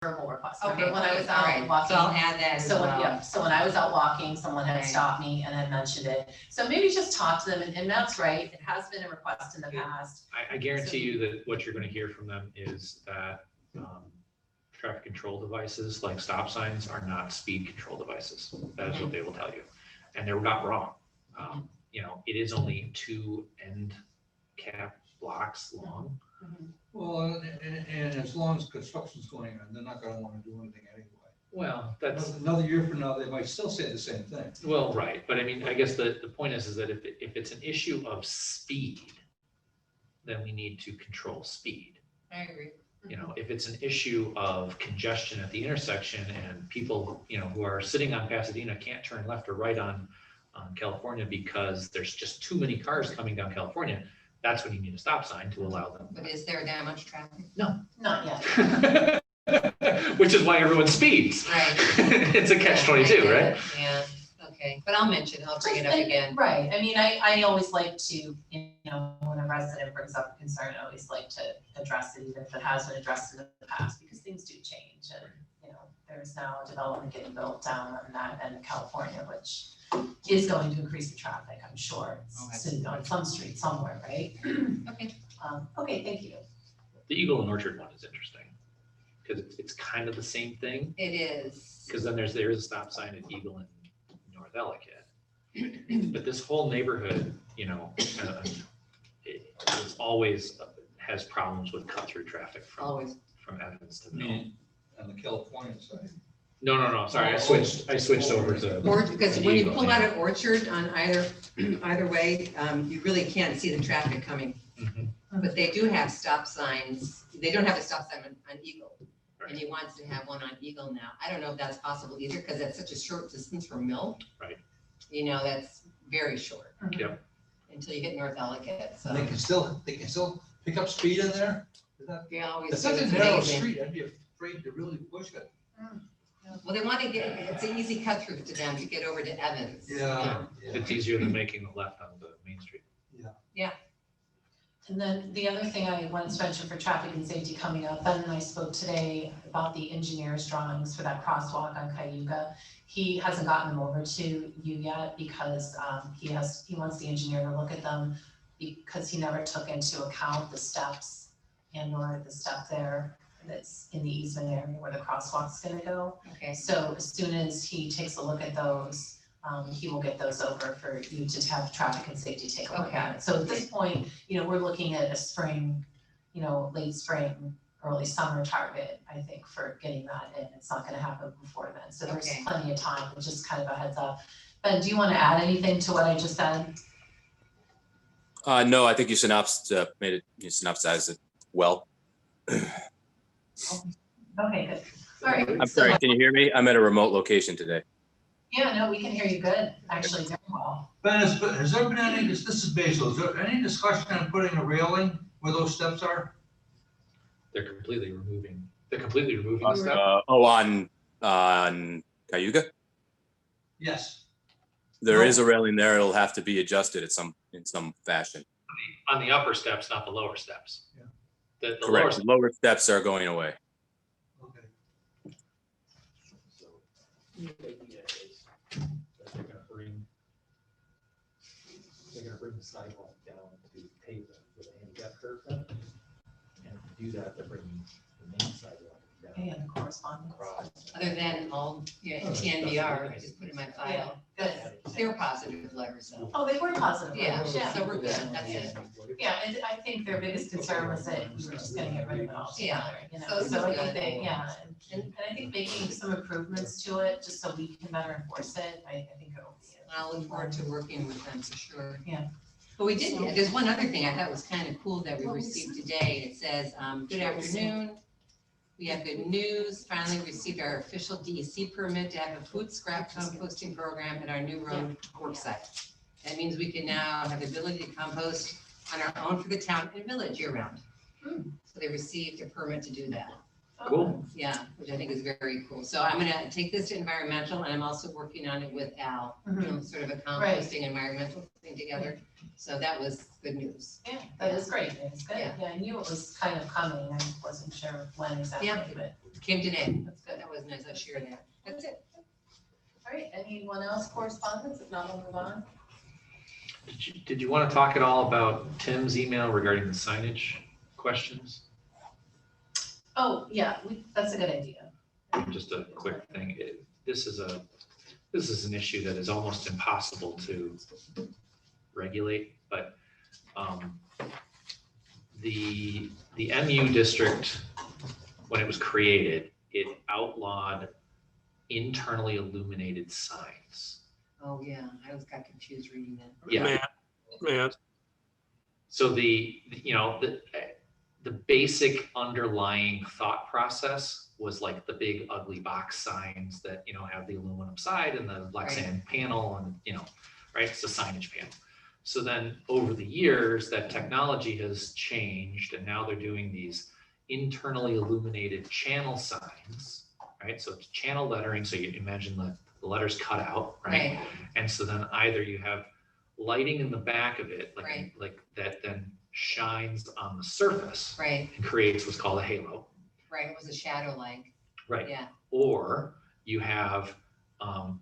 verbal request. Okay, Remember when I was out alright, walking? so I'll add that as So when, well. yeah, so when I was out walking, someone had Right. stopped me and had mentioned it. So maybe just talk to them, and that's right, it has been a request in the past. I guarantee you that what you're gonna hear from them is that, traffic control devices like stop signs are not speed control devices. That is what they will tell you. And they're not wrong. You know, it is only 2 end cap blocks long. Well, and as long as construction's going on, they're not gonna wanna do anything anyway. Well, that's, Another year from now, they might still say the same thing. well, right, but I mean, I guess the point is that if it's an issue of speed, then we need to control speed. I agree. You know, if it's an issue of congestion at the intersection and people, you know, who are sitting on Pasadena can't turn left or right on California because there's just too many cars coming down California, that's when you need a stop sign to allow them. But is there that much traffic? Not yet. Which is why everyone speeds. Right. It's a catch-22, right? Yeah, okay, but I'll bring it up again. Right, I mean, I always like to, you know, when a resident brings up a concern, I always like to address it, even if it has been addressed in the past, because things do change, and, you know, there's now a development getting built down on that end of California, which is going to increase the traffic, I'm sure, soon on some street somewhere, right? Okay. Okay, thank you. The Eagle and Orchard one is interesting, because it's kind of the same thing, It is. because then there is a stop sign at Eagle and North Ellicott. But this whole neighborhood, you know, it is always has problems with cut-through traffic Always. from Evans to I Mill. mean, on the California side. No, sorry, I switched over to. Or, because to when you Eagle, pull yeah. out of Orchard on either way, you really can't see the traffic coming. Mhm. But they do have stop signs. They don't have a stop sign on Eagle. Right. And he wants to have one on Eagle now. I don't know if that's possible either, because that's such a short distance from Mill. Right. You know, that's very short. Yep. Until you hit North Ellicott, so. They can still pick up speed in there? They always It's do. such a It's narrow amazing. street, I'd be afraid to really push it. Well, they want to get, it's an easy cut through to them to get over to Evans. Yeah. It's easier than making the left on the main street. And then the other thing I wanted to mention for traffic and safety coming up, Ben and I spoke today about the engineer's drawings for that crosswalk on Cayuga. He hasn't gotten them over to you yet because he wants the engineer to look at them because he never took into account the steps and or the step there that's in the easement area where the crosswalk's gonna go. Okay. So as soon as he takes a look at those, he will get those over for you to have traffic and safety take a look at it. So at this point, you know, we're looking at a spring, you know, late spring, early summer target, I think, for getting that in. It's not gonna happen before then. So there's Okay. plenty of time, but just kind of a heads up. Ben, do you want to add anything to what I just said? No, I think you synopsized it well. Okay, good. All right. I'm so- sorry, can you hear me? I'm at a remote location today. Yeah, no, we can hear you good, actually, very well. Ben, has there been any, this is Basil, is there any discussion on putting a railing where those steps are? They're completely removing the step. On Cayuga? Yes. There is a railing there. It'll have to be adjusted in some fashion. On the upper steps, not the lower steps. Yeah. The lower Correct. The lower steps are going away. Okay. So the idea is that they're gonna bring the sidewalk down to pavement with a handicap curve. And to do that, they're bringing the main sidewalk down And the correspondence. across. Other than all, TNVR, I just put in my file. Good. They were positive letters, so. Oh, they were positive. Yeah, yeah. so we're good, that's it. Yeah, and I think their biggest concern was that we were just gonna get rid of it altogether, you know, So this so I is think good. they, yeah, and I think making some improvements to it, just so we can better enforce it, I think it'll be. I'll look forward to working with them for sure. Yeah. But we did, there's one other thing I thought was kind of cool that we received today. It says, good afternoon. We have good news. Finally received our official DEC permit to have a food scrap composting program at our new road work site. That means we can now have the ability to compost on our own for the town and village year round. So they received a permit to do that. Cool. Yeah, which I think is very cool. So I'm gonna take this to environmental, and I'm also working on it with Al, doing sort of a composting environmental thing together. So that was good news. Yeah, that is great, it's good, Yeah. yeah, I knew it was kind of coming, I wasn't sure when exactly, Yeah. but Came today. That's good. That was nice. I'll share that. That's it. All right, anyone else correspondence? If not, we'll move on. Did you want to talk at all about Tim's email regarding the signage questions? Oh, yeah, that's a good idea. Just a quick thing. This is an issue that is almost impossible to regulate, but the MU district, when it was created, it outlawed internally illuminated signs. Oh, yeah. I always got confused reading that. Yeah. Matt, So the basic underlying thought process was like the big ugly box signs that, have the aluminum side and the black Right. sand panel and, right? It's a signage panel. So then over the years, that technology has changed and now they're doing these internally illuminated channel signs, right? So it's channel lettering. So you imagine the letters cut out, right? And so then either you have lighting in the back of it, like that then shines on the surface Right, and creates what's called a halo, right. It was a shadow like. right? Yeah, Or you have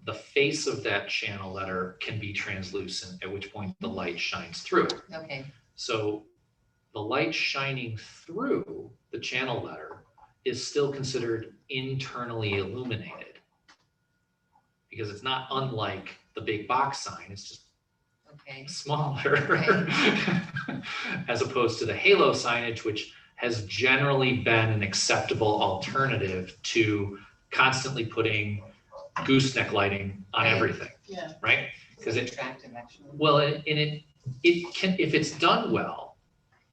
the face of that channel letter can be translucent, at which point the light shines through. okay. So the light shining through the channel letter is still considered internally illuminated because it's not unlike the big box sign. It's just Okay, smaller as opposed to the halo signage, which has generally been an acceptable alternative to constantly putting gooseneck lighting on Right. everything, Yeah. right? Because it's attractive actually. well, and it can, if it's done well,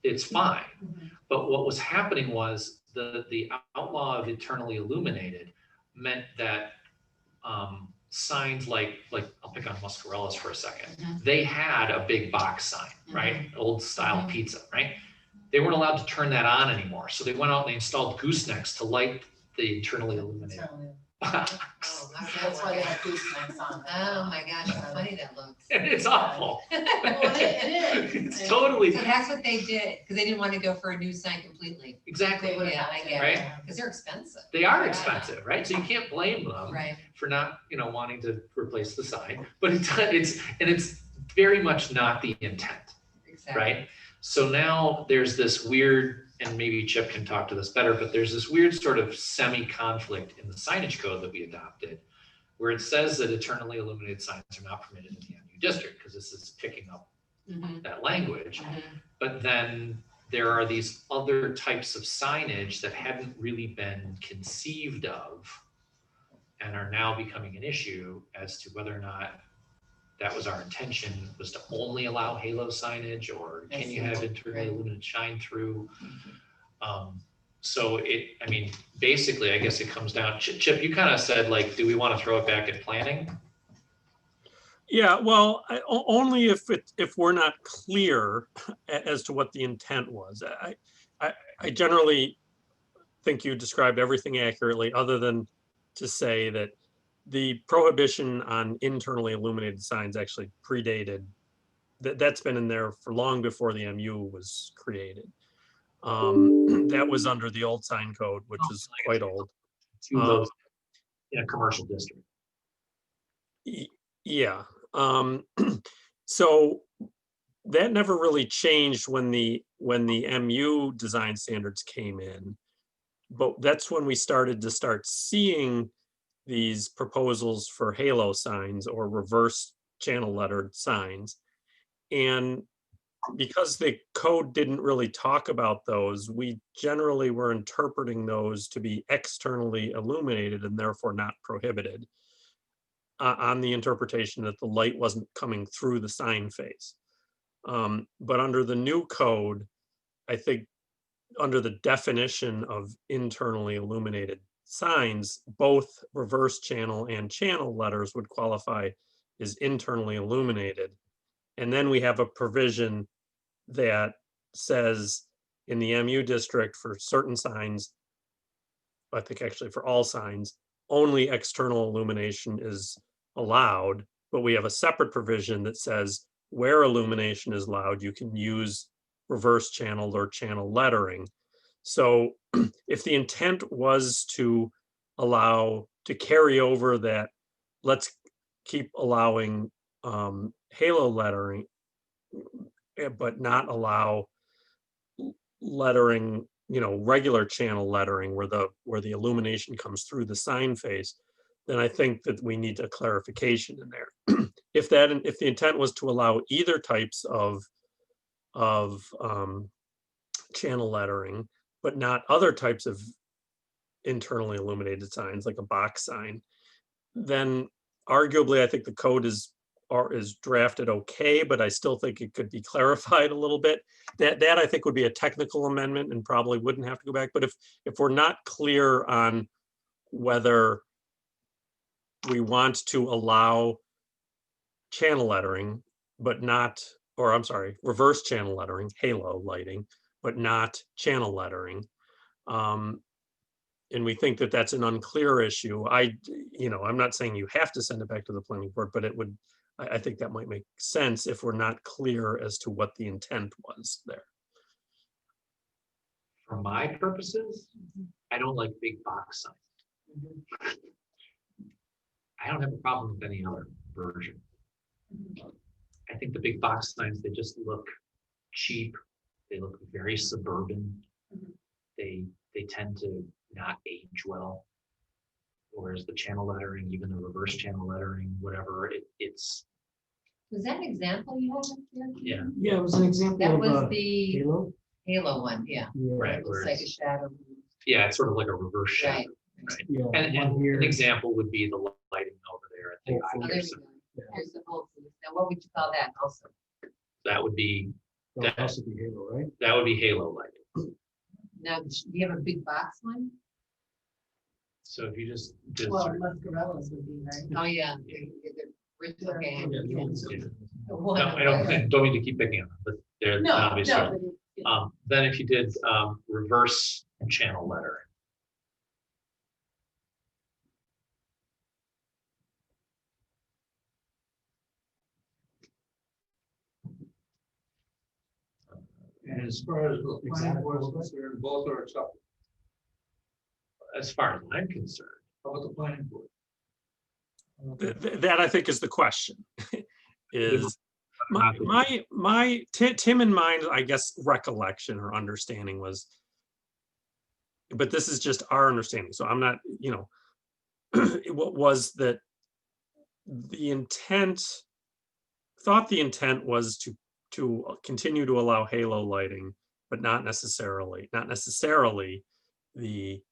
it's fine. Mhm. But what was happening was the outlaw of internally illuminated meant that signs like I'll pick on Muscarella's for a second. Mhm. They had a big box sign, right? Old style Mhm. pizza, right? They weren't allowed to turn that on anymore. So they went out and they installed goosenecks to light the internally illuminated box. Oh, That's why they have goosenecks on. Oh my gosh, how funny that looks. And it's awful. Well, it is. It's totally, So that's what they did, because they didn't want to go for a new sign completely. exactly. They would Yeah, have I had to, get it. yeah. Because they're expensive. They are Yeah. expensive, right? So you can't blame them Right, for not, wanting to replace the sign, but it's very much not the intent, exactly. right? So now there's this weird, and maybe Chip can talk to this better, but there's this weird sort of semi-conflict in the signage code that we adopted, where it says that internally illuminated signs are not permitted in the MU district, because this is picking up Mhm, that language. mhm. But then there are these other types of signage that hadn't really been conceived of and are now becoming an issue as to whether or not that was our intention, was to only allow halo signage, or I can you see. have internally Right. illuminated shine through? So basically, I guess it comes down, Chip, you kind of said, like, do we want to throw it back at planning? yeah, well, only if we're not clear as to what the intent was. I generally think you described everything accurately, other than to say that the prohibition on internally illuminated signs actually predated, that's been in there for long before the MU was created. That was under the old sign code, which is quite old. To those in a commercial district. Yeah. So that never really changed when the MU design standards came in. But that's when we started seeing these proposals for halo signs or reverse channel lettered signs. And because the code didn't really talk about those, we generally were interpreting those to be externally illuminated and therefore not prohibited, on the interpretation that the light wasn't coming through the sign face. But under the new code, I think under the definition of internally illuminated signs, both reverse channel and channel letters would qualify as internally illuminated. And then we have a provision that says in the MU district for certain signs, I think actually for all signs, only external illumination is allowed, but we have a separate provision that says where illumination is allowed, you can use reverse channel or channel lettering. So if the intent was to carry over that, let's keep allowing halo lettering, but not allow lettering, regular channel lettering where the illumination comes through the sign face, then I think that we need a clarification in there. If the intent was to allow either types of channel lettering, but not other types of internally illuminated signs like a box sign, then arguably I think the code is drafted okay, but I still think it could be clarified a little bit. That I think would be a technical amendment and probably wouldn't have to go back. But if we're not clear on whether we want to allow channel lettering, but not, or I'm sorry, reverse channel lettering, halo lighting, but not channel lettering, and we think that that's an unclear issue, I'm not saying you have to send it back to the planning board, but I think that might make sense if we're not clear as to what the intent was there. For my purposes, I don't like big box signs. I don't have a problem with any other version. I think the big box signs, they just look cheap. They look very suburban. They tend to not age well. Whereas the channel lettering, even the reverse channel lettering, whatever, it's. Was that an example you had up there? Yeah. Yeah, it was an example That of was the Halo. Halo one, yeah. Yeah. Right. It looks like a shadow. Yeah, it's sort of like a reverse shadow. Right. Right. Yeah, And one here. an example would be the lighting over there at the Oh, Oh, there eye we care. go. Here's the whole thing. Now, what would you call that also? That would be That has to be Halo, right? halo lighting. Now, do you have a big box one? So if you just did Well, sort of- Muscarella's would be, right? Oh, yeah. Okay. Yeah. One No, of I don't mean to keep picking on them, but they're No, obviously. no, but Then if you did reverse channel lettering. And as far as the planning board is concerned, both are acceptable. As far as I'm concerned, How about the planning board? That I think is the question. Is not the- Tim in mind, I guess, recollection or understanding was, but this is just our understanding, so I'm not, what was that the intent was to continue to allow halo lighting, but not necessarily the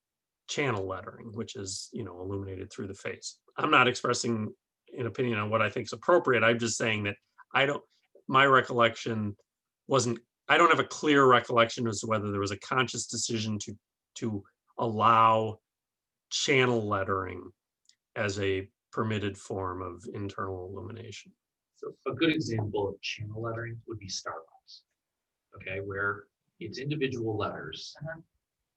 channel lettering, which is, illuminated through the face. I'm not expressing an opinion on what I think is appropriate. I'm just saying that my recollection wasn't, I don't have a clear recollection as to whether there was a conscious decision to allow channel lettering as a permitted form of internal illumination. So a good example of channel lettering would be Starbucks. Okay, where it's individual letters.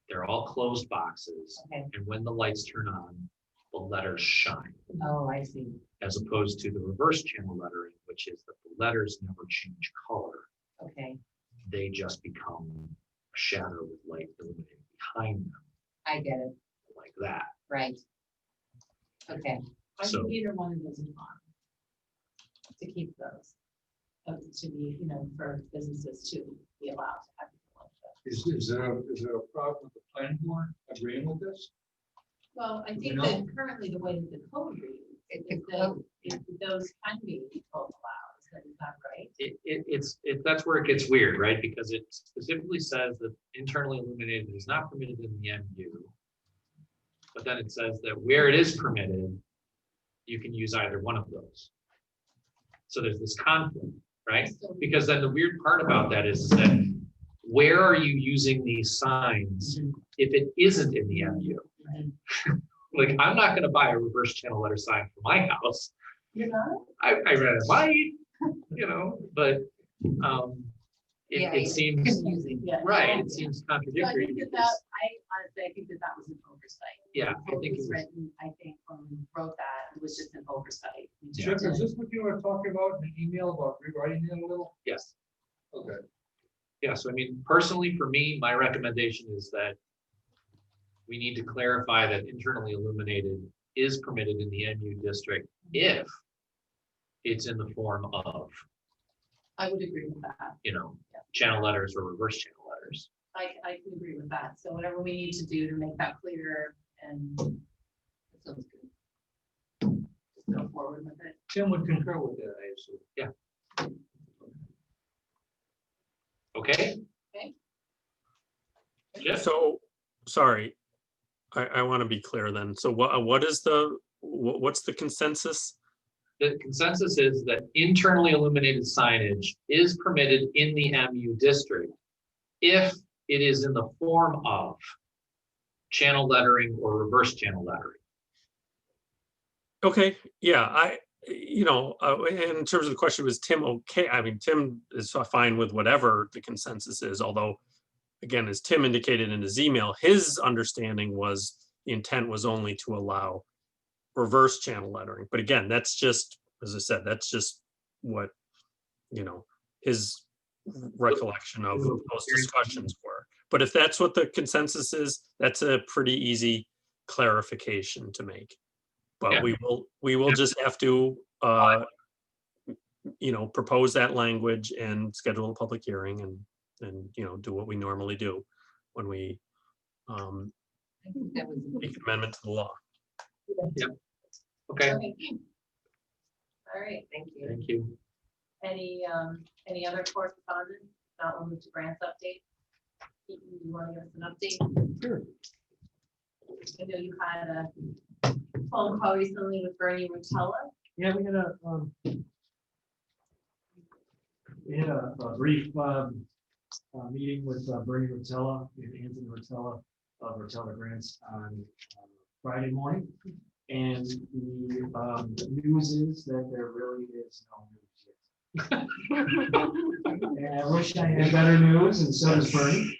They're all closed boxes. Okay. And when the lights turn on, the letters shine. Oh, I see. As opposed to the reverse channel lettering, which is that the letters never change color. Okay, They just become a shadow with light illuminating behind them, I get it. like that. Right. Okay, I So- think either one of those is fine. To keep those, to be, for businesses to be allowed to have. Is there a problem with the planning board agreeing with this? Well, I think know? that currently the way that the code reads, The is that those can be both allowed, is that right? That's where it gets weird, right? Because it specifically says that internally illuminated is not permitted in the MU. But then it says that where it is permitted, you can use either one of those. So there's this conflict, right? So- Because then the weird part about that is that where are you using these signs if it isn't in the MU? Like, I'm not gonna buy a reverse channel letter sign for my house. You're not? I rather might, but Yeah, it it's seems, confusing. Yeah. right, it seems So I contradictory. think that, because- I honestly, I think that was an oversight. Yeah, The I think it was was, written, I think when we wrote that, it was just an oversight. We just Chip, is didn't- this what you were talking about in the email about rewriting it a little? yes. Okay. Yeah, so I mean, personally, for me, my recommendation is that we need to clarify that internally illuminated is permitted in the MU district if it's in the form of, I would agree with that. channel letters or reverse channel letters. I can agree with that. So whatever we need to do to make that clearer and That sounds good. just go forward with it. Tim would concur with that, I assume. Okay? Okay. Jeff? So, sorry, I want to be clear then. So what's the consensus? The consensus is that internally illuminated signage is permitted in the MU district if it is in the form of channel lettering or reverse channel lettering. Okay, yeah, in terms of the question, was Tim okay? I mean, Tim is fine with whatever the consensus is, although, again, as Tim indicated in his email, his understanding was the intent was only to allow reverse channel lettering. But again, that's just, as I said, that's just what, his recollection of those discussions were. But if that's what the consensus is, that's a pretty easy clarification to make. But Yeah. we will just have to, propose that language and schedule a public hearing and do what we normally do when we I think that was. make an amendment to the law. Okay, All right, thank you. thank you. Any other correspondence? Not we'll move to grants update. Keaton, do you want to give us an update? Sure. I know you had a phone call recently with Bernie Rotella. Yeah, we had a brief meeting with Bernie Rotella and Anthony Rotella of Rotella Grants on Friday morning. And the news is that there really is no news yet. And I wish I had better news, and so does Bernie.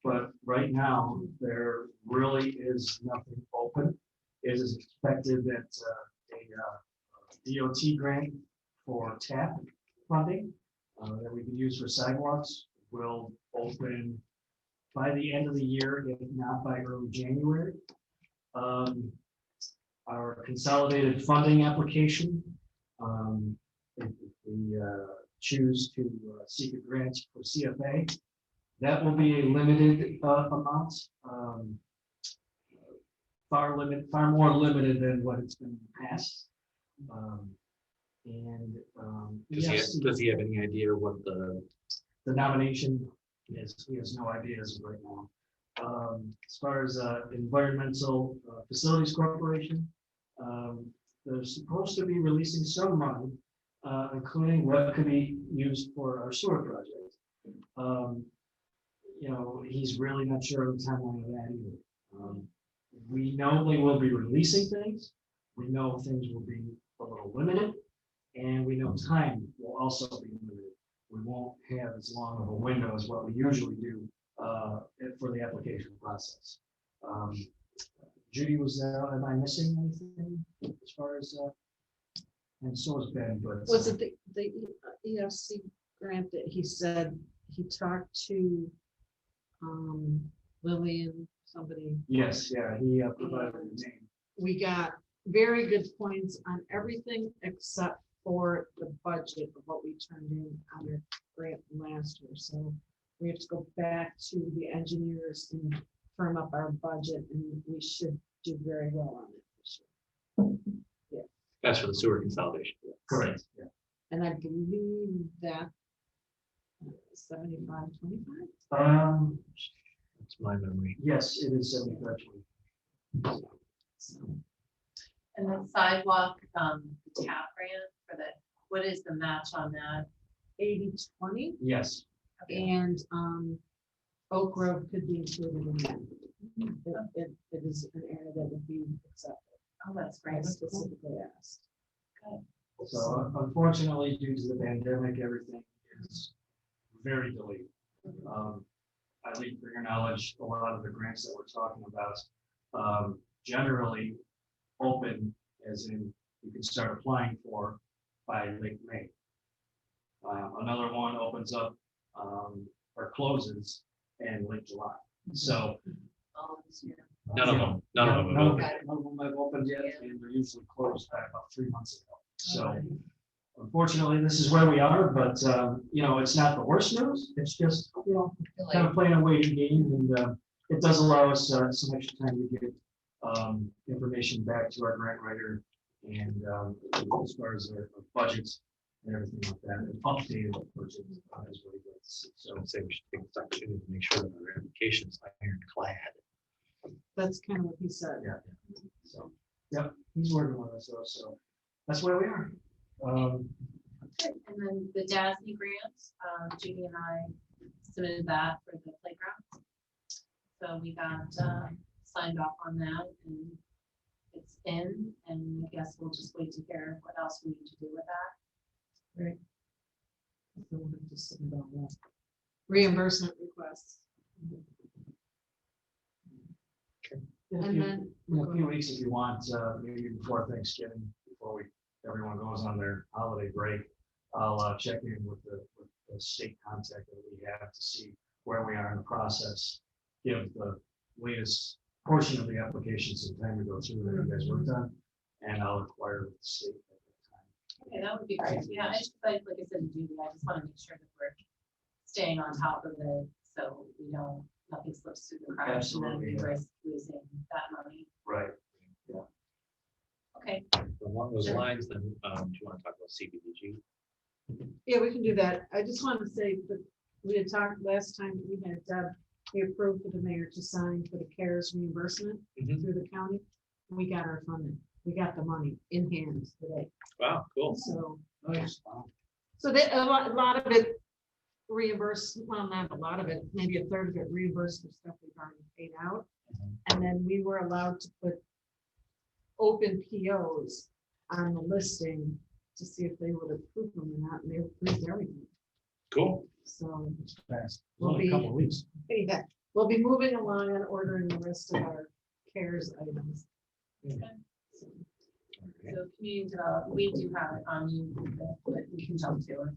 But right now, there really is nothing open. It is expected that a DOT grant for TAP funding that we can use for sidewalks will open by the end of the year, if not by early January. Our consolidated funding application, if we choose to seek a grant for CFA, that will be a limited amount, far more limited than what it's been in the past. Does he have any idea what the nomination is? He has no idea as of right now. As far as Environmental Facilities Corporation, they're supposed to be releasing some money, including what could be used for our sewer project. He's really not sure of the timeline of that either. We know they will be releasing things. We know things will be a little limited, and we know time will also be limited. We won't have as long of a window as what we usually do for the application process. Judy was there. Am I missing anything as far as? And so has Ben, but. Was it the EFC grant that he said he talked to Lillian, somebody? Yes, yeah, he provided the name. We got very good points on everything except for the budget of what we turned in on our grant last year. So we have to go back to the engineers and firm up our budget, and we should do very well on it this year. that's for the sewer consolidation? Correct. Yeah. And I believe that 75-25. That's my memory. Yes, it is 75-20. So, and then sidewalk, the TAP grant for the, what is the match on that? 80-20, Yes. and Oak Grove could be included in that. It is an area that would be accepted. Oh, that's great. I specifically asked. So unfortunately, due to the pandemic, everything is very delayed. I leave for your knowledge, a lot of the grants that we're talking about generally open, as in you can start applying for by late May. Another one opens up or closes in late July. So. None of them, none of them. None have of them have opened yet, and they're usually closed by about 3 months ago. So unfortunately, this is where we are, but, you know, it's not the worst news. It's just, you know, kind of playing a waiting game, and it does allow us some extra time to get information back to our grant writer, and as far as our budgets and everything like that, and updated budget is really good. So I'd say we should take this opportunity to make sure that our application is ironclad. That's kind of what he said. yeah, so yeah, he's working on this though, so that's where we are. And then the DASNY grant, Judy and I submitted that for the playground. So we got signed off on that, and it's in, and I guess we'll just wait to hear what else we need to do with that. Right. So we'll have to submit all that. Reimbursement requests. In a And few- then. in a few weeks, if you want, maybe before Thanksgiving, before everyone goes on their holiday break, I'll check in with the state contact that we have to see where we are in the process. Give the latest portion of the application some time to go through that you guys worked on, and I'll inquire with the state at that time. Okay, that would be great. Yeah, I just like I said, Judy, I just want to make sure that we're staying on top of it, so we don't, nothing slips through the cracks, and then we Absolutely, yeah. risk losing that money. Right. Okay, Along those Sure. lines, then, do you want to talk about CBDG? Yeah, we can do that. I just wanted to say that we had talked last time, we had, we approved for the mayor to sign for the CARES reimbursement Mhm. through the county. We got our funding. We got the money in hand today. Wow, cool. So, Nice. so that, a lot of it reimbursed, well, not a lot of it, maybe a third of it reimbursed for stuff we've already paid out. And then we were allowed to put open POs on the listing to see if they would approve them or not, and they approved everything. Cool. So, Fast. Will Only a be- couple of weeks. yeah, we'll be moving along and ordering the rest of our CARES items. so community development, we do have it on you, but we can jump to it.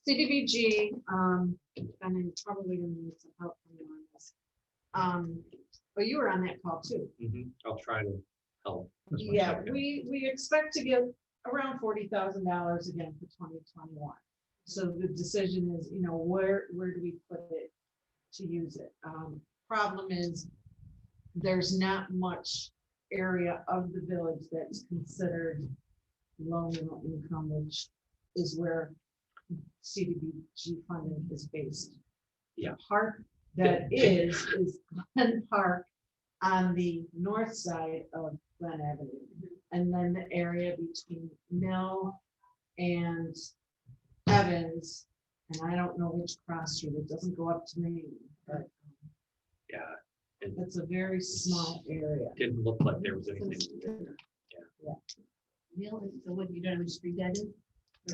CDBG, and I'm probably gonna need some help from you on this. But you were on that call too. I'll try to help. as much as I Yeah, can. we expect to get around $40,000 again for 2021. So the decision is, you know, where do we put it to use it? Problem is, there's not much area of the village that's considered low middle income, which is where CDBG funding is based. Yeah. The part that is Glen Park on the north side of Glen Avenue. And then the area between Mill and Evans, and I don't know which cross street, it doesn't go up to Main, but Yeah, it's a very small area. didn't look like there was anything. Neil, so what, you don't know which street that is?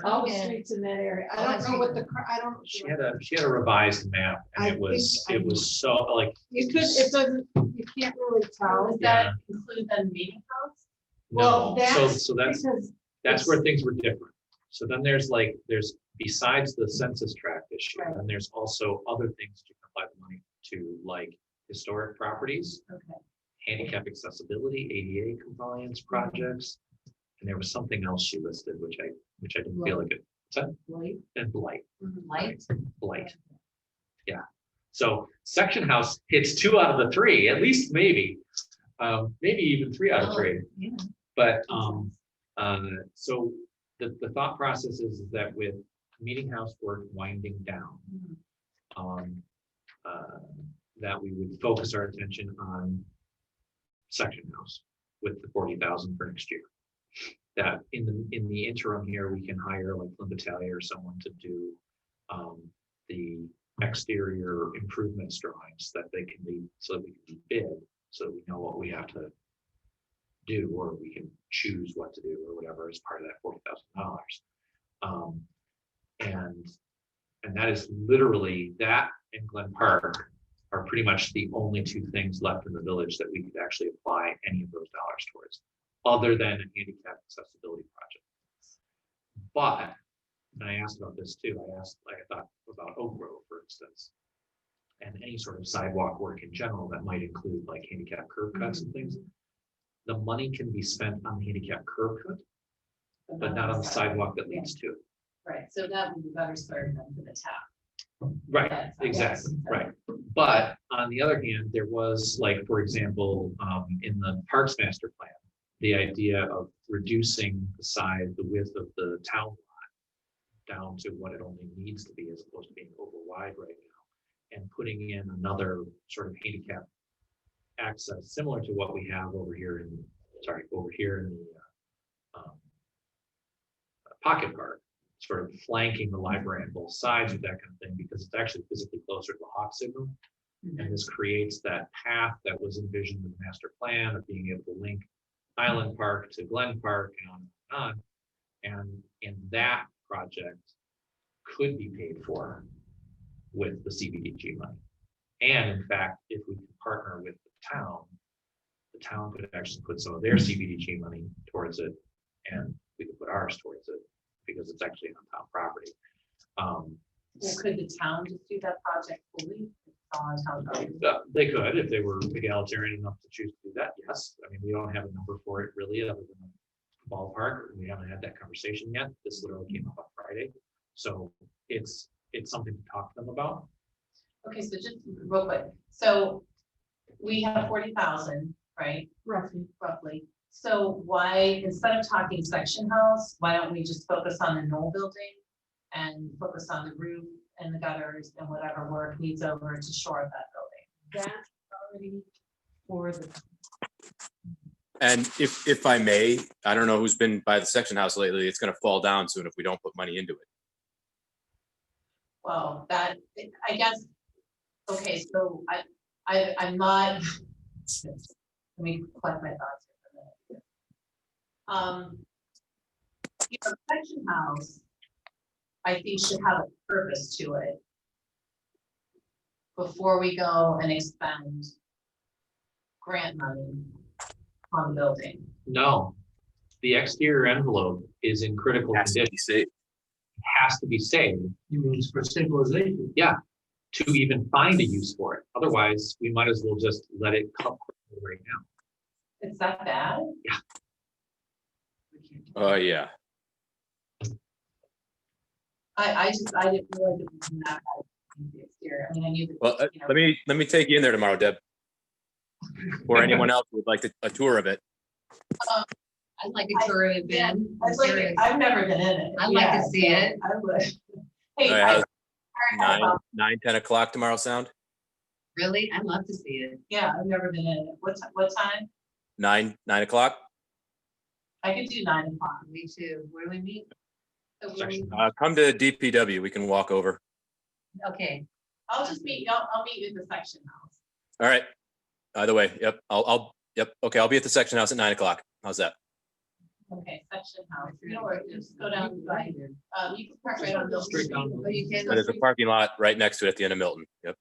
All the Yeah. streets in that area. Oh, I that's don't know what the, I don't. She had a revised map, and I it was think I- so like, You could, it doesn't, you can't really tell. Does that include then meeting house? Well, no, that's so that's because where things were different. So then there's besides the census tract issue, Right. then there's also other things you can apply the money to, like historic properties, Okay. handicap accessibility, ADA compliance projects. And there was something else she listed, which I didn't feel like it, Right. and blight. Light? Blight. Yeah. So section house hits 2 out of the 3, at least maybe even 3 out of 3. Yeah. But so the thought process is that with meeting house work winding down, that we would focus our attention on section house with the 40,000 for next year. That in the interim here, we can hire like Linda Talia or someone to do the exterior improvements drawings that they can be, so that we can bid, so that we know what we have to do, or we can choose what to do or whatever as part of that $40,000. And that is literally, that and Glen Park are pretty much the only 2 things left in the village that we could actually apply any of those dollars towards, other than a handicap accessibility project. But and I asked about this too, I thought about Oak Grove, for instance. And any sort of sidewalk work in general that might include like handicap curb cuts and things. The money can be spent on the handicap curb cut, but not on the sidewalk that leads to it. Right, so that would be better served than for the town. Right, Yes, exactly, yes. right. But on the other hand, there was like, for example, in the Parks Master Plan, the idea of reducing the width of the town lot down to what it only needs to be as opposed to being over wide right now, and putting in another sort of handicap access similar to what we have over here in the Pocket Park, sort of flanking the library on both sides with that kind of thing, because it's actually physically closer to the Hawk Signal. And this creates that path that was envisioned in the master plan of being able to link Highland Park to Glen Park and on and on. And that project could be paid for with the CBDG money. And in fact, if we can partner with the town could actually put some of their CBDG money towards it, and we could put ours towards it because it's actually on town property. Well, could the town just do that project fully? It's all on town property. They could, if they were egalitarian enough to choose to do that, yes. I mean, we don't have a number for it really, other than a ballpark. We haven't had that conversation yet. This literally came up on Friday. So it's something to talk to them about. Okay, so just real quick, so we have 40,000, right? Roughly. So why, instead of talking section house, why don't we just focus on the Knoll building and focus on the roof and the gutters and whatever work needs over to shore up that building? That's already for the. And if I may, I don't know who's been by the section house lately. It's going to fall down soon if we don't put money into it. Well, that, I guess, okay, so I'm not, let me collect my thoughts here for a minute. Section house, I think should have a purpose to it before we go and expend grant money on the building. No, the exterior envelope is in critical Has to condition. be safe. Has to be saved. You mean for stabilization? Yeah, to even find a use for it. Otherwise, we might as well just let it come right now. Is that bad? Yeah. Oh, yeah. I didn't realize it was not bad in the exterior. I mean, I knew that. Well, you know, let me take you in there tomorrow, Deb. Or anyone else who would like a tour of it. I'd like a tour of it, Ben. I'm Like, curious. I've never been in it. I'd like to see so it. I would. Hey, All right, I- how's 10 o'clock tomorrow sound? Really? I'd love to see it. yeah, I've never been in it. What time? 9 o'clock? I could do 9 o'clock. Me too. Where do we meet? So we're- Come to DPW. We can walk over. Okay. I'll just meet, I'll meet you at the section house. All right. Either way, yep. Yep. Okay, I'll be at the section house at 9 o'clock. How's that? Okay, section house. You know where, just go down, right, you can park right on Mill Straight Street. down. But you can. There's a parking lot right next to it at the end of Milton. Yep.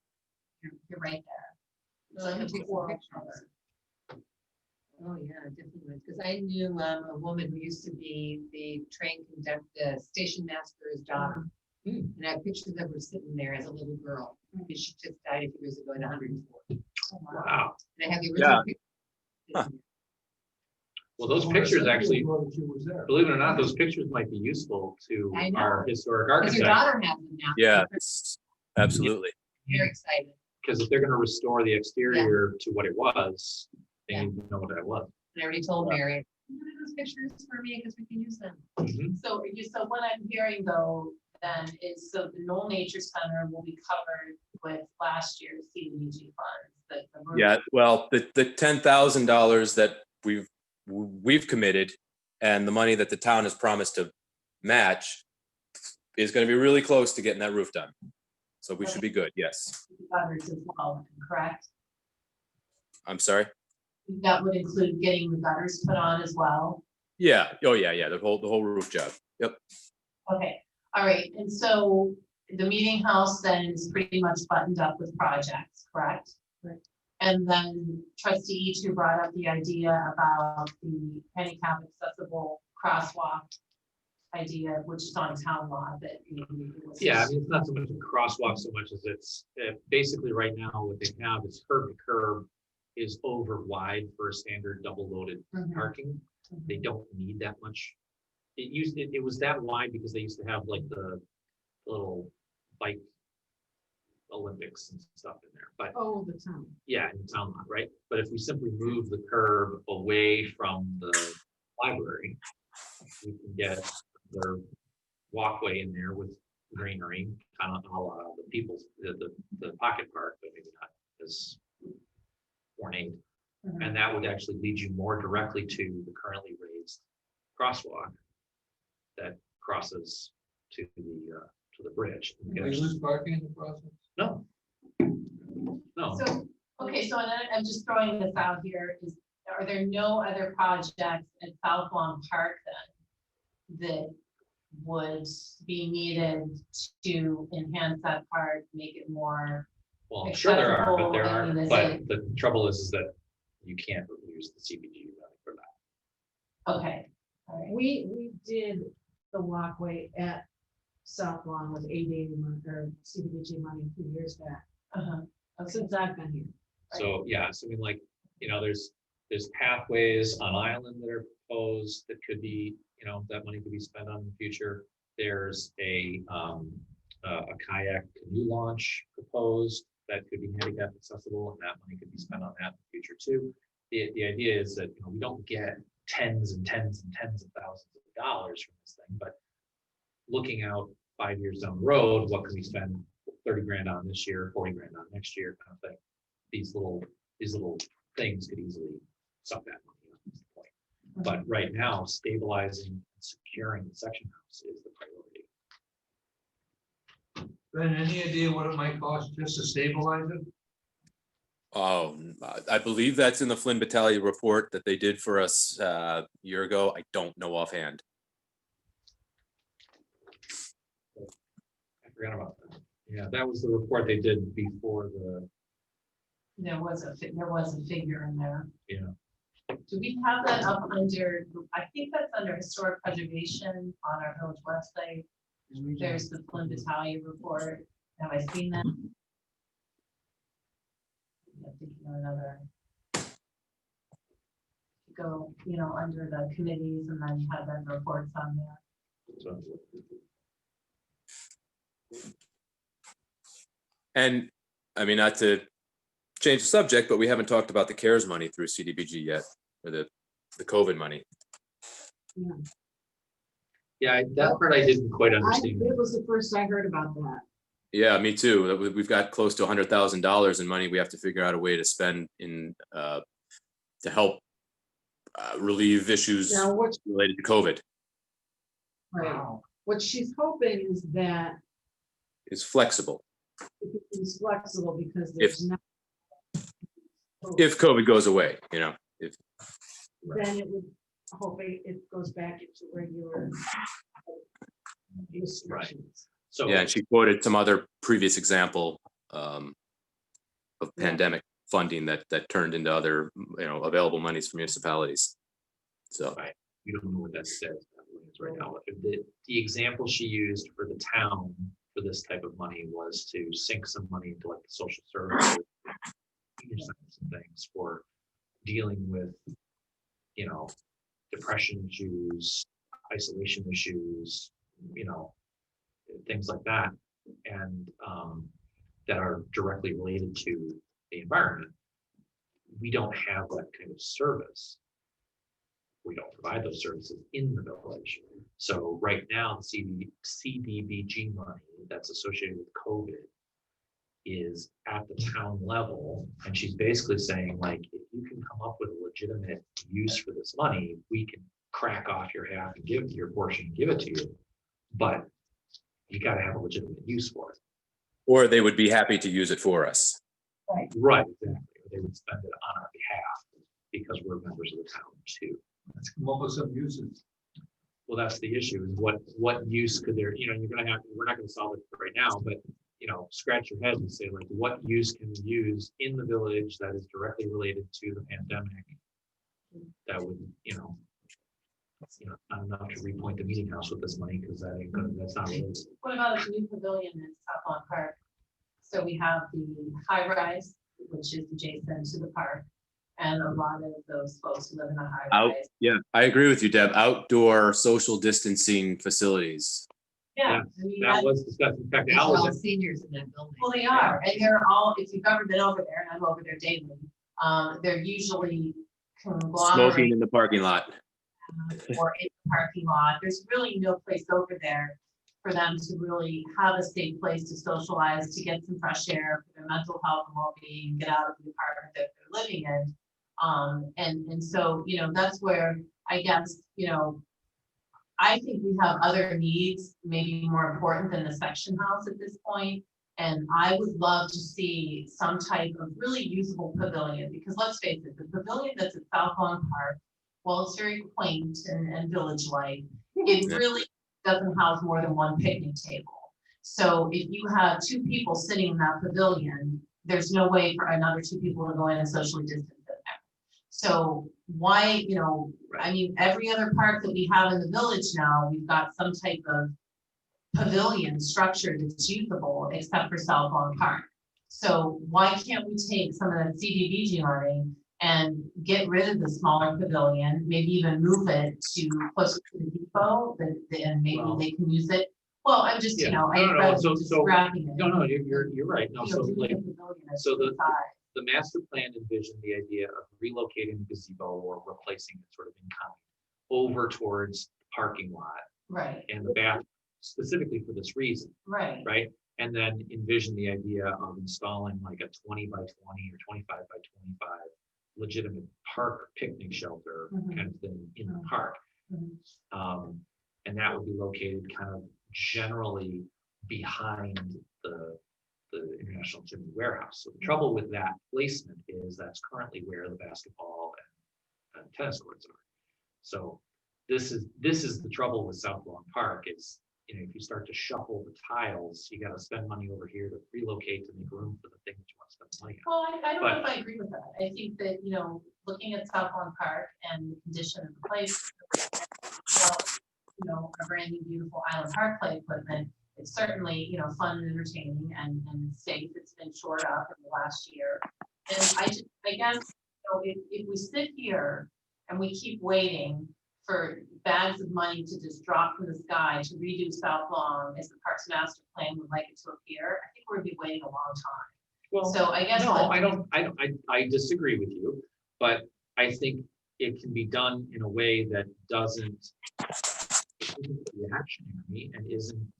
You're right there. It's Well, like I'm a gonna take some floral pictures. color. Oh, yeah, definitely. Because I knew a woman who used to be the train conductor, station master's daughter. And I have pictures of her sitting there as a little girl. Because she just died a few years ago at 104. Oh, wow. Wow. And I have the original picture. Huh. Well, those pictures actually, She was there. believe it or not, those pictures might be useful to I know. our historic Because her architect. daughter has them now. Yeah, absolutely. Very excited. Because if they're gonna restore the exterior to what it was, they need to know what that was. And I already told Mary, "Look at those pictures for me because we can use them." Mhm. So what I'm hearing though, then is, so the Knoll Nature Center will be covered with last year's CDBG funds. The roof- Yeah, well, the $10,000 that we've committed and the money that the town has promised to match is going to be really close to getting that roof done. So we should be good. Yes. Gutters as well, correct? I'm sorry. That would include getting the gutters put on as well. Yeah. Oh yeah. Yeah. The whole roof job. Yep. Okay, all right, and so the meeting house then is pretty much buttoned up with projects, correct? Right. And then trustee Each, who brought up the idea about the handicap accessible crosswalk. idea, which is on town law, that maybe it was. Yeah, I mean, it's not so much a crosswalk so much as it's, basically right now what they have is curb to curb is over wide for a standard double loaded Mhm. parking. They don't need that much. It was that wide because they used to have like the little bike Olympics and stuff in there, but Oh, the town. yeah, in the town lot, right? But if we simply move the curb away from the library, we can get their walkway in there with greenery, kind of a la the people's, the pocket park, but maybe not as ornate. Mhm. And that would actually lead you more directly to the currently raised crosswalk that crosses to the bridge. Do you lose parking in the process? No. No. So, okay, so I'm just throwing this out here, are there no other projects at South Lawn Park then that would be needed to enhance that park, make it more? Well, I'm sure there are, but accessible, but the trouble is that you can't use the CBG money for that. Okay, all right. We did the walkway at South Lawn with 880 money or CDBG money a few years back, Uh-huh. since I've been here. So, yeah, so I mean, like, there's pathways on island that are proposed that could be, that money could be spent on in the future. There's a kayak canoe launch proposed that could be handicap accessible, and that money could be spent on that in the future too. The idea is that, we don't get tens and tens and tens of thousands of dollars from this thing, but looking out 5 years down the road, what can we spend 30 grand on this year, 40 grand on next year, kind of thing. These little things could easily suck that money up, is the point. But right now, stabilizing and securing the section house is the priority. Ben, any idea what it might cost just to stabilize it? Oh, I believe that's in the Flynn Battalion report that they did for us a year ago. I don't know offhand. I forgot about that. Yeah, that was the report they did before There was a figure in there. Yeah. Do we have that up under, I think that's under historic preservation on our village website. There's the Flynn Battalion report. Have I seen that? I'm thinking of another. Go, under the committees and then have them reports on there. So, And I mean, not to change the subject, but we haven't talked about the CARES money through CDBG yet, or the COVID money. yeah, that part I didn't quite understand. It was the first I heard about that. Yeah, me too. We've got close to $100,000 in money we have to figure out a way to spend in to help relieve issues Now, related to COVID. what she's hoping is that It's flexible. it's flexible because there's not. If COVID goes away, Then it would, hoping it goes back into regular restrictions. So, yeah, and she quoted some other previous example of pandemic funding that turned into other, available monies for municipalities. So, right, we don't know what that says right now. The example she used for the town for this type of money was to sink some money into like the social services, senior centers and things for dealing with, depression issues, isolation issues, things like that, and that are directly related to the environment. We don't have that kind of service. We don't provide those services in the village. So right now, the CDBG money that's associated with COVID is at the town level. And she's basically saying, like, if you can come up with a legitimate use for this money, we can crack off your half and give your portion and give it to you. But you got to have a legitimate use for it. or they would be happy to use it for us. Right, exactly. Or they would spend it on our behalf because we're members of the town too. Let's come up with some uses. Well, that's the issue, is what use could there, we're not gonna solve it right now, but, scratch your head and say, like, what use can we use in the village that is directly related to the pandemic? That would, not enough to repoint the meeting house with this money, because that ain't gonna, that's not really. What about a new pavilion in South Lawn Park? So we have the high rise, which is adjacent to the park. And a lot of those folks who live in the high Out, rise. yeah, I agree with you, Deb. Outdoor social distancing facilities. Yeah. I mean, That was discussed. In fact, These Al are all was, seniors in that building. well, they are, and they're all, if you've ever been over there, and I'm over there daily, they're usually Smoking conglomerate in the parking lot. or in the parking lot. There's really no place over there for them to really have a safe place to socialize, to get some fresh air for their mental health and well-being, get out of the apartment that they're living in. And so, that's where I guess, I think we have other needs, maybe more important than the section house at this point. And I would love to see some type of really usable pavilion, because let's face it, the pavilion that's at South Lawn Park, while it's very quaint and village-like, it really doesn't house more than one picnic table. So if you have two people sitting in that pavilion, there's no way for another two people to go in and socially distance in there. So why, I mean, every other park that we have in the village now, we've got some type of pavilion structure that's usable, except for South Lawn Park. So why can't we take some of that CDBG money and get rid of the smaller pavilion, maybe even move it to closer to the depot, and maybe they can use it. Well, I'm just, Yeah. I'd No, rather so- just so- scrapping it. no, you're right. No, so doing like, the pavilion at so the- size. the master plan envisioned the idea of relocating the gazebo or replacing it sort of in kind over towards the parking lot Right, and the bathroom, specifically for this reason, right. right? And then envision the idea of installing like a 20 by 20 or 25 by 25 legitimate park picnic shelter Mhm. kind of thing in the Mhm. park. Mhm. And that would be located kind of generally behind the International Gym Warehouse. So the trouble with that placement is that's currently where the basketball and tennis courts are. So this is the trouble with South Lawn Park is, if you start to shuffle the tiles, you got to spend money over here to relocate to make room for the thing that you want to spend money on. Well, I don't know if I agree with that. I think that, looking at South Lawn Park and the condition of the place, a brand new beautiful Island Park play equipment, it's certainly, fun and entertaining and safe. It's been shored up in the last year. And I guess, if we sit here and we keep waiting for bags of money to just drop from the sky to redo South Lawn as the Parks Master Plan would like it to appear, I think we'll be waiting a long time. Well, So I guess. no, I disagree with you, but I think it can be done in a way that isn't reactionary and isn't,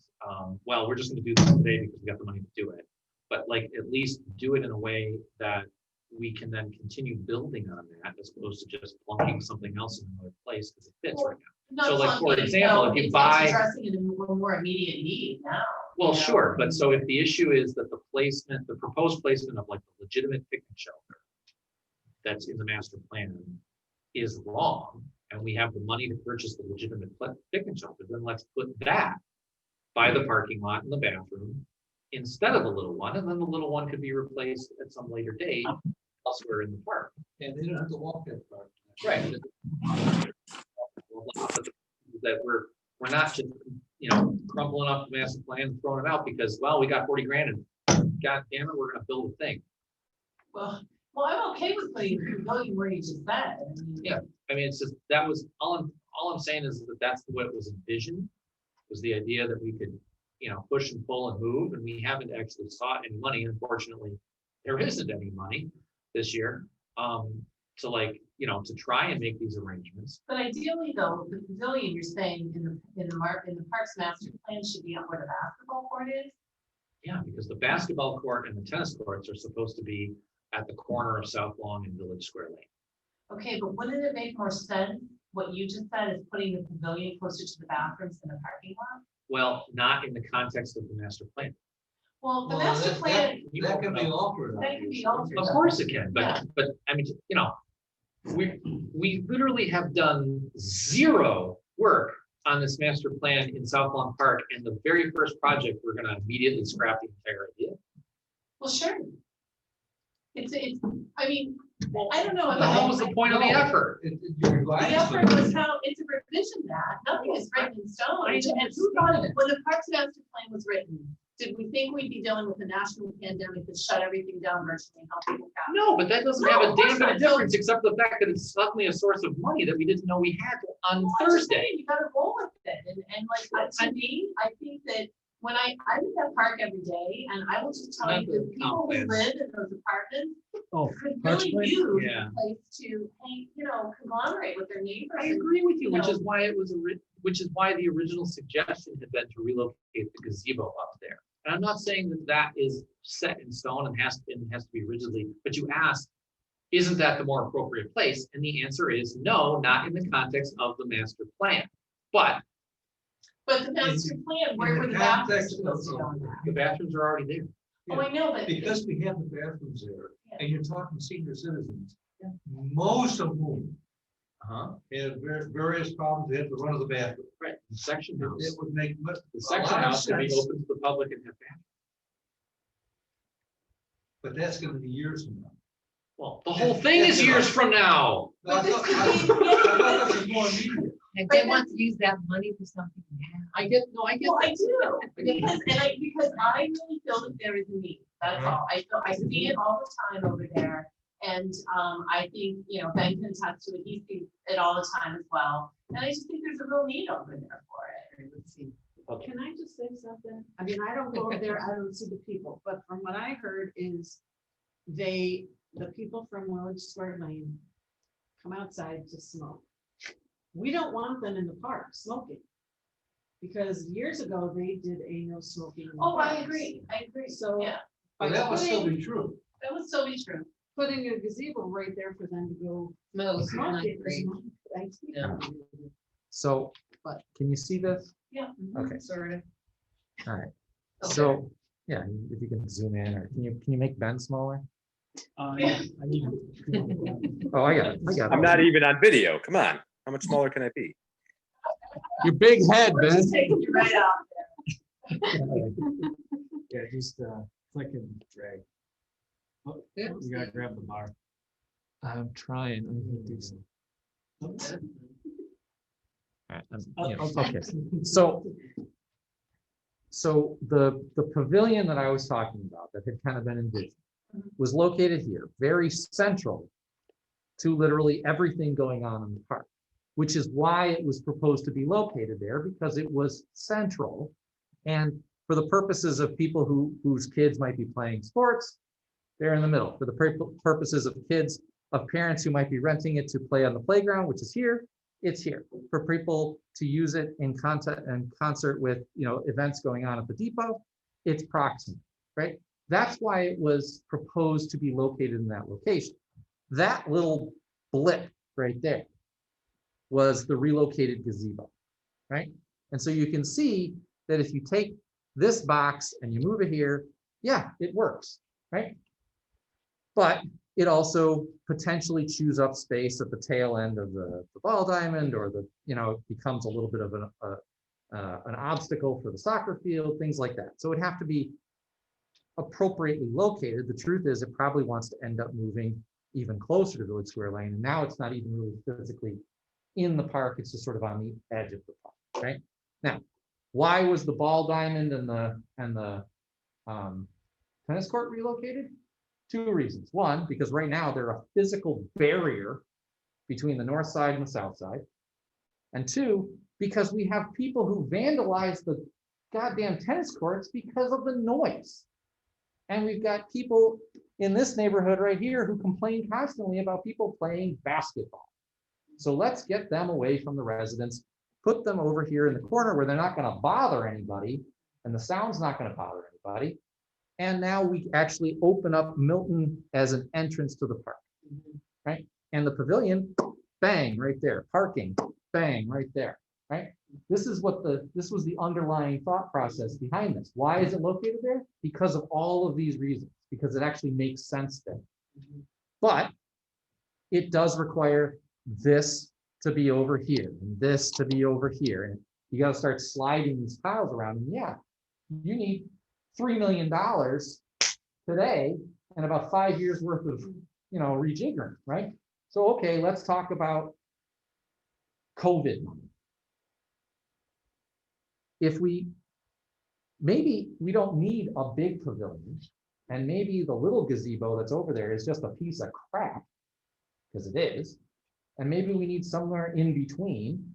well, we're just gonna do this today because we got the money to do it. But like, at least do it in a way that we can then continue building on that as opposed to just plunking something else in another place because it fits right now. So, like, for example, if you it's buy- addressing a more immediate need now. Well, sure, but so if the issue is that the proposed placement of like the legitimate picnic shelter that's in the master plan is wrong, and we have the money to purchase the legitimate picnic shelter, then let's put that by the parking lot and the bathroom instead of the little one, and then the little one could be replaced at some later date elsewhere in the park. And they don't have to walk that far. Right. That we're not just, crumpling up the master plan, and throwing it out because, well, we got 40 grand and God damn it, we're gonna build a thing. Well, I'm okay with putting the pavilion where you just said. I mean, Yeah. I mean, it's just, that was, all I'm saying is that that's the way it was envisioned, was the idea that we could, push and pull and move, and we haven't actually sought any money. Unfortunately, there isn't any money this year, to try and make these arrangements. But ideally though, the pavilion you're saying in the Parks Master Plan should be up where the basketball court is. Yeah, because the basketball court and the tennis courts are supposed to be at the corner of South Lawn and Village Square Lane. Okay, but wouldn't it make more sense, what you just said, is putting the pavilion closer to the bathrooms than the parking lot? Well, not in the context of the master plan. Well, the Well, master that- plan, That can be altered. That can be altered. Of course it can, Yeah. but I mean, we literally have done zero work on this master plan in South Lawn Park, and the very first project, we're gonna immediately scrap the entire idea. well, sure. It's, I mean, I don't know. Then what was the point of the effort? You're The right. effort was how, it's a revision that, nothing is written in stone, and who thought of it? When the Parks Master Plan was written, did we think we'd be dealing with a national pandemic that shut everything down virtually and help people out? No, but that doesn't No, have a of course damn bit of not. difference, except the fact that it's suddenly a source of money that we didn't know we had on Well, I'm just Thursday. saying, you gotta roll with it, and like, to me, I think that when I live that park every day, and I will just tell Not you, the the people who comp live in those apartments Oh, could Parks really Place? use Yeah. a place to, hey, conglomerate with their neighbors. I and, agree with you, which know. is why it was, which is why the original suggestion had been to relocate the gazebo up there. And I'm not saying that that is set in stone and has to be rigidly, but you asked, isn't that the more appropriate place? And the answer is no, not in the context of the master plan. But But the master plan, where in were the the bathrooms context supposed to of- go on that? the bathrooms are already there. Oh, I know, but. Because we have the bathrooms there, Yeah. and you're talking senior citizens, Yeah. most of whom Uh-huh. have various problems, they have to run to the bathroom. Right, the section It house. would make The a section lot of house can be sense, open to the public and have bathrooms. but that's gonna be years from now. Well, the whole thing is years from now. No, I But this thought- could I be- thought this was more immediate. If they want to use that money for something now. I get that. Well, I do, because I really feel that there is a need, that's all, I see it all the time over there. And, I think, Ben can attest to it, he sees it all the time as well, and I just think there's a real need over there for it. Let's see. Can I just say something? I mean, I don't go over there, I don't see the people, but from what I heard is the people from Village Square Lane come outside to smoke. We don't want them in the park smoking. Because years ago, they did a no smoking. in the Oh, I parks. agree, So- yeah, But that would still putting- be true. that would still be true. Putting a gazebo right there for them to go Most, smoke not it great. is not a good idea. So, But- can you see this? Yeah. Okay. Sort of. All right. Okay. So, yeah, if you can zoom in, or can you make Ben smaller? Yeah, I need. Oh, I got it. I got it. I'm not even on video. Come on. How much smaller can I be? Your big head, We're Ben. just taking you right out. Yeah, just click and drag. Oh, you gotta grab the bar. I'm trying. I'm gonna do some- All right, okay. So the pavilion that I was talking about that had kind of been envisioned was located here, very central to literally everything going on in the park, which is why it was proposed to be located there, because it was central. And for the purposes of people whose kids might be playing sports, they're in the middle. For the purposes of kids, of parents who might be renting it to play on the playground, which is here, it's here. For people to use it in concert with, events going on at the depot, it's proximate, right? That's why it was proposed to be located in that location. That little blip right there was the relocated gazebo, right? And so you can see that if you take this box and you move it here, yeah, it works, right? But it also potentially chews up space at the tail end of the ball diamond, or it becomes a little bit of an obstacle for the soccer field, things like that. So it'd have to be appropriately located. The truth is, it probably wants to end up moving even closer to Village Square Lane, and now it's not even really physically in the park, it's just sort of on the edge of the park, right? Now, why was the ball diamond and the tennis court relocated? Two reasons. One, because right now they're a physical barrier between the north side and the south side. And two, because we have people who vandalize the goddamn tennis courts because of the noise. And we've got people in this neighborhood right here who complain constantly about people playing basketball. So let's get them away from the residents, put them over here in the corner where they're not going to bother anybody, and the sound's not going to bother anybody. And now we actually open up Milton as an entrance to the park, right? And the pavilion, bang, right there. Parking, bang, right there, right? This was the underlying thought process behind this. Why is it located there? Because of all of these reasons, because it actually makes sense there. But it does require this to be over here and this to be over here. And you got to start sliding these tiles around. And yeah, you need $3 million today, and about 5 years worth of, rejiggering, right? So, okay, let's talk about COVID money. Maybe we don't need a big pavilion, and maybe the little gazebo that's over there is just a piece of crap, because it is. And maybe we need somewhere in between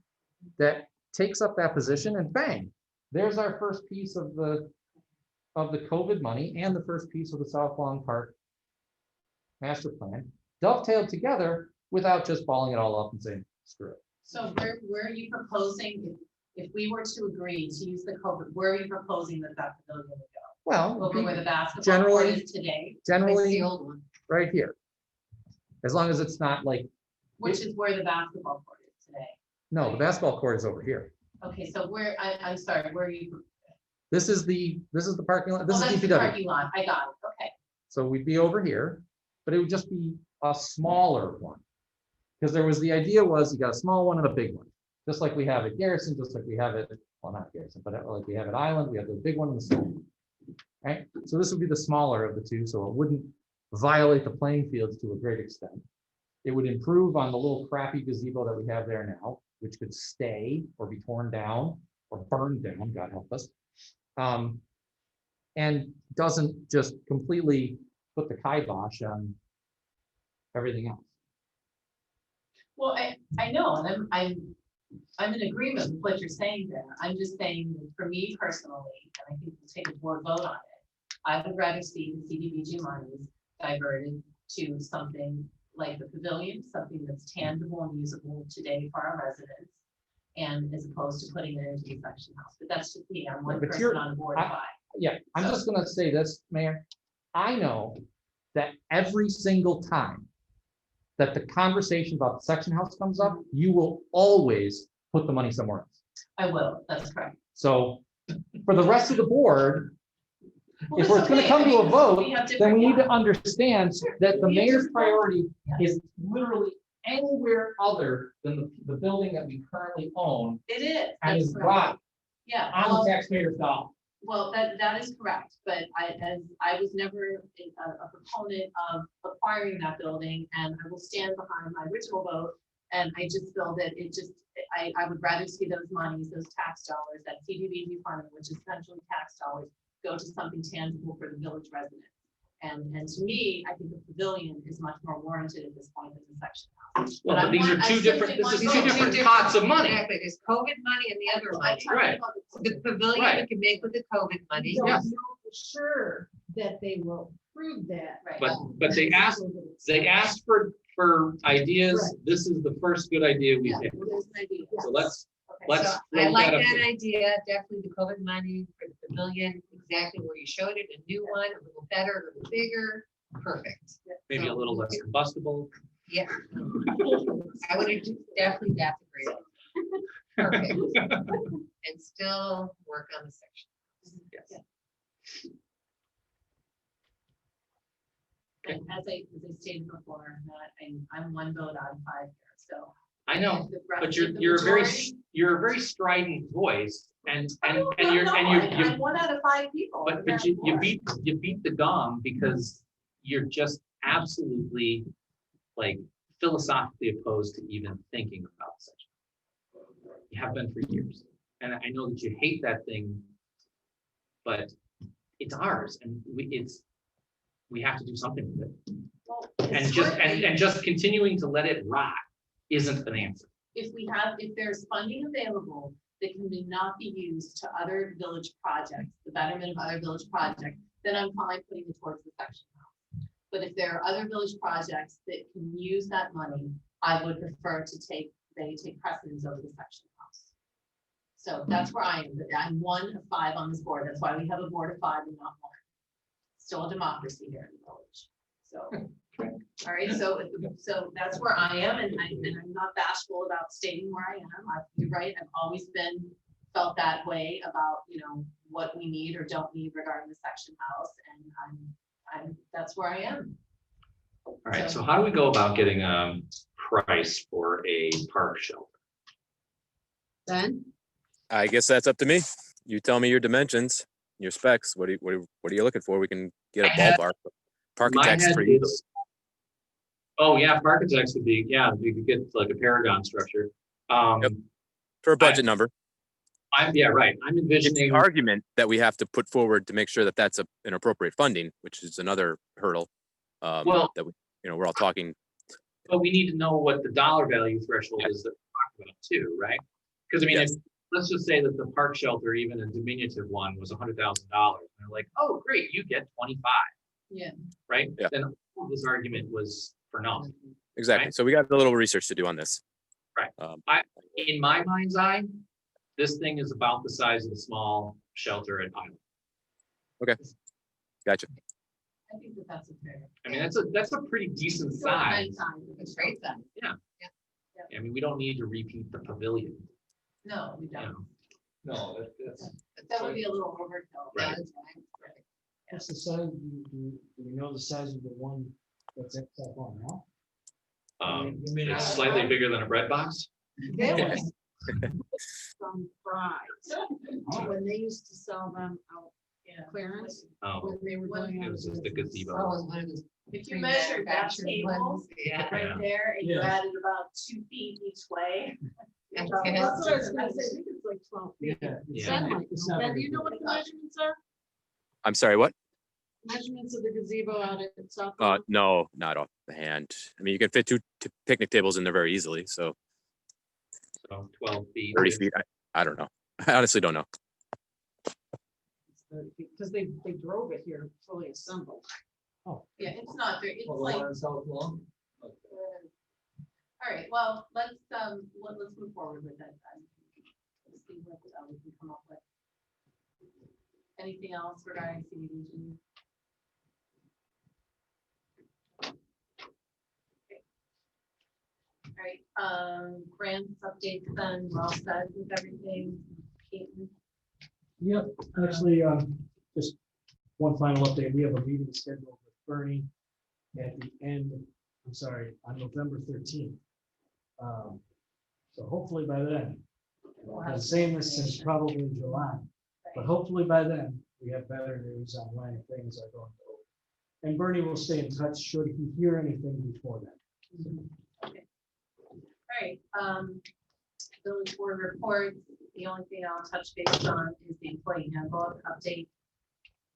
that takes up that position, and bang, there's our first piece of the COVID money and the first piece of the South Lawn Park master plan, dovetailed together without just balling it all up and saying, screw it. So where are you proposing, if we were to agree to use the COVID, where are you proposing that pavilion would go? Well, Over where the basketball court is today, It's the generally old one. right here. As long as it's not like, which is where the basketball court is today. no, the basketball court is over here. Okay, so I'm sorry, where are you? This is the parking lot, this Oh, is that's the DPW. parking lot, I got it, okay. So we'd be over here, but it would just be a smaller one. Because there was, the idea was you got a small one and a big one, just like we have at Garrison, just like we have it, well, not Garrison, but like we have at Island, we have the big one and the small one. Right, so this would be the smaller of the two, so it wouldn't violate the playing fields to a great extent. It would improve on the little crappy gazebo that we have there now, which could stay or be torn down or burned down, God help us. And doesn't just completely put the kibosh on everything else. Well, I know, and I'm in agreement with what you're saying there. I'm just saying that for me personally, and I think we'll take a board vote on it, I would rather see the CDBG monies diverted to something like the pavilion, something that's tangible and usable today for our residents, and as opposed to putting it into the section house. But that's just me, I'm one But person you're- on board of 5. Yeah, I'm just gonna say this, Mayor. I know that every single time that the conversation about the section house comes up, you will always put the money somewhere else. I will, that's correct. So for the rest of the board, Well, if it's it's gonna okay. come I to a mean, vote, we have then different- we need to understand that the We have mayor's different- priority Yeah. is literally anywhere other than the building that we currently own It is. and that's is correct. brought Yeah. on well, the taxpayer's dollar. Well, that is correct, but I was never a proponent of acquiring that building, and I will stand behind my original vote. And I just feel that I would rather see those monies, those tax dollars, that CDBG funding, which is essentially tax dollars, go to something tangible for the village residents. And to me, I think the pavilion is much more warranted at this point than the section house. Well, I but these are want- I two simply different, this want is to two know- different pots of money. Exactly, there's COVID money and the other I'm money. talking Right. about The pavilion we Right. can make with the COVID money. We don't Yeah. know for sure that they will prove that. Right. But they asked for ideas. Right. This is the first good idea we've Yeah, had. there's an idea. So let's Okay. let's So I float like that up that there. idea, definitely the COVID money for the pavilion, exactly where you showed it, a new one, a little better, a little bigger, perfect. Maybe a little less combustible. Yeah. I would definitely, that's a great. idea. Perfect. And still work on the section. Yes. And as I stated before, that I'm one vote out of 5 here, so. I know, if the but rest- you're if the you're a very majority- you're a very strident voice, and No, you're no, and I'm 1 out of 5 people. but you beat the gong because you're just absolutely like philosophically opposed to even thinking about such. You have been for years, and I know that you hate that thing, but it's ours, and we have to do something with it. Well, And just historically, and just continuing to let it rot isn't an answer. if there's funding available that can not be used to other village projects, the betterment of other village projects, then I'm fine putting it towards the section house. But if there are other village projects that can use that money, I would prefer to take precedence over the section house. So that's where I am, but I'm 1 of 5 on this board, that's why we have a board of 5 and not 1. Still a democracy here in the village, so. All right, so that's where I am, and I'm not bashful about stating where I am. You're right, I've always felt that way about, what we need or don't need regarding the section house, and that's where I am. All right, so how do we go about getting a price for a park shelter? Done? I guess that's up to me. You tell me your dimensions, your specs. What are you looking for? We can get a ballpark. Architects head for is- Oh, yeah, architects would be, yeah, you could get like a Paragon structure. Yep. For a budget number. Yeah, right. I'm It's the envisioning, argument that we have to put forward to make sure that that's an appropriate funding, which is another hurdle. Well- That we, we're all talking. but we need to know what the dollar value threshold is that we're talking about too, right? Because I mean, Yes. if, let's just say that the park shelter, even a diminutive one, was $100,000. They're like, oh, great, you get 25. Yeah. Right? Yeah. Then all this argument was for nothing. Exactly. Right. So we got a little research to do on this. Right. Um, In my mind's eye, this thing is about the size of a small shelter at Island. Gotcha. I think that that's a fair. I mean, that's a pretty decent Still a size. nice size. It's great size. I mean, we don't need to repeat the pavilion. No, we You don't. know? No, that's. But that would be a little overkill. Right. That's right. What's the size, do you know the size of the one that's up on now? You mean, It's slightly bigger than a bread box. There was some fries, when they used to sell them out Yeah. clearance, Oh, when they were going it out. was just the gazebo. Oh, it was one of those If you measured that pre-manufactured table ones. Yeah. right there and you Yeah. added about 2 feet each way. That's That's good. what I was gonna say, I think it's like 12 feet. Yeah. Yeah. Then, like, Ben, do you know what the measurements are? I'm sorry, what? Measurements of the gazebo out at South. No, not off the hand. I mean, you can fit two picnic tables in there very easily. So So 12 feet. 30 feet. I don't know. I honestly don't know. Because they drove it here fully assembled. Yeah, it's not very, it's Well, the like, one in South Lawn? all right, well, let's move forward with that then. Let's see what we can come up with. Anything else regarding CDBG? All right, grants updates then, we're all set with everything. Keaton? Yep, actually, just one final update. We have a meeting scheduled with Bernie at the end, on November 13th. So hopefully by then, We'll I'm have saying this since information. probably July, but hopefully by then, we have better news on when things are going to open. And Bernie will stay in touch should he hear anything before then. Okay. All right, village board reports, the only thing I'll touch base on is the employee handbook update.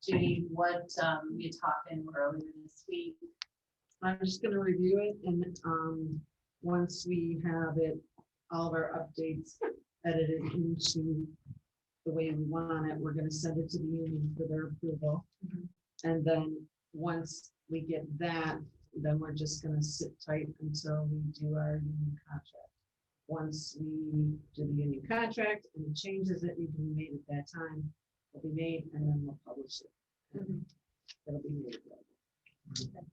Judy, what, we talked in earlier this week. I'm just gonna review it and, once we have it, all of our updates edited into the way we want it, we're gonna send it to the union for their approval. And then, once we get that, then we're just gonna sit tight until we do our union contract. Once we do the union contract and the changes that need to be made at that time will be made, and then we'll publish it. It'll be made available.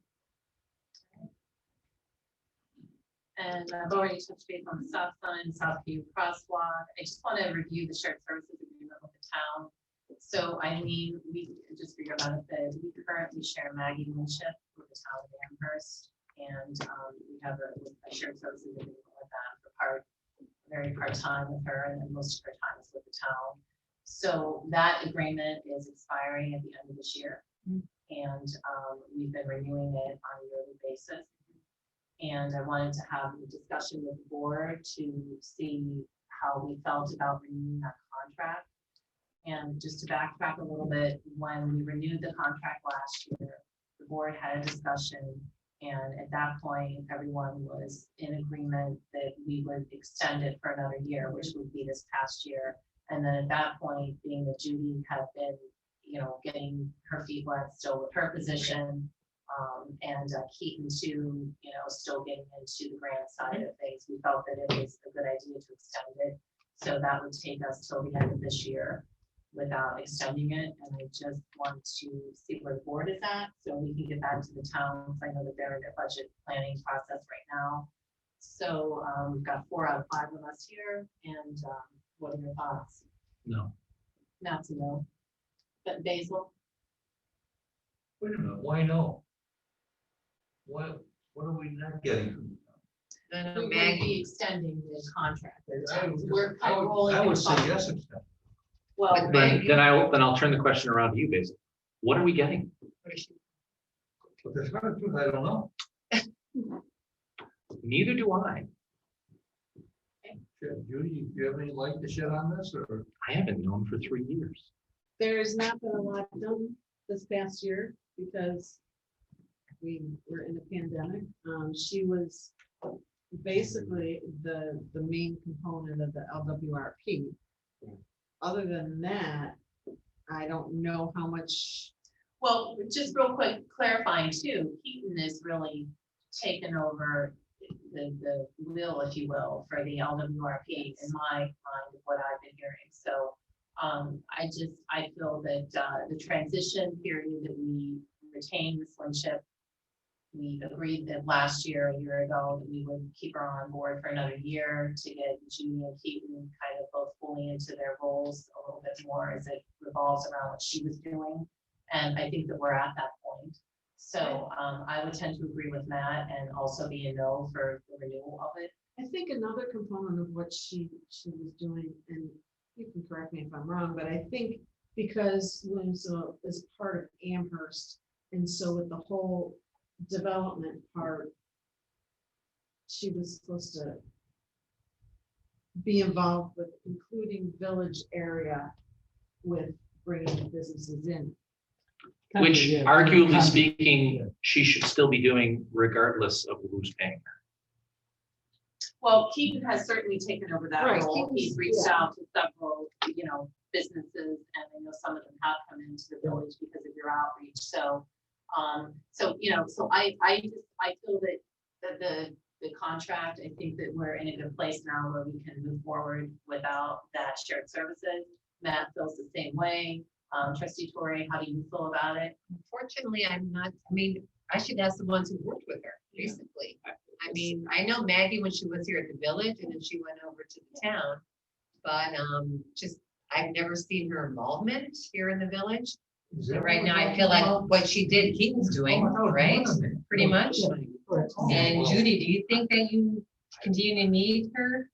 And I've already touched base on the South Sign, Southview Crosswalk. I just want to review the shared services agreement with the town. So Eileen, we, just for your benefit, we currently share Maggie Winship with the town of Amherst. And we have a shared services agreement with them for very part-time with her, and then most of her time is with the town. So that agreement is expiring at the end of this year. And we've been renewing it on a yearly basis. And I wanted to have a discussion with the board to see how we felt about renewing that contract. And just to backtrack a little bit, when we renewed the contract last year, the board had a discussion. And at that point, everyone was in agreement that we would extend it for another year, which would be this past year. And then at that point, being that Judy had been, getting her feet wet still with her position, and Keaton too, still getting into the grant side of things, we felt that it was a good idea to extend it. So that would take us till the end of this year without extending it. And I just want to see where the board is at, so we can get back to the town. I know that they're in their budget planning process right now. So we've got 4 out of 5 of us here. And what are your thoughts? No. That's a no. But Basil? Wait a minute, why no? What are we not getting from the town? We would be extending the contract. I would- We're kind of rolling. I would it say forward. yes, it's not. Well, Then I'll turn the question around to you, Basil. What are we getting? But the truth, I don't know. Neither do I. Judy, do you have any light to shed on this, or? I haven't known for 3 years. There's not been a lot done this past year because we were in a pandemic. She was basically the main component of the LWRP. Other than that, I don't know how much. Well, just real quick, clarifying too, Keaton is really taken over the wheel, if you will, for the LWRP in my mind, what I've been hearing. So I feel that the transition period that we retained with Swinship, we agreed that last year, a year ago, that we would keep her on board for another year to get Judy and Keaton kind of both fully into their roles a little bit more as it revolves around what she was doing. And I think that we're at that point. So I would tend to agree with Matt and also be a no for the renewal of it. I think another component of what she was doing, and you can correct me if I'm wrong, but I think because Williamsville is part of Amherst, and so with the whole development part, she was supposed to be involved with including village area with bringing businesses in. Which Yeah. arguably speaking, she should still be doing regardless of who's paying her. Well, Keaton has certainly taken over that Right, role. Keaton's- He's reached out to several, businesses, and I know some of them have come into the village because of your outreach. So, I feel that the contract, I think that we're in a good place now where we can move forward without that shared services. Matt feels the same way. Trustee Torrey, how do you feel about it? Unfortunately, I'm not, I should ask the ones who worked with her, basically. I know Maggie when she was here at the village and then she went over to the town. But I've never seen her involvement here in the village. So right now, I feel like what she did, Keaton's doing, right? Pretty much. And Judy, do you think that you continue to need her?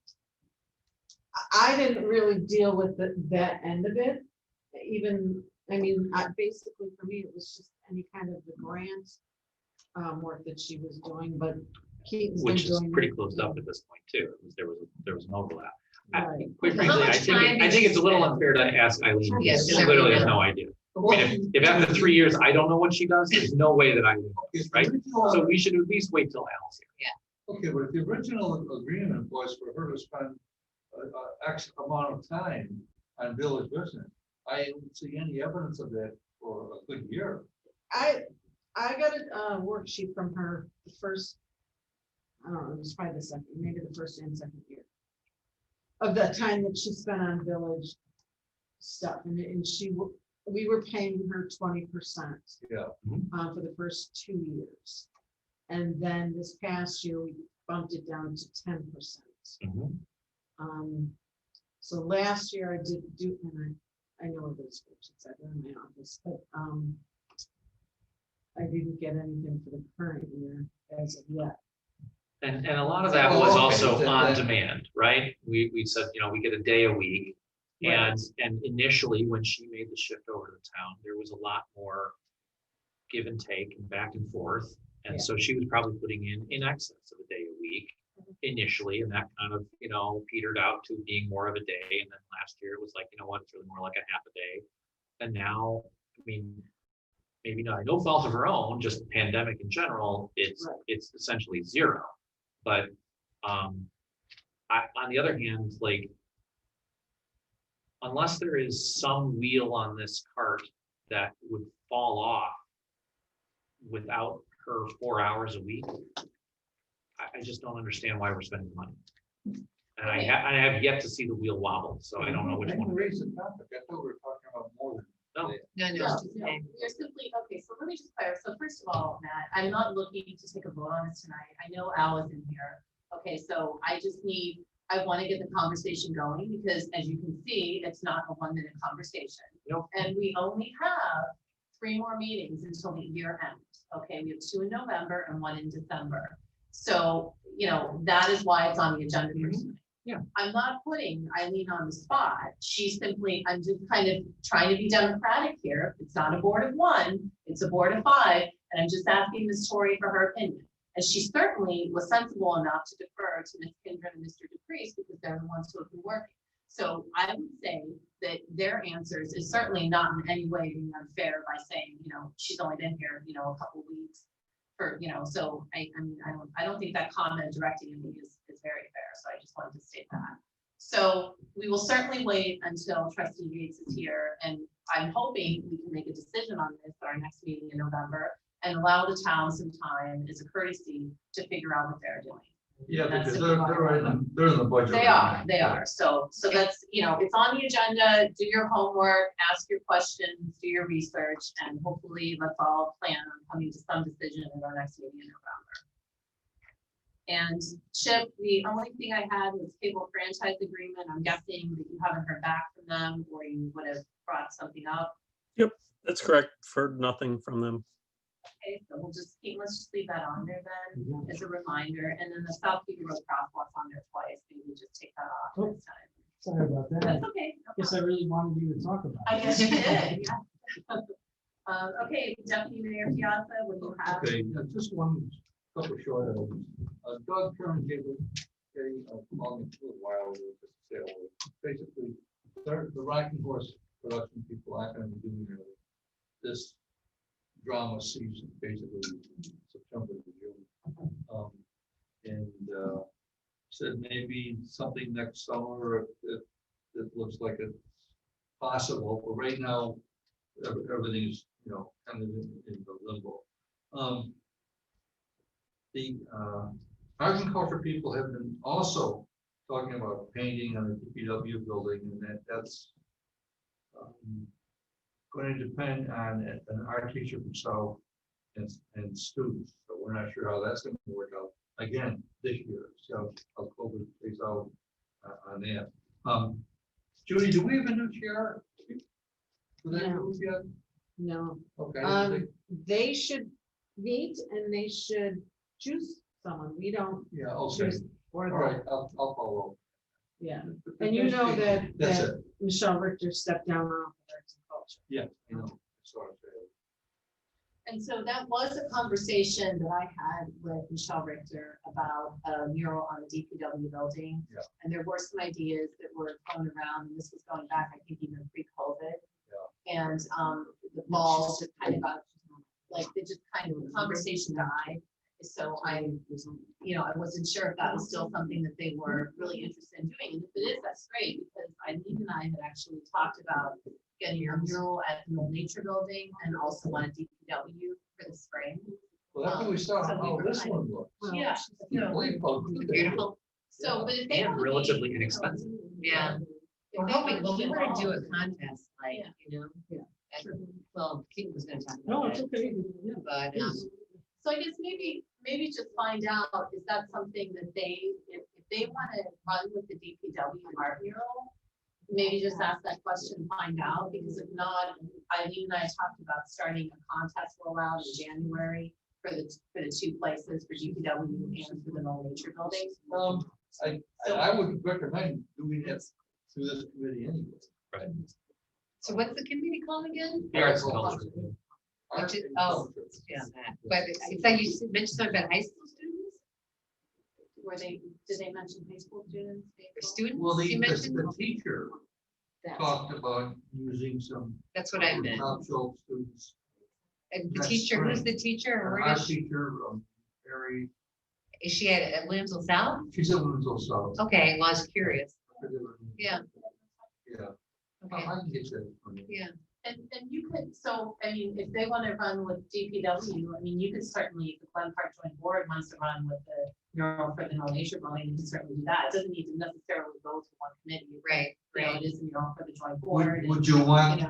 I didn't really deal with that end of it. Even, basically for me, it was just any kind of the grant work that she was doing, but Keaton's been Which is doing pretty that. closed up at this point too. There was an overlap. Right. Quite How frankly, much time I did think she it's a little spend? unfair to ask Eileen. Yes, She because literally has everyone- no idea. If after 3 years, I don't know what she does, there's no way that I would know, right? So we should at least wait till Al's here. Okay, but if the original agreement was for her to spend X amount of time on village business, I don't see any evidence of that for a good year. I got a worksheet from her the first, I don't know, it was probably the second, maybe the first and second year of the time that she spent on village stuff, and we were paying her 20%. Yeah. For the first 2 years. And then this past year, we bumped it down to 10%. So last year I did do, and I know what those spreadsheets are in my office, but I didn't get anything for the current year as of yet. And a lot of that was also on demand, right? We said, we get a day a week. And initially, when she made the shift over to the town, there was a lot more give and take and back and forth. And so she was probably putting in excess of a day a week initially, and that kind of, petered out to being more of a day. And then last year it was like, it's really more like a half a day. And now, maybe not no fault of her own, just the pandemic in general, it's essentially zero. But on the other hand, unless there is some wheel on this cart that would fall off without her 4 hours a week, I just don't understand why we're spending money. And I have yet to see the wheel wobble, so I don't know which one. Raise the topic. I thought we were talking about more than. No. No. You're simply, okay, so let me just clarify. So first of all, Matt, I'm not looking to take a vote on this tonight. I know Al is in here. Okay, so I want to get the conversation going because as you can see, it's not a 1-minute conversation. Nope. And we only have 3 more meetings until the year end. Okay, we have 2 in November and 1 in December. So, that is why it's on the agenda for tonight. Yeah. I'm not putting Eileen on the spot. I'm just kind of trying to be democratic here. It's not a board of 1, it's a board of 5. And I'm just asking Ms. Torrey for her opinion. And she certainly was sensible enough to defer to Ms. Kindred and Mr. DePriest because they're the ones who have been working. So I would say that their answers is certainly not in any way being unfair by saying, she's only been here, a couple weeks. So I mean, I don't think that comment directing me is very fair. So I just wanted to state that. So we will certainly wait until Trustee Gates is here, and I'm hoping we can make a decision on this at our next meeting in November and allow the town some time as a courtesy to figure out what they're doing. Yeah, That's because the they're in the budget. They are. So that's, it's on the agenda. Do your homework, ask your questions, do your research, and hopefully let's all plan on coming to some decision in our next meeting in November. And Chip, the only thing I had was cable franchise agreement. I'm guessing that you haven't heard back from them, or you would have brought something up. That's correct. Heard nothing from them. Okay, so let's just leave that on there then as a reminder. And then the South Peter Road crosswalk's on there twice. Maybe just take that off Oh. next time. Sorry about that. That's okay. No Guess I really wanted you to talk about I it. guess you did, yeah. Okay, Deputy Mayor Piazza, what do you have? Okay, just one couple short items. Doug Kern gave a long while ago, just to say, basically, the Rocking Horse production people aren't going to be doing this drama season, basically September to June. And said maybe something next summer if it looks like it's possible. But right now, everything is kind of in the limbo. The arts and culture people have been also talking about painting on the DPW building, and that's going to depend on an art teacher himself and students. So we're not sure how that's going to work out again this year. So how COVID plays out on that. Judy, do we have a new chair? Do they move yet? No, Okay. they should meet and they should choose someone. We don't Yeah. Okay. choose for All them. right. I'll follow. Yeah, and you know that That's it. Michelle Richter stepped down off of arts and culture. Yeah. I know. Sorry. And so that was a conversation that I had with Michelle Richter about a mural on the DPW building. Yeah. And there were some ideas that were thrown around, and this was going back, I think, even pre-COVID. Yeah. And the balls just kind of got, they just kind of, the conversation died. So I wasn't sure if that was still something that they were really interested in doing. And if it is, that's great, because Eileen and I had actually talked about getting a mural at the Old Nature Building and also one at DPW for the spring. Well, that's what we saw. So we How were this kind one looks. Yeah. Yeah, believe how good they Beautiful. look. So, but if they And wanna be, relatively inexpensive. Yeah. if We're they hoping, wanna well, be we want to do a involved, contest, like, Yeah. Well, Keaton was gonna talk No, about it's it, okay. Yeah. but, So I guess maybe just find out, is that something that if they want to run with the DPW art mural, maybe just ask that question, find out, because if not, Eileen and I talked about starting a contest rollout in January for the two places, for DPW and for the Old Nature Building. I would recommend doing it through this committee anyway. so what's the committee called again? Arts and culture. Art Which is- and oh, culture. Yeah, that, but it's like you mentioned something about high school students, Did they mention high school students? or students, Well, you mentioned? the teacher talked about using some. That's what I meant. Top shelf students. And the That's teacher, who's spring. the teacher, or where Our is she? teacher, Mary, Is she at Williamsville South? she's at Winslow South. Okay, well, I was curious. Yeah. Yeah. Okay, I can get you. yeah, And you could, so, I mean, if they want to run with DPW, I mean, you could certainly, if the Glen Park Joint Board wants to run with the mural for the Old Nature Building, you can certainly do that. It doesn't need to necessarily go to one committee. right, You know, right. it is a mural for the joint board. Would you want,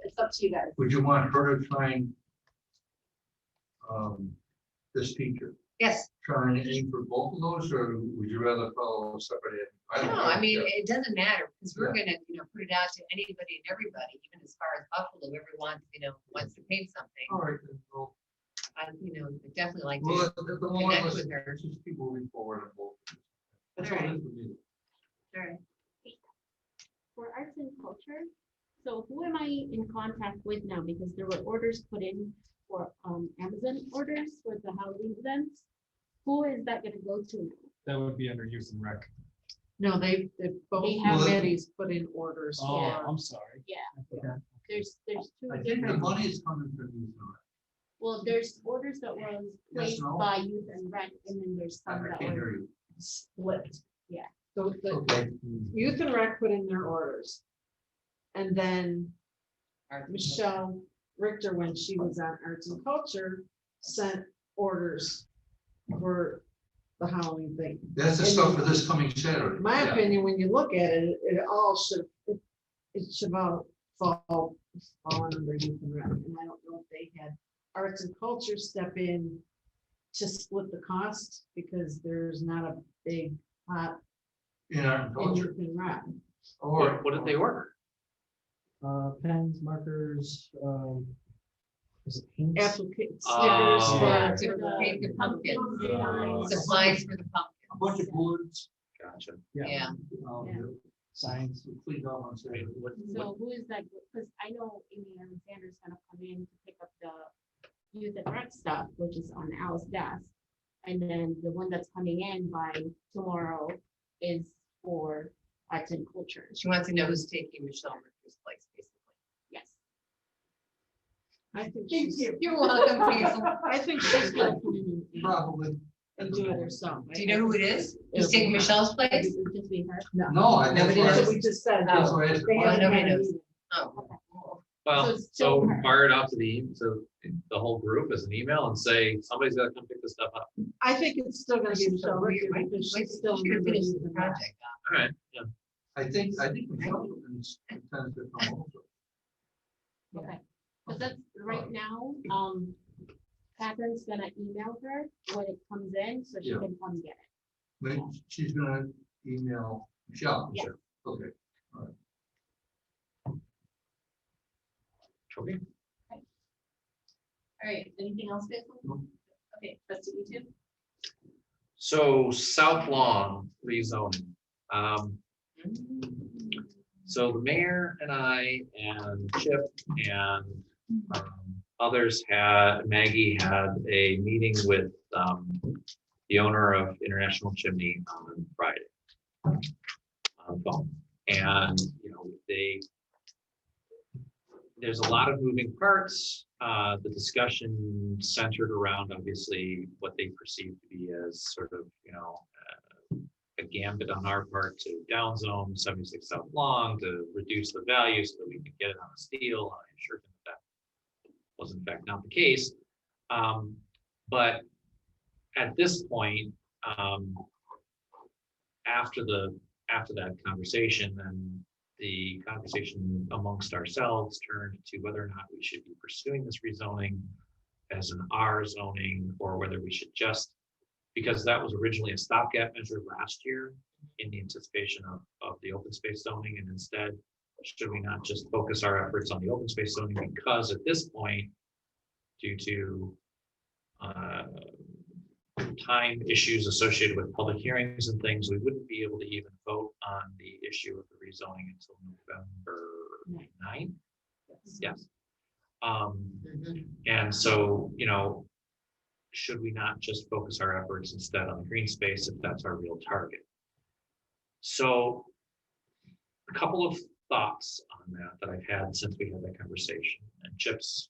It's up to you guys. would you want her to try and this teacher, Yes, try and aim for both of those, or would you rather follow separate? no, I mean, it doesn't matter, because we're gonna, put it out to anybody and everybody, even as far as Buffalo, whoever wants, wants to paint something. All right, then, well, I, definitely like well, to at the moment, connect let's with her. just keep moving forward on both. That's All all it right. is for me. All right. For arts and culture, so who am I in contact with now? Because there were orders put in for Amazon orders for the Halloween events. Who is that gonna go to? That would be under youth and rec. No, they both They have- committees put in orders Oh, for. I'm sorry. Yeah. Okay. There's two I think the different, money is coming from these. well, there's orders that was placed no? by youth and rec, and then there's I some that can't hear were you. split. So the Okay. youth and rec put in their orders. And then Michelle Richter, when she was on arts and culture, sent orders for the Halloween thing. That's the stuff for this coming Saturday. In my Yeah. opinion, when you look at it, it all should, it should all fall under youth and rec. And I don't know if they had arts and culture step in to split the cost, because there's not a big pot In our in culture. youth and rec. Or. What did they order? Pens, markers, is it paints? Applica- Oh. stickers Yeah, for- to paint the pumpkins, Oh, supplies for the A bunch of pumpkins. boards. Gotcha. Yeah. Yeah. Signs. Clean up on Saturday. So who is that? Because I know Amy Alexander's gonna come in to pick up the youth and rec stuff, which is on Al's desk. And then the one that's coming in by tomorrow is for arts and culture. She wants to know who's taking Michelle Richter's place, basically. Yes. I think she's, You're welcome, Hazel. I think she's gonna come in Probably. and do it herself. Do you know who it is? Who's taking Michelle's place? It would just be her. No, I. Nobody That's knows. what we just said. That's why I asked. They Well, haven't nobody had a knows. meeting. Oh. So Well, it's still so her. fire it out to the whole group as an email and say, somebody's gotta come pick this stuff up. I think it's still gonna be Michelle Richter Wait, because wait, she's still. she could in the finish youth the and rec. project. All right, yeah. I think Michelle intends to come over. Okay, but that's right now, Catherine's gonna email her when it comes in, so she Yeah. can come get it. Maybe she's gonna email Michelle. Yeah. Okay. Okay. All right, anything else, Basil? No. Okay, trustee YouTube. So South Lawn rezoning. So the mayor and I and Chip and others Maggie had a meeting with the owner of International Chimney on Friday. On phone. And, there's a lot of moving parts. The discussion centered around obviously what they perceive to be as sort of, a gambit on our part to downzone 76 South Long to reduce the value so that we can get it on a steel. I assured them that was in fact not the case. But at this point, after that conversation, then the conversation amongst ourselves turned to whether or not we should be pursuing this rezoning as an R zoning, or whether we should just, because that was originally a stopgap measure last year in the anticipation of the open space zoning, and instead, should we not just focus our efforts on the open space zoning, because at this point, due to time issues associated with public hearings and things, we wouldn't be able to even vote on the issue of the rezoning until November 9th. Yes. And so, should we not just focus our efforts instead on the green space if that's our real target? So a couple of thoughts on that I've had since we had that conversation, and Chip's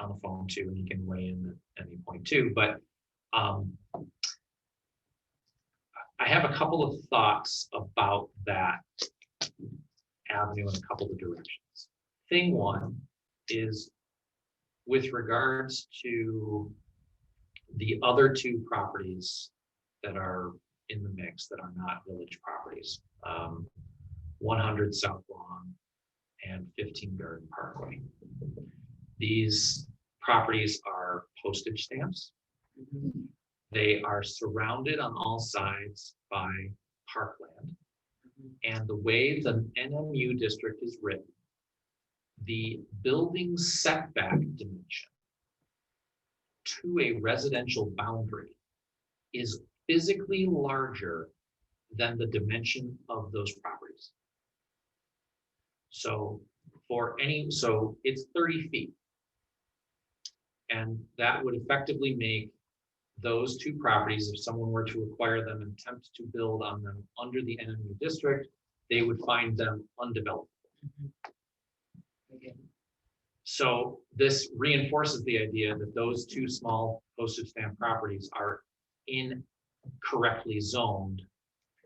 on the phone too, and he can weigh in at any point too, but I have a couple of thoughts about that avenue in a couple of directions. Thing one is with regards to the other two properties that are in the mix that are not village properties, 100 South Lawn and 15 Garden Parkway. These properties are postage stamps. They are surrounded on all sides by parkland. And the way the NMU district is written, the building setback dimension to a residential boundary is physically larger than the dimension of those properties. So it's 30 feet. And that would effectively make those two properties, if someone were to acquire them and attempt to build on them under the NMU district, they would find them undeveloped. Okay. So this reinforces the idea that those two small postage stamp properties are incorrectly zoned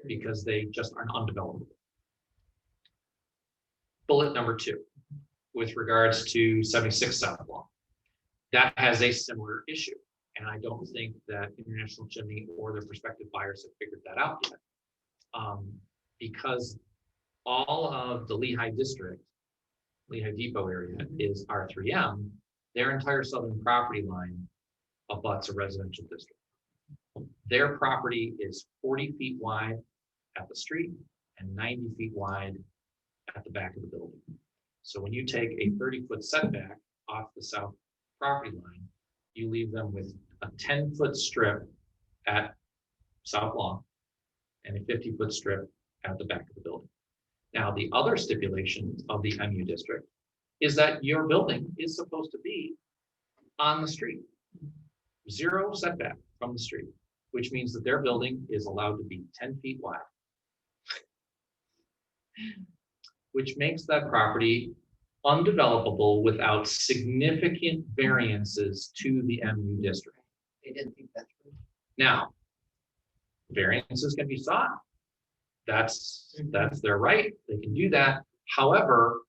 because they just are undeveloped. Bullet number 2, with regards to 76 South Lawn. That has a similar issue. And I don't think that International Chimney or their prospective buyers have figured that out yet. Because all of the Lehigh district, Lehigh Depot area is R3M, their entire southern property line abuts a residential district. Their property is 40 feet wide at the street and 90 feet wide at the back of the building. So when you take a 30-foot setback off the south property line, you leave them with a 10-foot strip at South Lawn and a 50-foot strip at the back of the building. Now, the other stipulation of the MU district is that your building is supposed to be on the street. 0 setback from the street, which means that their building is allowed to be 10 feet wide. Which makes that property undevelopable without significant variances to the MU district. They didn't think that through. Now, variances can be sought. That's their right. They can do that. However,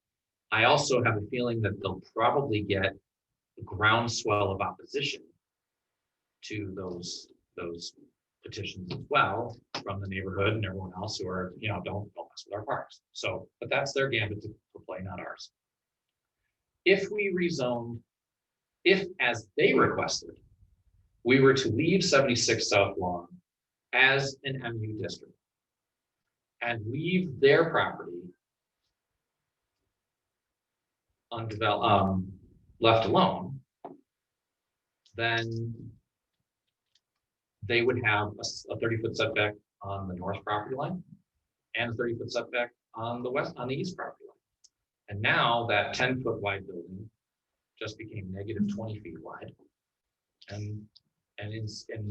I also have a feeling that they'll probably get a groundswell of opposition to those petitions as well from the neighborhood and everyone else who are, don't mess with our parks. So, but that's their gambit to play, not ours. If we rezone, if as they requested, we were to leave 76 South Lawn as an MU district and leave their property undeveloped, left alone, then they would have a 30-foot setback on the north property line and a 30-foot setback on the east property line. And now that 10-foot wide building just became negative 20 feet wide. And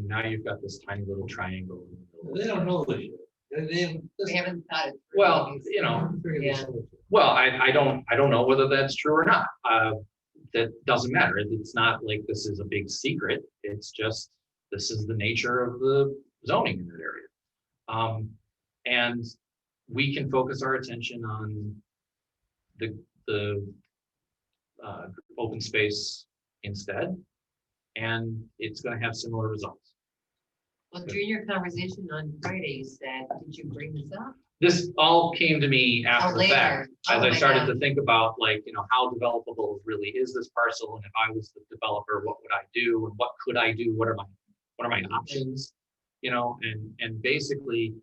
now you've got this tiny little triangle in the middle. They don't know this yet. We haven't thought it through. Well, Yeah. well, I don't know whether that's true or not. That doesn't matter. It's not like this is a big secret. It's just, this is the nature of the zoning in that area. And we can focus our attention on the open space instead, and it's going to have similar results. Well, during your conversation on Friday, you said, did you bring this up? This all came to me after the fact, later. as Oh I my started God. to think about, like, how developable really is this parcel, and if I was the developer, what would I do, and what could I do? What are my options? And basically,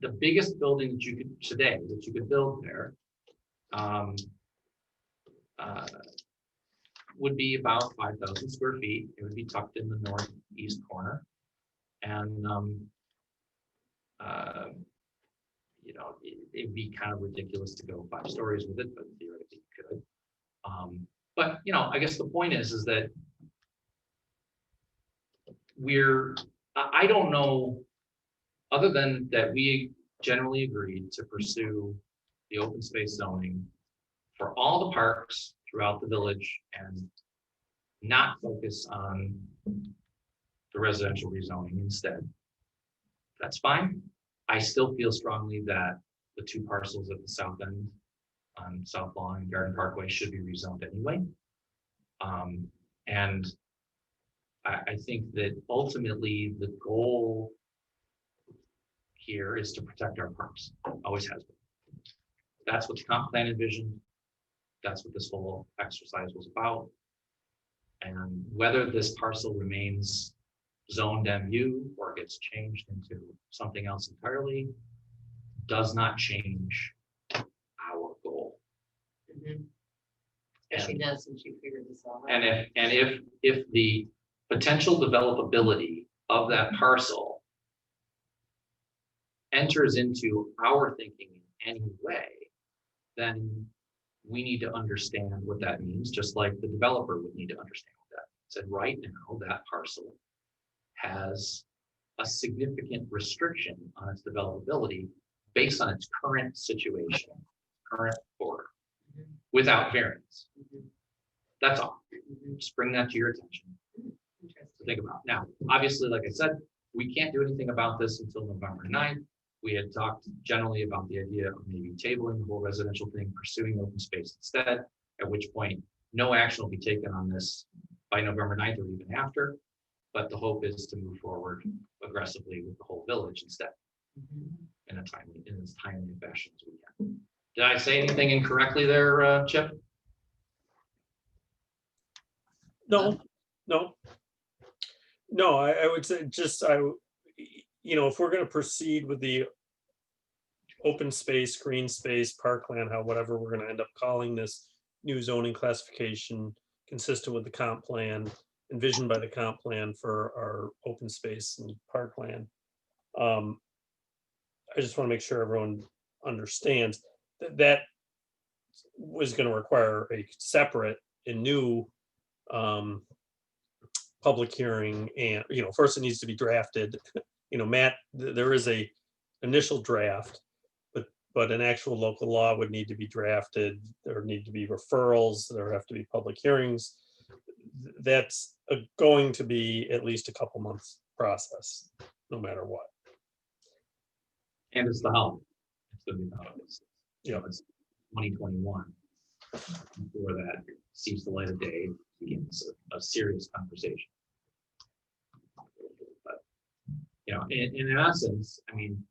the biggest building that you could build there would be about 5,000 square feet. It would be tucked in the northeast corner, and it'd be kind of ridiculous to go 5 stories with it, but theoretically you could. But I guess the point is that I don't know, other than that we generally agreed to pursue the open space zoning for all the parks throughout the village and not focus on the residential rezoning instead. That's fine. I still feel strongly that the 2 parcels at the south end on South Lawn and Garden Parkway should be rezoned anyway. And I think that ultimately the goal here is to protect our parks. Always has been. That's what the comp plan envisioned. That's what this whole exercise was about. And whether this parcel remains zoned MU or gets changed into something else entirely does not change our goal. Especially now since you figured this all out. And if the potential developability of that parcel enters into our thinking in any way, then we need to understand what that means, just like the developer would need to understand what that means. And right now, that parcel has a significant restriction on its developability based on its current situation, current border, without variance. That's all. Just bring that to your attention to think about. Now, obviously, like I said, we can't do anything about this until November 9th. We had talked generally about the idea of maybe tabling the whole residential thing, pursuing open space instead, at which point no action will be taken on this by November 9th or even after. But the hope is to move forward aggressively with the whole village instead in as timely fashion as we can. Did I say anything incorrectly there, Chip? No, I would say if we're gonna proceed with the open space, green space, parkland, whatever we're gonna end up calling this new zoning classification, consistent with the comp plan, envisioned by the comp plan for our open space and parkland. I just want to make sure everyone understands that was going to require a separate and new public hearing, and first it needs to be drafted. Matt, there is a initial draft, but an actual local law would need to be drafted. There need to be referrals. There have to be public hearings. That's going to be at least a couple months process, no matter what. And it's the holiday. It's going to be the holidays. It's 2021. Before that sees the light of day, begins a serious conversation. But in essence, I mean,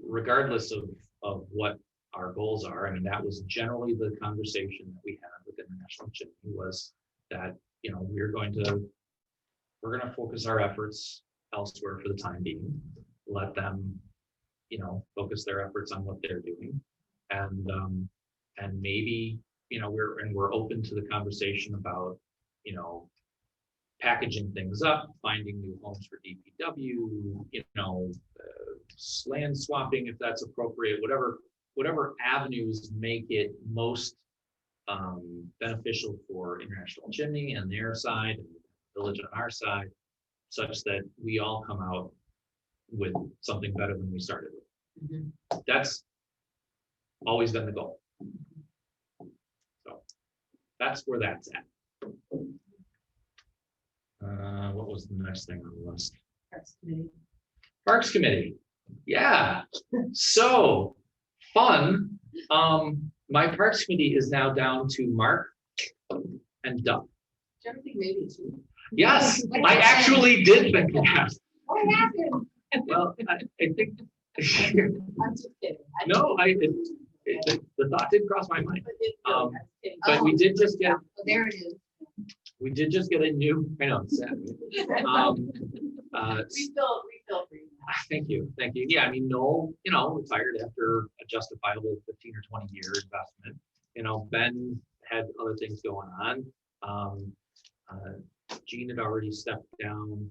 regardless of what our goals are, I mean, that was generally the conversation that we had with International Chimney, was that we're going to focus our efforts elsewhere for the time being. Let them focus their efforts on what they're doing, and maybe we're open to the conversation about packaging things up, finding new homes for DPW, land swapping if that's appropriate, whatever avenues make it most beneficial for International Chimney and their side and the village on our side, such that we all come out with something better than we started with. That's always been the goal. So that's where that's at. What was the next thing on the list? Parks Committee. Yeah. So fun. My Parks Committee is now down to Mark and Doug. Maybe two. Yes, I actually did think that. What happened? Well, I think. I'm just kidding. No, the thought did cross my mind. But we did just get. Oh, there it is. We did just get a new. I know it's sad. We feel free. Thank you. Yeah, I mean, Noel, retired after a justifiable 15 or 20 year investment. Ben had other things going on. Gene had already stepped down.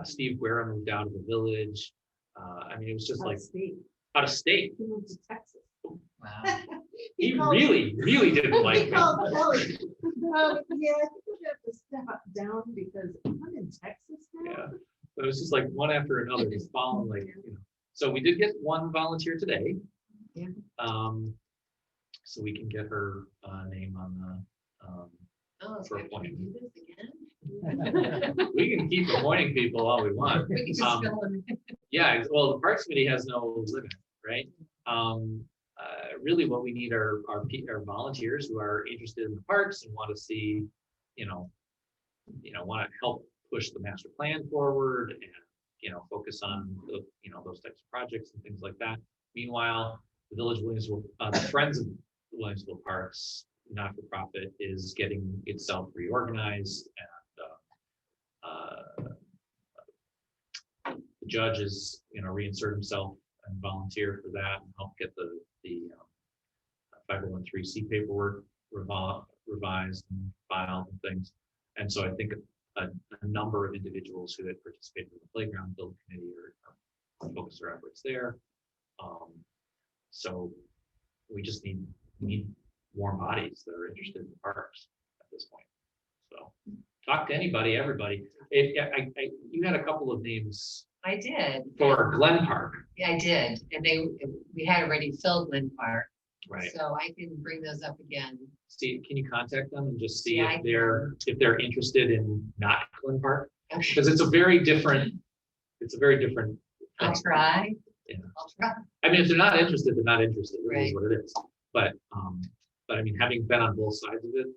Steve Guerra moved out of the village. I mean, it was just out of state. He moved to Texas. Wow. He really didn't like me. Yeah, I think we have to step down because I'm in Texas now. Yeah. So it was just like one after another, just following So we did get one volunteer today. Yeah. So we can get her name on the for appointment. We can keep appointing people all we want. We can just fill them in. Yeah, well, the Parks Committee has no limit, right? Really what we need are volunteers who are interested in the parks and want to see, want to help push the master plan forward and, focus on, those types of projects and things like that. Meanwhile, the Village Williamsville, the Friends of Williamsville Parks, not-for-profit, is getting itself reorganized, and the judge is, reinsert himself and volunteer for that and help get the 501(c) paperwork revised and filed and things. And so I think a number of individuals who had participated in the playground build committee are focus their efforts there. So we just need warm bodies that are interested in parks at this point. So talk to anybody, everybody. You had a couple of names I did. for Glen Park, Yeah, I did. And we had already filled Lynn Park. right? So I can bring those up again. See, can you contact them and just see Yeah, I if they're interested in not Glen Park? Okay. Because it's a very different I'll thing. try. Yeah. I'll try. I mean, if they're not interested, they're not interested. It is Right. what it is. But I mean, having been on both sides of it,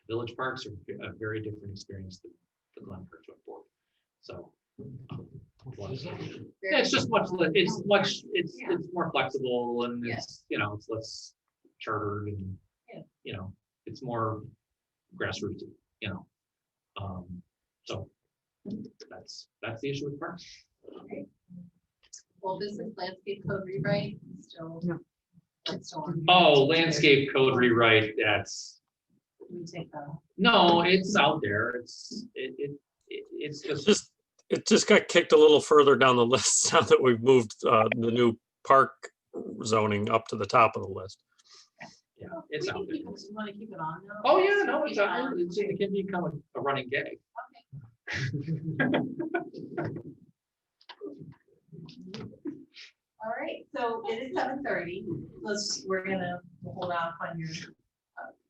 village parks are a very different experience than the Glen Park Joint Board. So. Yeah, it's just much, it's more flexible and it's, it's less chartered and, it's more grassroots, so that's the issue with parks. Well, business landscape code rewrite, still. No. That's still on. Oh, landscape code rewrite, We take that. no, it's out there. It's just, It just got kicked a little further down the list now that we've moved the new park zoning up to the top of the list. yeah, it's out there. You want to keep it on though? Oh, yeah, no, it's out there. It can become a running gag. All right, so it is 7:30. We're gonna hold off on your,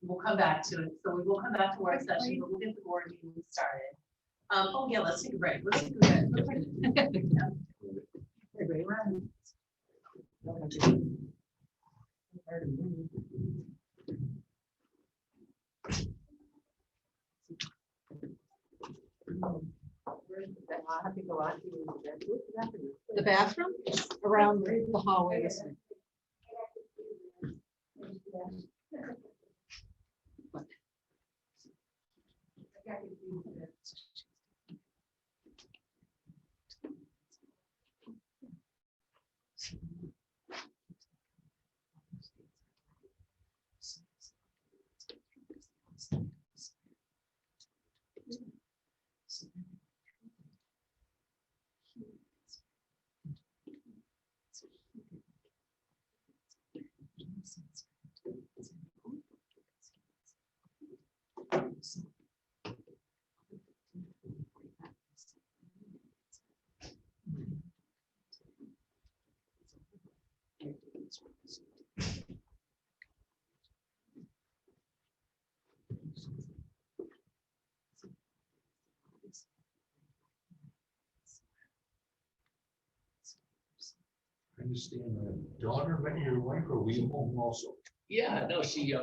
we'll come back to it. So we will come back to work session, but we'll get the board meeting started. Oh yeah, let's take a break. Let's take a break. Everybody run. I'll have to go out to The bathroom around the hallway this way. I understand that daughter met your wife, or were you home also? Yeah, no, she,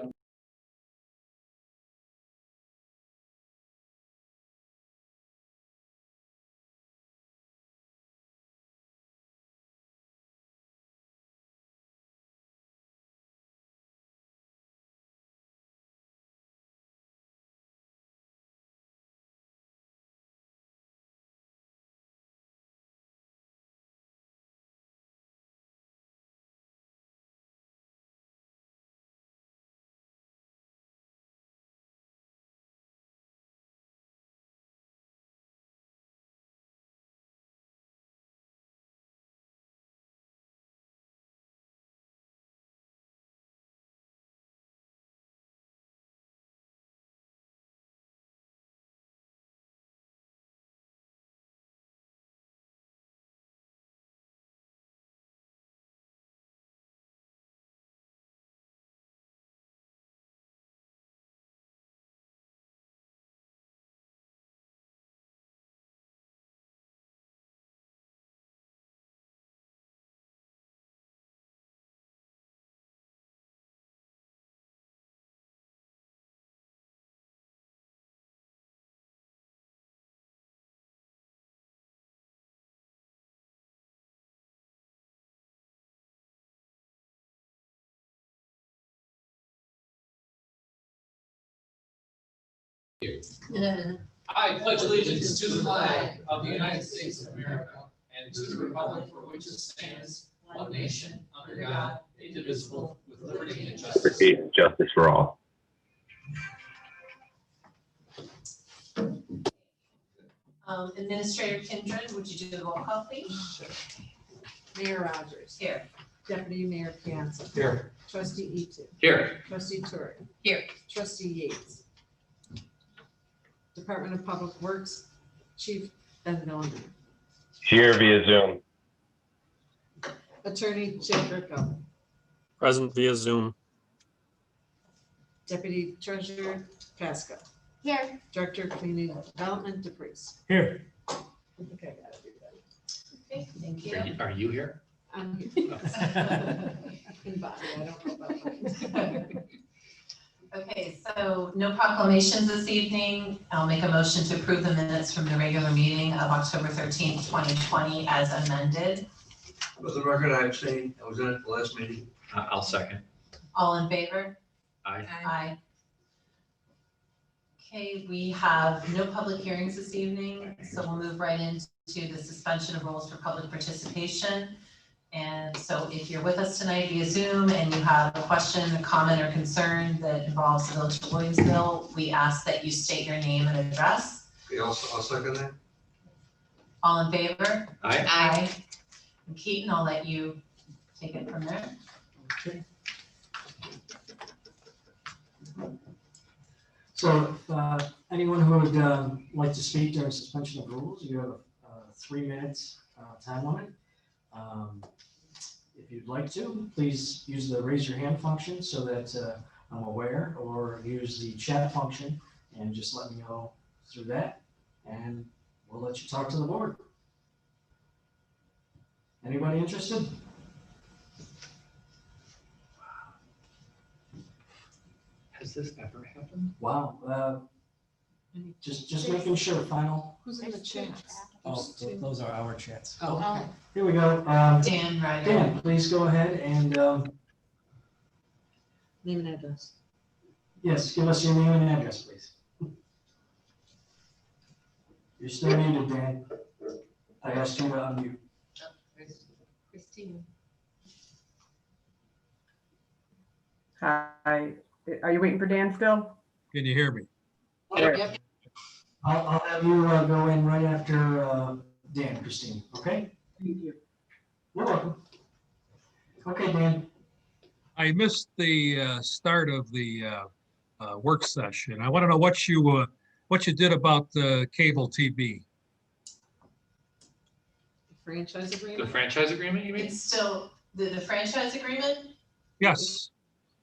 I pledge allegiance to the flag of the United States of America and to the republic for which it stands, one nation, under God, indivisible, with liberty and justice. Justice for all. Administrator Kindred, would you do the roll call, please? Mayor Rogers. Here. Deputy Mayor Piazza. Here. Trustee Etu. Here. Trustee Torrey. Here. Trustee Yates. Department of Public Works, Chief Ben Villanueva. Here via Zoom. Attorney Jay Greco. Present via Zoom. Deputy Treasurer Pasco. Here. Director of Community Development DePreez. Here. I think I got everybody. Okay, thank you. Are you here? I'm here. In body, I don't know about mind. Okay, so no proclamations this evening. I'll make a motion to approve the minutes from the regular meeting of October 13th, 2020 as amended. For the record, I abstained. I was in at the last meeting. I'll second. All in favor? Aye. Aye. Okay, we have no public hearings this evening, so we'll move right into the suspension of rules for public participation. And so if you're with us tonight via Zoom and you have a question, a comment, or concern that involves the Village of Williamsville, we ask that you state your name and address. Okay, I'll second that. All in favor? Aye. Aye. And Keaton, I'll let you take it from there. So anyone who would like to speak during suspension of rules, you have a 3 minutes time limit. If you'd like to, please use the raise your hand function so that I'm aware, or use the chat function and just let me know through that, and we'll let you talk to the board. Anybody interested? Has this ever happened? Wow. Just making sure, final. Who's in the chat? Oh, those are our chats. Oh, okay. Here we go. Dan Ryder. Dan, please go ahead and, Name and address. yes, give us your name and address, please. You're still muted, Dan. I asked you to unmute. Christine. Hi, are you waiting for Dan still? Can you hear me? Yep. I'll have you go in right after Dan, Christine, okay? Thank you. You're welcome. Okay, Dan. I missed the start of the work session. I want to know what you did about the cable TV. Franchise The agreement? franchise agreement, you mean? It's still, the franchise agreement, Yes,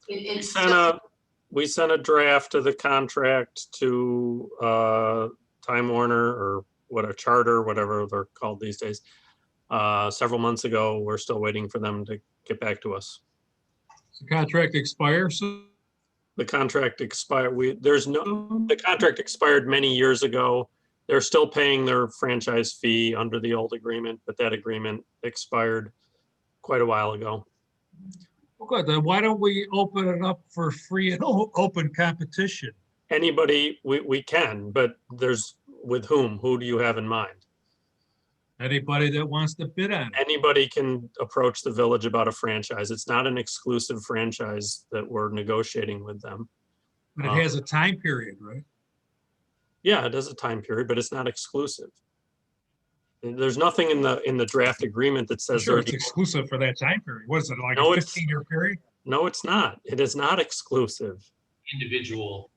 it's Sent still, we sent a draft of the contract to Time Warner, or what, a charter, whatever they're called these days, several months ago. We're still waiting for them to get back to us. the contract expires. The contract expired, the contract expired many years ago. They're still paying their franchise fee under the old agreement, but that agreement expired quite a while ago. Well, good. Then why don't we open it up for free and open competition? Anybody, we can, but with whom? Who do you have in mind? Anybody that wants to bid on it. Anybody can approach the village about a franchise. It's not an exclusive franchise that we're negotiating with them. But it has a time period, right? Yeah, it is a time period, but it's not exclusive. There's nothing in the draft agreement that says. Sure, it's exclusive for that time period. What is it, like No, a it's- 15-year period? No, it's not. It is not exclusive. Individual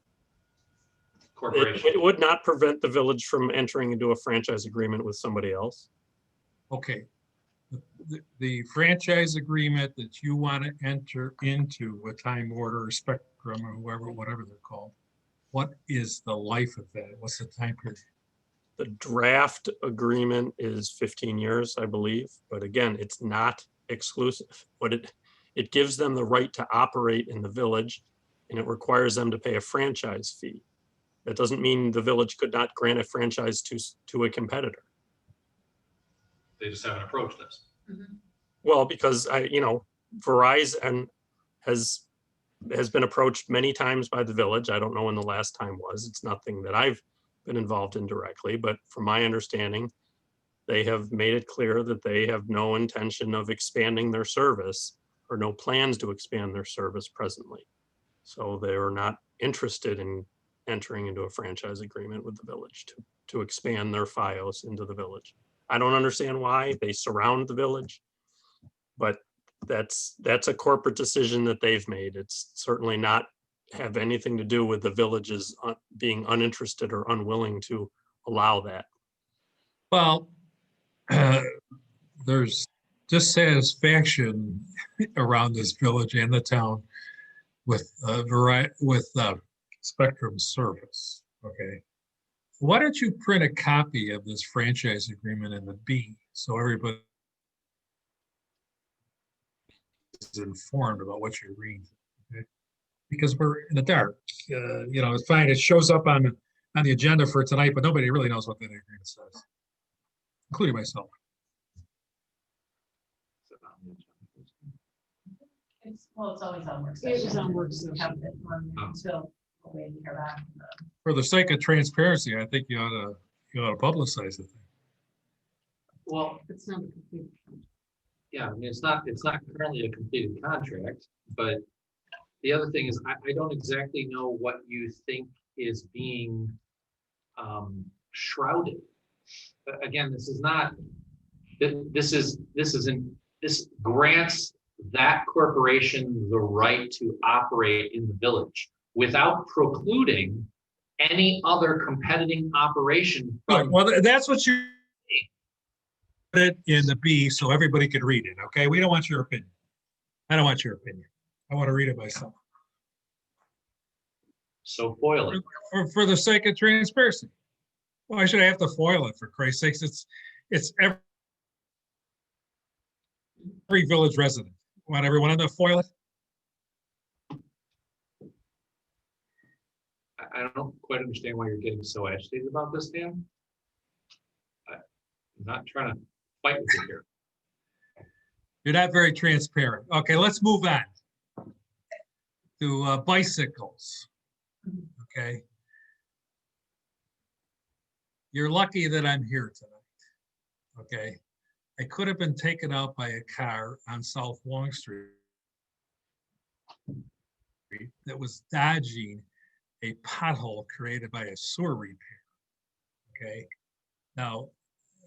It corporation. would not prevent the village from entering into a franchise agreement with somebody else. Okay. The franchise agreement that you want to enter into with Time Warner or Spectrum or whoever, whatever they're called, what is the life of that? What's the time period? The draft agreement is 15 years, I believe, but again, it's not exclusive. It gives them the right to operate in the village, and it requires them to pay a franchise fee. That doesn't mean the village could not grant a franchise to a competitor. They just haven't approached us. Well, because Verizon has been approached many times by the village. I don't know when the last time was. It's nothing that I've been involved in directly, but from my understanding, they have made it clear that they have no intention of expanding their service, or no plans to expand their service presently. So they're not interested in entering into a franchise agreement with the village to expand their FiOS into the village. I don't understand why. They surround the village, but that's a corporate decision that they've made. It's certainly not have anything to do with the villages being uninterested or unwilling to allow that. Well, there's dissatisfaction around this village and the town with Spectrum service, okay? Why don't you print a copy of this franchise agreement in the B, so everybody is informed about what you're reading, okay? Because we're in the dark, it's fine, it shows up on the agenda for tonight, but nobody really knows what that agreement says, including myself. It's always on work It session. was on work session. We have it on until we're waiting to hear back from them. For the sake of transparency, I think you ought to publicize the thing. Well, It's not a complete. yeah, I mean, it's not currently a completed contract, but the other thing is, I don't exactly know what you think is being shrouded. But again, this grants that corporation the right to operate in the village without precluding any other competing operation. Good. Well, that's what you put it in the B so everybody could read it, okay? We don't want your opinion. I don't want your opinion. I want to read it myself. So foil it. For the sake of transparency. Why should I have to foil it, for Christ's sakes? It's every village resident. Want everyone to foil it? I don't quite understand why you're getting so agitated about this, Dan. I'm not trying to fight with you here. You're not very transparent. Okay, let's move on to bicycles. Okay. You're lucky that I'm here tonight. Okay. I could have been taken out by a car on South Long Street that was dodging a pothole created by a sewer repair. Okay. Now,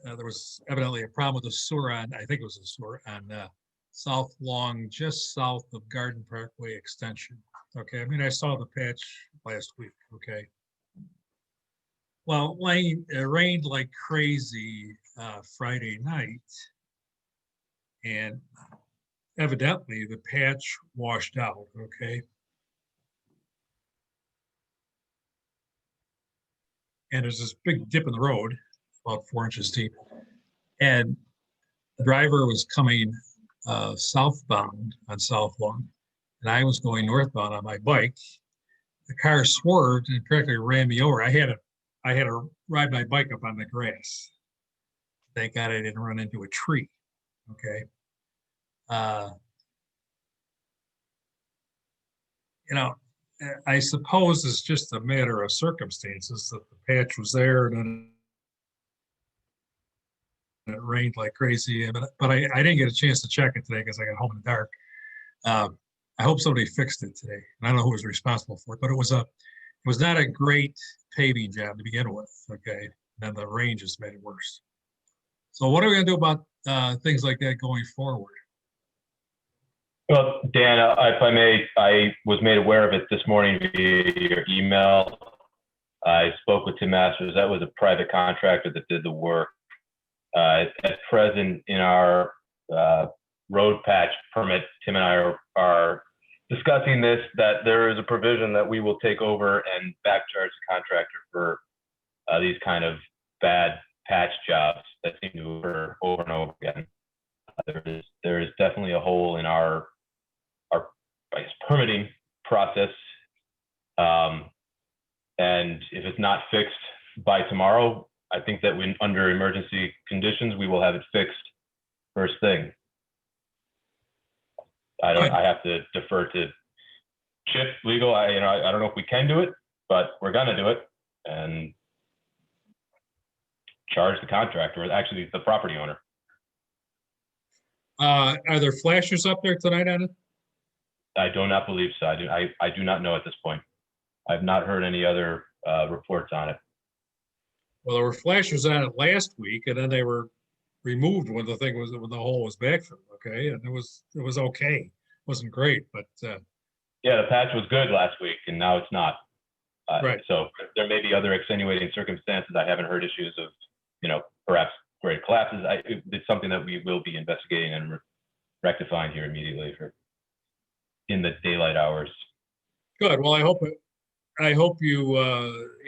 there was evidently a problem with the sewer on, I think it was a sewer on South Long, just south of Garden Parkway Extension. Okay. I mean, I saw the patch last week. Okay. Well, it rained like crazy Friday night, and evidently the patch washed out, okay? And there's this big dip in the road, about 4 inches deep, and the driver was coming southbound on South Lawn, and I was going northbound on my bike. The car swerved and practically ran me over. I had to ride my bike up on the grass. Thank God I didn't run into a tree. Okay. I suppose it's just a matter of circumstances that the patch was there and then it rained like crazy. But I didn't get a chance to check it today because I got home in the dark. I hope somebody fixed it today. I don't know who was responsible for it, but it was not a great paving job to begin with, okay? And the rain just made it worse. So what are we gonna do about things like that going forward? Well, Dan, if I may, I was made aware of it this morning via your email. I spoke with Tim Masters. That was a private contractor that did the work. At present, in our road patch permit, Tim and I are discussing this, that there is a provision that we will take over and backcharge the contractor for these kind of bad patch jobs that seem to occur over and over again. There is definitely a hole in our I guess, permitting process. And if it's not fixed by tomorrow, I think that when under emergency conditions, we will have it fixed first thing. I have to defer to Chip legal. I don't know if we can do it, but we're gonna do it and charge the contractor, or actually the property owner. Are there flashers up there tonight on it? I do not believe so. I do not know at this point. I've not heard any other reports on it. Well, there were flashers on it last week, and then they were removed when the thing was, when the hole was backfilled, okay? And it was okay. Wasn't great, but Yeah, the patch was good last week and now it's not. Right. So there may be other extenuating circumstances. I haven't heard issues of, perhaps grade collapses. It's something that we will be investigating and rectifying here immediately in the daylight hours. good. Well, I hope you,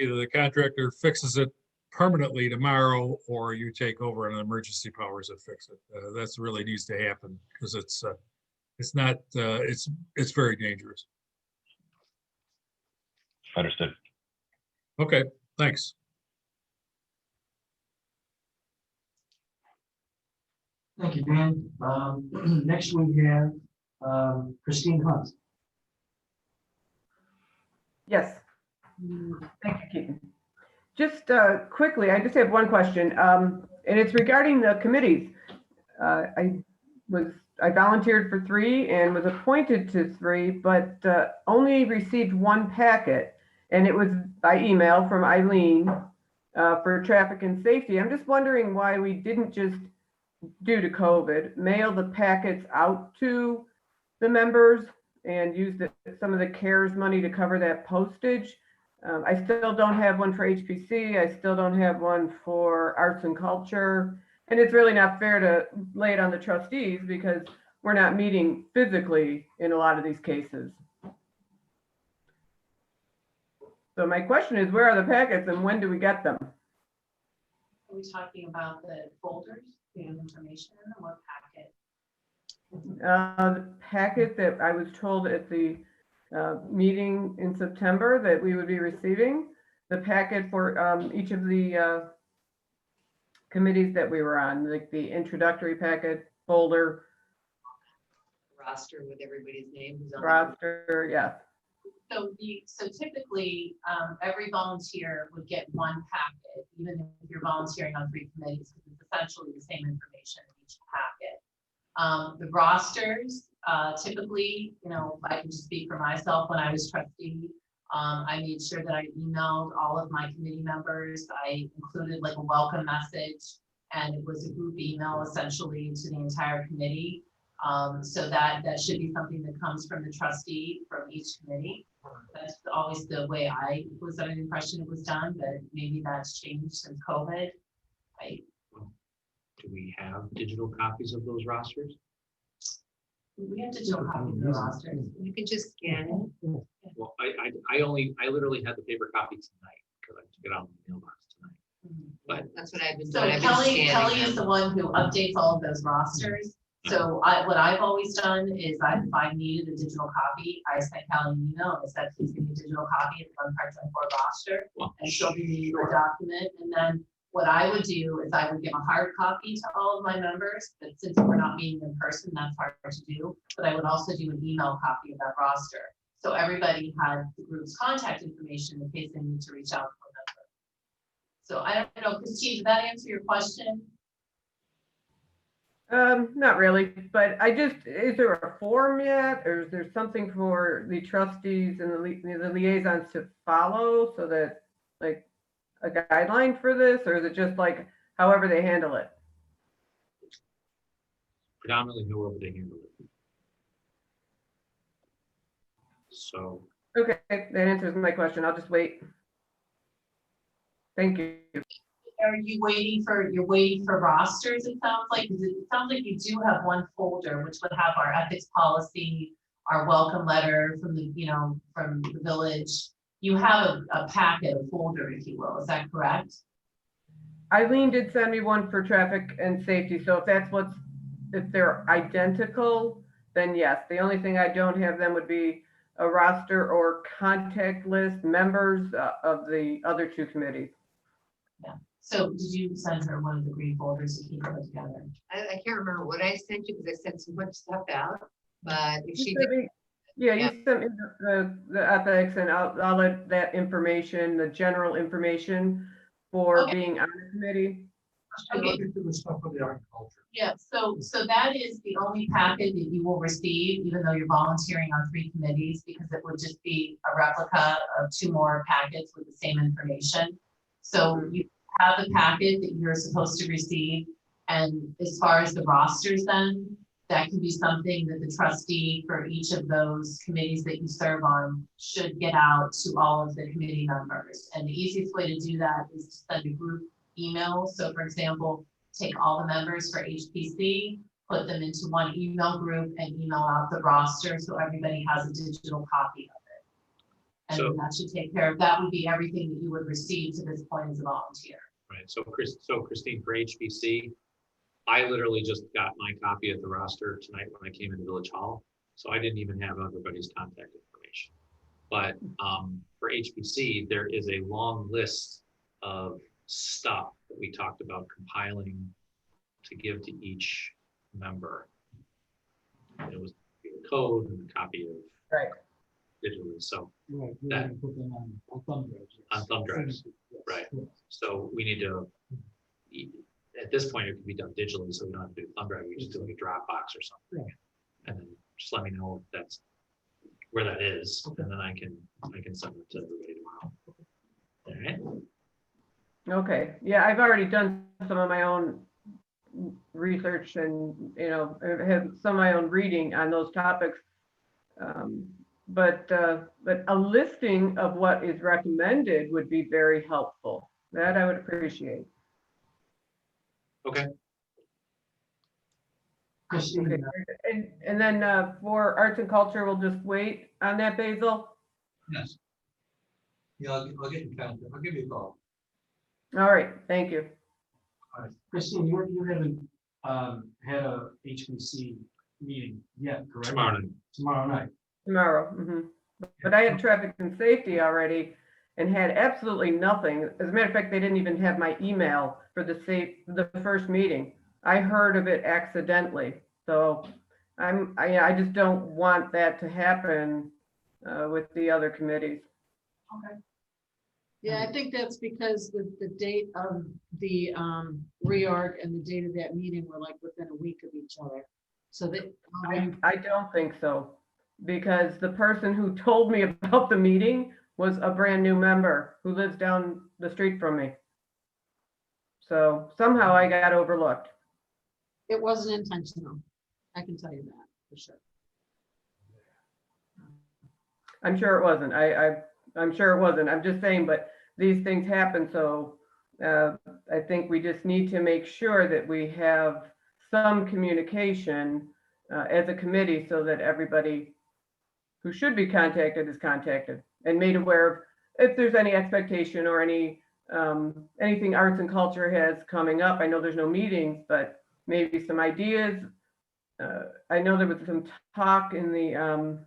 either the contractor fixes it permanently tomorrow or you take over and emergency powers that fix it. That's really needs to happen because it's not, it's very dangerous. Understood. Okay, thanks. Thank you, Dan. Next we have Christine Hunt. Yes. Thank you, Keaton. Just quickly, I just have one question, and it's regarding the committees. I volunteered for 3 and was appointed to 3, but only received 1 packet, and it was by email from Eileen for traffic and safety. I'm just wondering why we didn't just, due to COVID, mail the packets out to the members and use some of the CARES money to cover that postage. I still don't have one for HPC. I still don't have one for arts and culture. And it's really not fair to lay it on the trustees because we're not meeting physically in a lot of these cases. So my question is, where are the packets and when do we get them? Are we talking about the folders, the information in them, what packet? The packet that I was told at the meeting in September that we would be receiving, the packet for each of the committees that we were on, like the introductory packet, folder, Roster with everybody's name. Who's on the- roster, yeah. So typically, every volunteer would get 1 packet, even if you're volunteering on 3 committees, because it's essentially the same information in each packet. The rosters, typically, I can just speak for myself. When I was trustee, I made sure that I emailed all of my committee members. I included like a welcome message, and it was a group email essentially to the entire committee. So that should be something that comes from the trustee from each committee. That's always the way I was under the impression it was done, but maybe that's changed since COVID. Do we have digital copies of those rosters? We have digital copies of the rosters. You can just scan it. Well, I literally had the paper copy tonight because I took it out of the mailbox tonight. But That's what I've been So doing. I've been Kelly scanning is them. the one who updates all of those rosters. So what I've always done is if I needed a digital copy, I sent Kelly an email and I said, please give me a digital copy of the 1 part-time board roster. And she'll give me a document. And then what I would do is I would give a hard copy to all of my members, but since we're not meeting in person, that's hard to do. But I would also do an email copy of that roster. So everybody had the group's contact information in case they need to reach out to a member. So I don't know, Christine, did that answer your question? Not really, but is there a form yet, or is there something for the trustees and the liaisons to follow so that, like, a guideline for this, or is it just like however they handle it? predominantly however they handle it. So. Okay, that answers my question. I'll just wait. Thank you. Are you you're waiting for rosters, it sounds like? 'Cause it sounds like you do have 1 folder, which would have our ethics policy, our welcome letter from the, from the village. You have a packet, a folder, if you will, is that correct? Eileen did send me one for traffic and safety, so if they're identical, then yes. The only thing I don't have then would be a roster or contact list members of the other 2 committees. Yeah. So did you send her one of the green folders to keep it together? I can't remember what I sent you because I sent so much stuff out, but if she You sent did, me- Yeah, you sent me the ethics and all of that information, the general information for Okay. being on the committee. I'm looking through the stuff for the art and culture. Yeah, so that is the only packet that you will receive, even though you're volunteering on 3 committees, because it would just be a replica of 2 more packets with the same information. So you have the packet that you're supposed to receive. And as far as the rosters then, that could be something that the trustee for each of those committees that you serve on should get out to all of the committee members. And the easiest way to do that is to send a group email. So for example, take all the members for HPC, put them into one email group and email out the roster so everybody has a digital copy of it. And So- then that should take care of, that would be everything that you would receive to this point as a volunteer. Right, so Christine, for HBC, I literally just got my copy of the roster tonight when I came into Village Hall, so I didn't even have everybody's contact information. But for HBC, there is a long list of stuff that we talked about compiling to give to each member. And it was a code and a copy of Right. digitally, so Right, we're That- gonna put them on thumb drives. yes. on thumb drives, Yes, right. yes. So we need to, at this point, it can be done digitally, so we don't have to do thumb drive, we just do like a Dropbox or something. Right. And then just let me know if that's where that is, and then I can send it to everybody tomorrow. All right, Okay, yeah, I've already done some of my own research and, I have some of my own reading on those topics. But a listing of what is recommended would be very helpful. That I would appreciate. okay, Christine, Okay, and then for arts and culture, we'll just wait on that, Basil? Yes. Yeah, I'll get in contact. I'll give you a call. All right, thank you. Christine, you haven't had a HBC meeting yet, correct? tomorrow night. Tomorrow night. Tomorrow. But I had traffic and safety already and had absolutely nothing. As a matter of fact, they didn't even have my email for the first meeting. I heard of it accidentally. So I just don't want that to happen with the other committees. Yeah, I think that's because the date of the reorg and the date of that meeting were like within a week of each other. So that, I don't think so, because the person who told me about the meeting was a brand new member who lives down the street from me. So somehow I got overlooked. it wasn't intentional. I can tell you that for sure. I'm sure it wasn't. I'm sure it wasn't. I'm just saying, but these things happen, so I think we just need to make sure that we have some communication as a committee so that everybody who should be contacted is contacted and made aware of if there's any expectation or anything arts and culture has coming up. I know there's no meetings, but maybe some ideas. I know there was some talk in the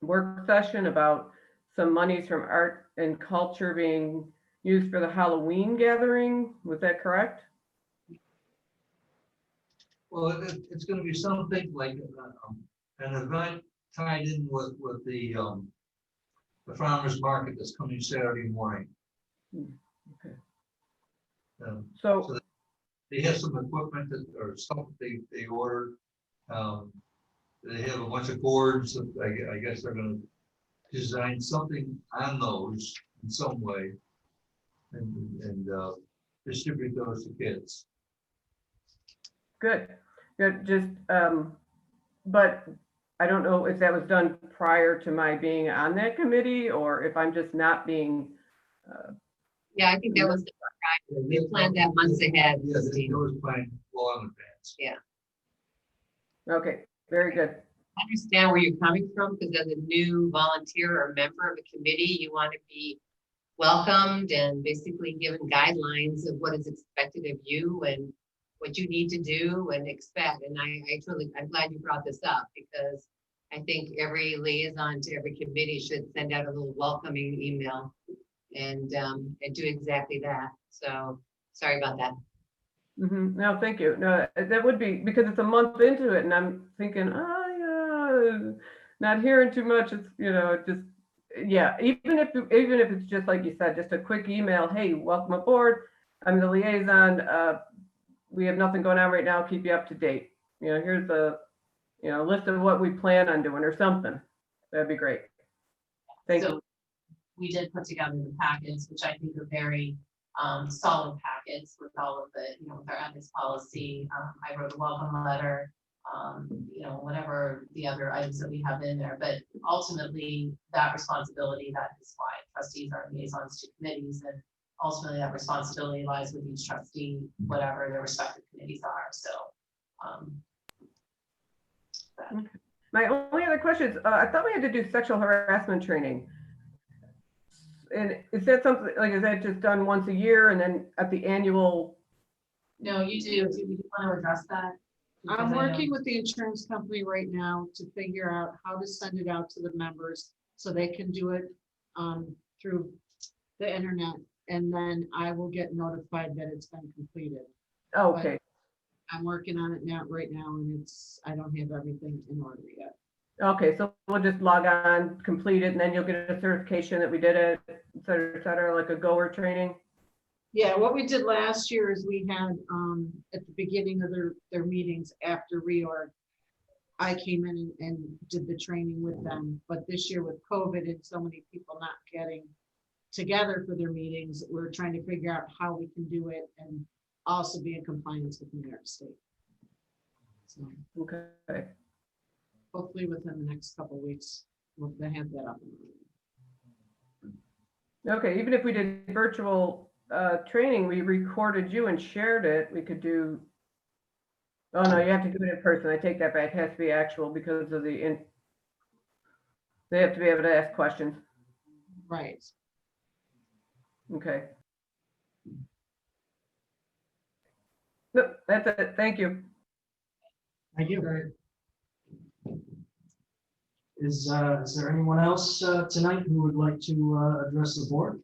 work session about some monies from art and culture being used for the Halloween gathering. Was that correct? Well, it's gonna be something like an event tied in with the farmer's market that's coming Saturday morning. Okay. So So, they have some equipment that, or stuff they ordered. They have a bunch of boards that I guess they're gonna design something on those in some way and distribute those to kids. good, just, but I don't know if that was done prior to my being on that committee or if I'm just not being, Yeah, I think that was, we planned that months ahead. Yeah, they was planning well in advance. okay, very good. I understand where you're coming from, because as a new volunteer or member of a committee, you want to be welcomed and basically given guidelines of what is expected of you and what you need to do and expect. And I'm glad you brought this up, because I think every liaison to every committee should send out a little welcoming email and do exactly that. So sorry about that. No, thank you. No, that would be, because it's a month into it and I'm thinking, not hearing too much. It's, just, yeah, even if it's just like you said, just a quick email, hey, welcome aboard. I'm the liaison. We have nothing going on right now. Keep you up to date. Here's a, list of what we plan on doing or something. That'd be great. Thank So you. we did put together the packets, which I think are very solid packets with all of the, with our ethics policy. I wrote a welcome letter, whatever the other items that we have in there, but ultimately that responsibility, that is why trustees are liaisons to committees, and ultimately that responsibility lies with each trustee, whatever their respective committees are, so. My only other question is, I thought we had to do sexual harassment training. And is that something, like, is that just done once a year and then at the annual? No, you do. Do you want to address that? Because I'm I know- working with the insurance company right now to figure out how to send it out to the members so they can do it through the internet, and then I will get notified that it's been completed. Oh, okay, I'm working on it now, right now, and I don't have everything in order yet. okay, so we'll just log on, complete it, and then you'll get a certification that we did it, et cetera, like a goer training? Yeah, what we did last year is we had, at the beginning of their meetings after reorg, I came in and did the training with them, but this year with COVID and so many people not getting together for their meetings, we're trying to figure out how we can do it and also be in compliance with New York State. So Okay, hopefully within the next couple of weeks, we'll have that up. okay, even if we did virtual training, we recorded you and shared it, we could do. Oh, no, you have to do it in person, I take that back, it has to be actual because of they have to be able to ask questions, Right. okay. Nope, that's it, thank you. Thank you. Is there anyone else tonight who would like to address the board?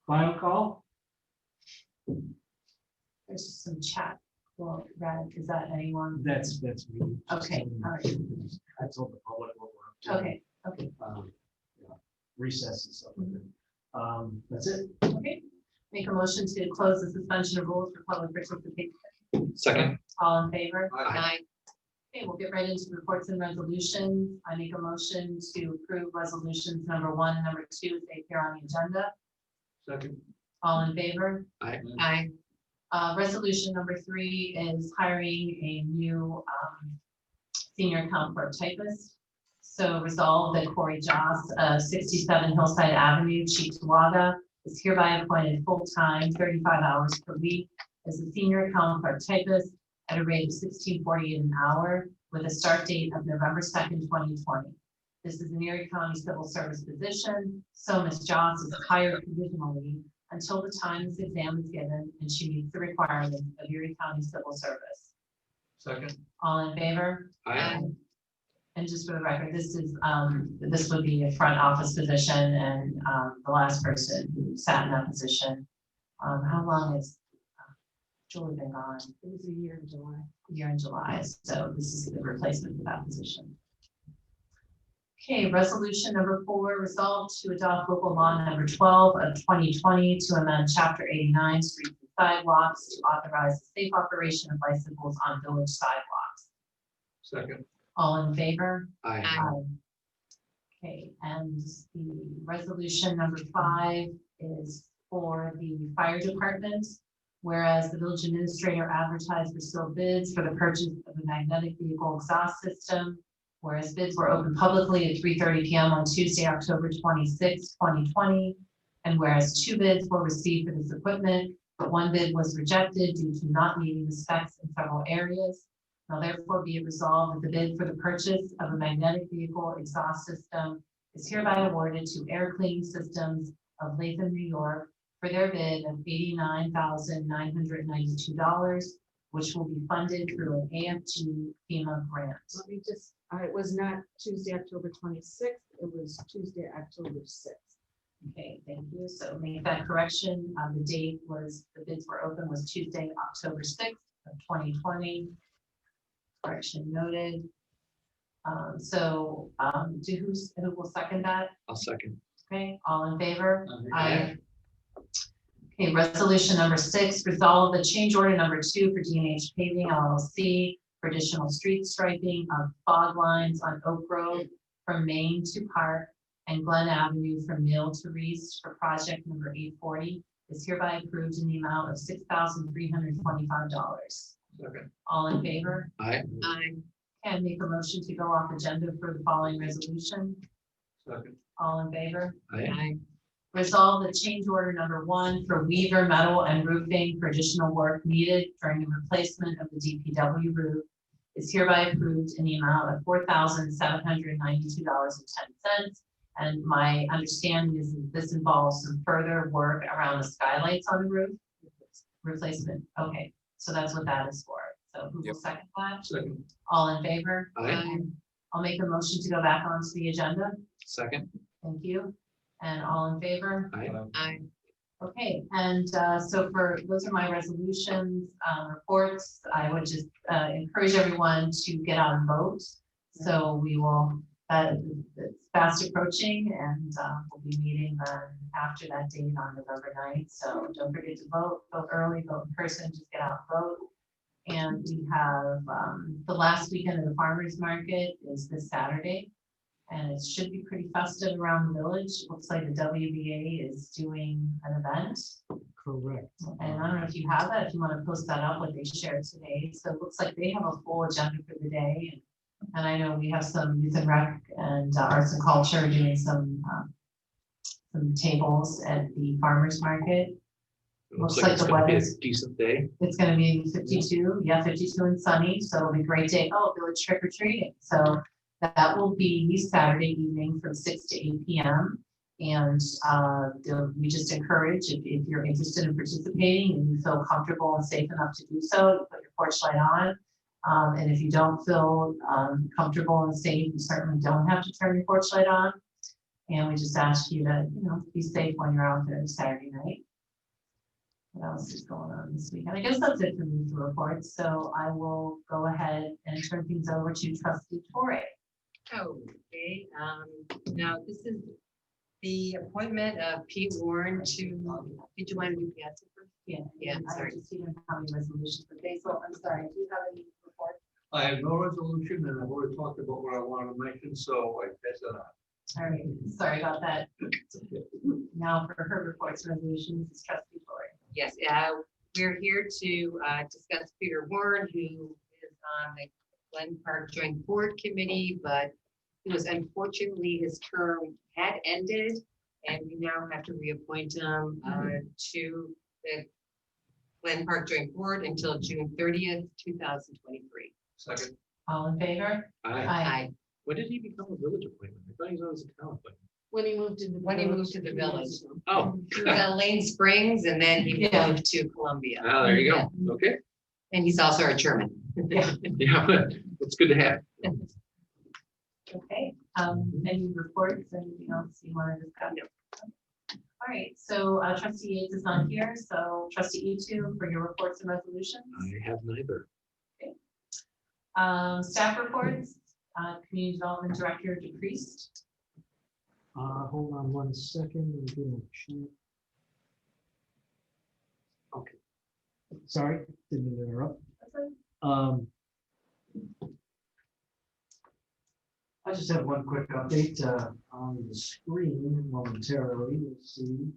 Final call? There's some chat. Well, Brad, is that anyone? That's me. Okay, all right. I told the public what we're up to. Okay, okay, Recess and stuff like that. That's it. okay. Make a motion to close the suspension of rules for public participation. Second. All in favor? Aye. Okay, we'll get right into reports and resolutions. I make a motion to approve resolutions number 1 and number 2 as they appear on the agenda. Second. All in favor? Aye. Resolution number 3 is hiring a new senior account clerk typist. So resolve that Corey Joss of 67 Hillside Avenue, Cheektowaga, is hereby appointed full-time, 35 hours per week as a senior account clerk typist at a rate of $16.48 an hour with a start date of November 2nd, 2020. This is an Erie County Civil Service position, so Ms. Joss is hired provisionally until the time this exam is given and she meets the requirements of Erie County Civil Service. Second. All in favor? Aye. And just for the record, this is, this would be a front office position, and the last person who sat in that position, how long has Julie been gone? It was a year in July. Year in July, so this is the replacement for that position. Okay, resolution number 4, resolved to adopt local law number 12 of 2020 to amend chapter 89 streets and sidewalks to authorize the safe operation of bicycles on village sidewalks. Second. All in favor? Aye. Okay, and the resolution number 5 is for the fire department. Whereas the village administrator advertised for sealed bids for the purchase of a magnetic vehicle exhaust system. Whereas bids were opened publicly at 3:30 p.m. on Tuesday, October 26, 2020. And whereas 2 bids were received for this equipment, but 1 bid was rejected due to not meeting the specs in several areas. Now therefore be it resolved that the bid for the purchase of a magnetic vehicle exhaust system is hereby awarded to Air Cleaning Systems of Latham, New York for their bid of $89,992, which will be funded through an AFG FEMA grant. Let me just, it was not Tuesday, October 26th, it was Tuesday, October 6th. Okay, thank you. So make that correction. The date was, the bids were open was Tuesday, October 6th of 2020. Correction noted. Who will second that? I'll second. Okay, all in favor? Aye. Okay, resolution number 6, resolve the change order number 2 for D&H Paving LLC for additional street striping of fog lines on Oak Road from Main to Park and Glen Avenue from Mill to Reese for project number 840 is hereby approved in the amount of $6,325. Second. All in favor? Aye. Can make a motion to go off agenda for the following resolution. Second. All in favor? Aye. Resolve that change order number 1 for Weaver Metal and Roofing for additional work needed during the replacement of the DPW roof is hereby approved in the amount of $4,792.10. And my understanding is that this involves some further work around the skylights on the roof. Replacement, okay, so that's what that is for. So who will second that? Second. All in favor? Aye. I'll make a motion to go back onto the agenda. Second. Thank you. And all in favor? Aye. Okay, and so those are my resolutions, reports. I would just encourage everyone to get out and vote. So we will, it's fast approaching, and we'll be meeting after that date on November 9th. So don't forget to vote early, vote in person, just get out and vote. And we have the last weekend of the farmers market is this Saturday. And it should be pretty festive around the village. Looks like the WBA is doing an event. Correct. And I don't know if you have that, if you want to post that up, what they shared today. So it looks like they have a full agenda for the day. And I know we have some youth and rec and arts and culture doing some tables at the farmers market. Looks like it's the gonna be a weather's, decent day. it's gonna be 52, yeah, 52 and sunny, so it'll be a great day. Oh, village trick or treating. So that will be Saturday evening from 6 to 8 p.m. And we just encourage, if you're interested in participating and you feel comfortable and safe enough to do so, you put your porch light on. And if you don't feel comfortable and safe, you certainly don't have to turn your porch light on. And we just ask you to, be safe when you're out there Saturday night. What else is going on this week? And I guess that's it for me to report. So I will go ahead and turn things over to Trustee Torre. Okay, now this is the appointment of Pete Warren to, did you want to do Piazza first? Yeah, I sorry. just didn't have any resolutions for Basil. I'm sorry. Do you have any report? I have no resolution, and I've already talked about what I wanted to mention, so I pass it on. All right, sorry about that. Now for her reports, resolutions, is Trustee Torre. Yes, we're here to discuss Peter Warren, who is on the Glen Park Joint Board Committee, but it was unfortunately his term had ended, and we now have to reappoint him to the Glen Park Joint Board until June 30th, 2023. Second. All in favor? Aye. When did he become a village appointment? I thought he was always a town appointment. When he moved to the. When he moved to the village. Oh, He was at Lane Springs, and then he Yeah. moved to Columbia. there you go. Okay. And he's also our chairman. Yeah. Yeah, it's good to have. Okay, any reports, anything else you want to discuss? No. All right, so Trustee Yates is not here, so Trustee Etu for your reports and resolutions. I have neither. Staff reports, Community Development Director decreased. Hold on 1 second. I'm getting a sheet. Okay. Sorry, didn't mean to interrupt. I just have one quick update on the screen momentarily. You'll see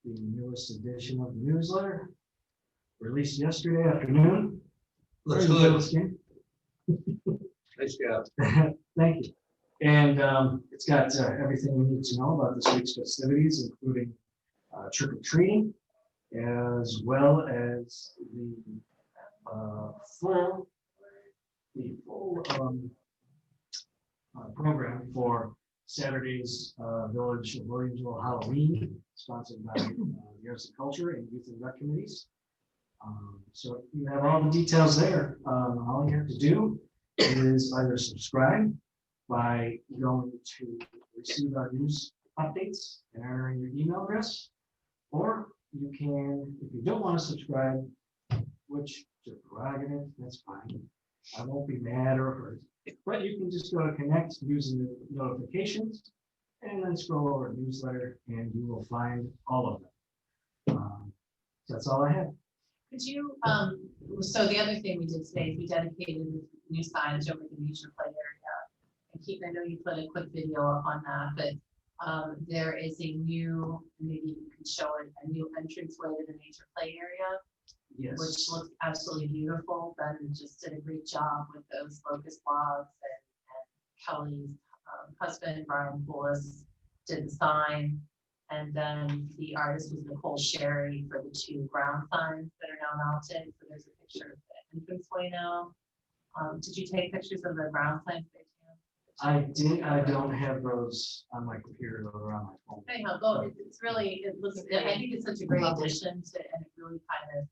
the newest edition of the newsletter released yesterday afternoon. Looks Very good. little skin. Nice job. Thank you. And it's got everything we need to know about this week's festivities, including trick or treating, as well as the full program for Saturday's Village of Williamsville Halloween, sponsored by the Arts and Culture and Youth and Rec Committees. So you have all the details there. All you have to do is either subscribe by going to receive our news updates and entering your email address, or you can, if you don't want to subscribe, which is your prerogative, that's fine. I won't be mad or hurt, but you can just go to connect using the notifications and then scroll over to newsletter and you will find all of them. That's all I have. Could you, so the other thing we did today is we dedicated new signs over the nature play area. And Keith, I know you put a quick video up on that, but There is a new, maybe you can show it, a new entranceway to the nature play area, Yes. which looks absolutely beautiful. Ben just did a great job with those locust logs, and Kelly's husband, Brian Bullis, did the sign. And then the artist was Nicole Sherry for the 2 ground signs that are now mounted. So there's a picture of the entranceway now. Did you take pictures of the ground signs? I did, I don't have those on my computer or on my phone. Anyhow, go, it's really, it looks, I think it's such a great addition to, and it really kind of,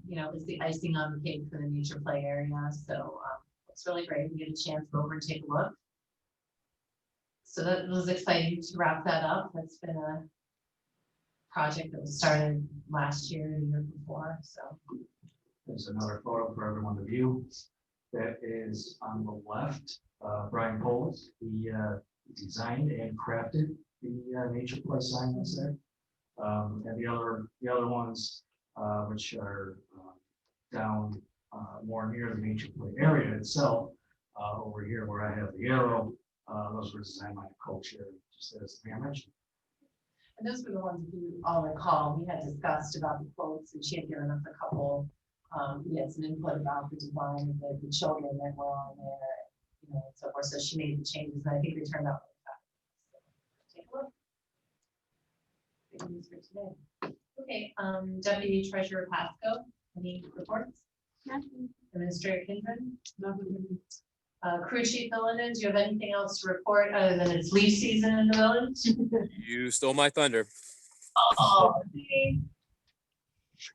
you know, is the icing on the cake for the nature play area. So it's really great. We get a chance to go over and take a look. So that was exciting to wrap that up. That's been a project that was started last year and the year before, so. There's another photo for everyone to view. That is on the left, Brian Polis. He designed and crafted the nature play sign that's there. And the other ones, which are down more near the nature play area itself, over here where I have the arrow, those were designed by Nicole Sherry, just as damage. And those were the ones you all recall, we had discussed about the quotes, and she had given us a couple, we had some input about the design of the children that were on there, you know, and so forth. So she made the changes, and I think they turned out really fabulous. So take a look. Good news for today. Okay, Deputy Treasurer Pasco, any reports? Nothing. Administrator Kindred? Nothing. Crew Chief Millenden, do you have anything else to report other than it's leaf season in the village? You stole my thunder. Oh, okay.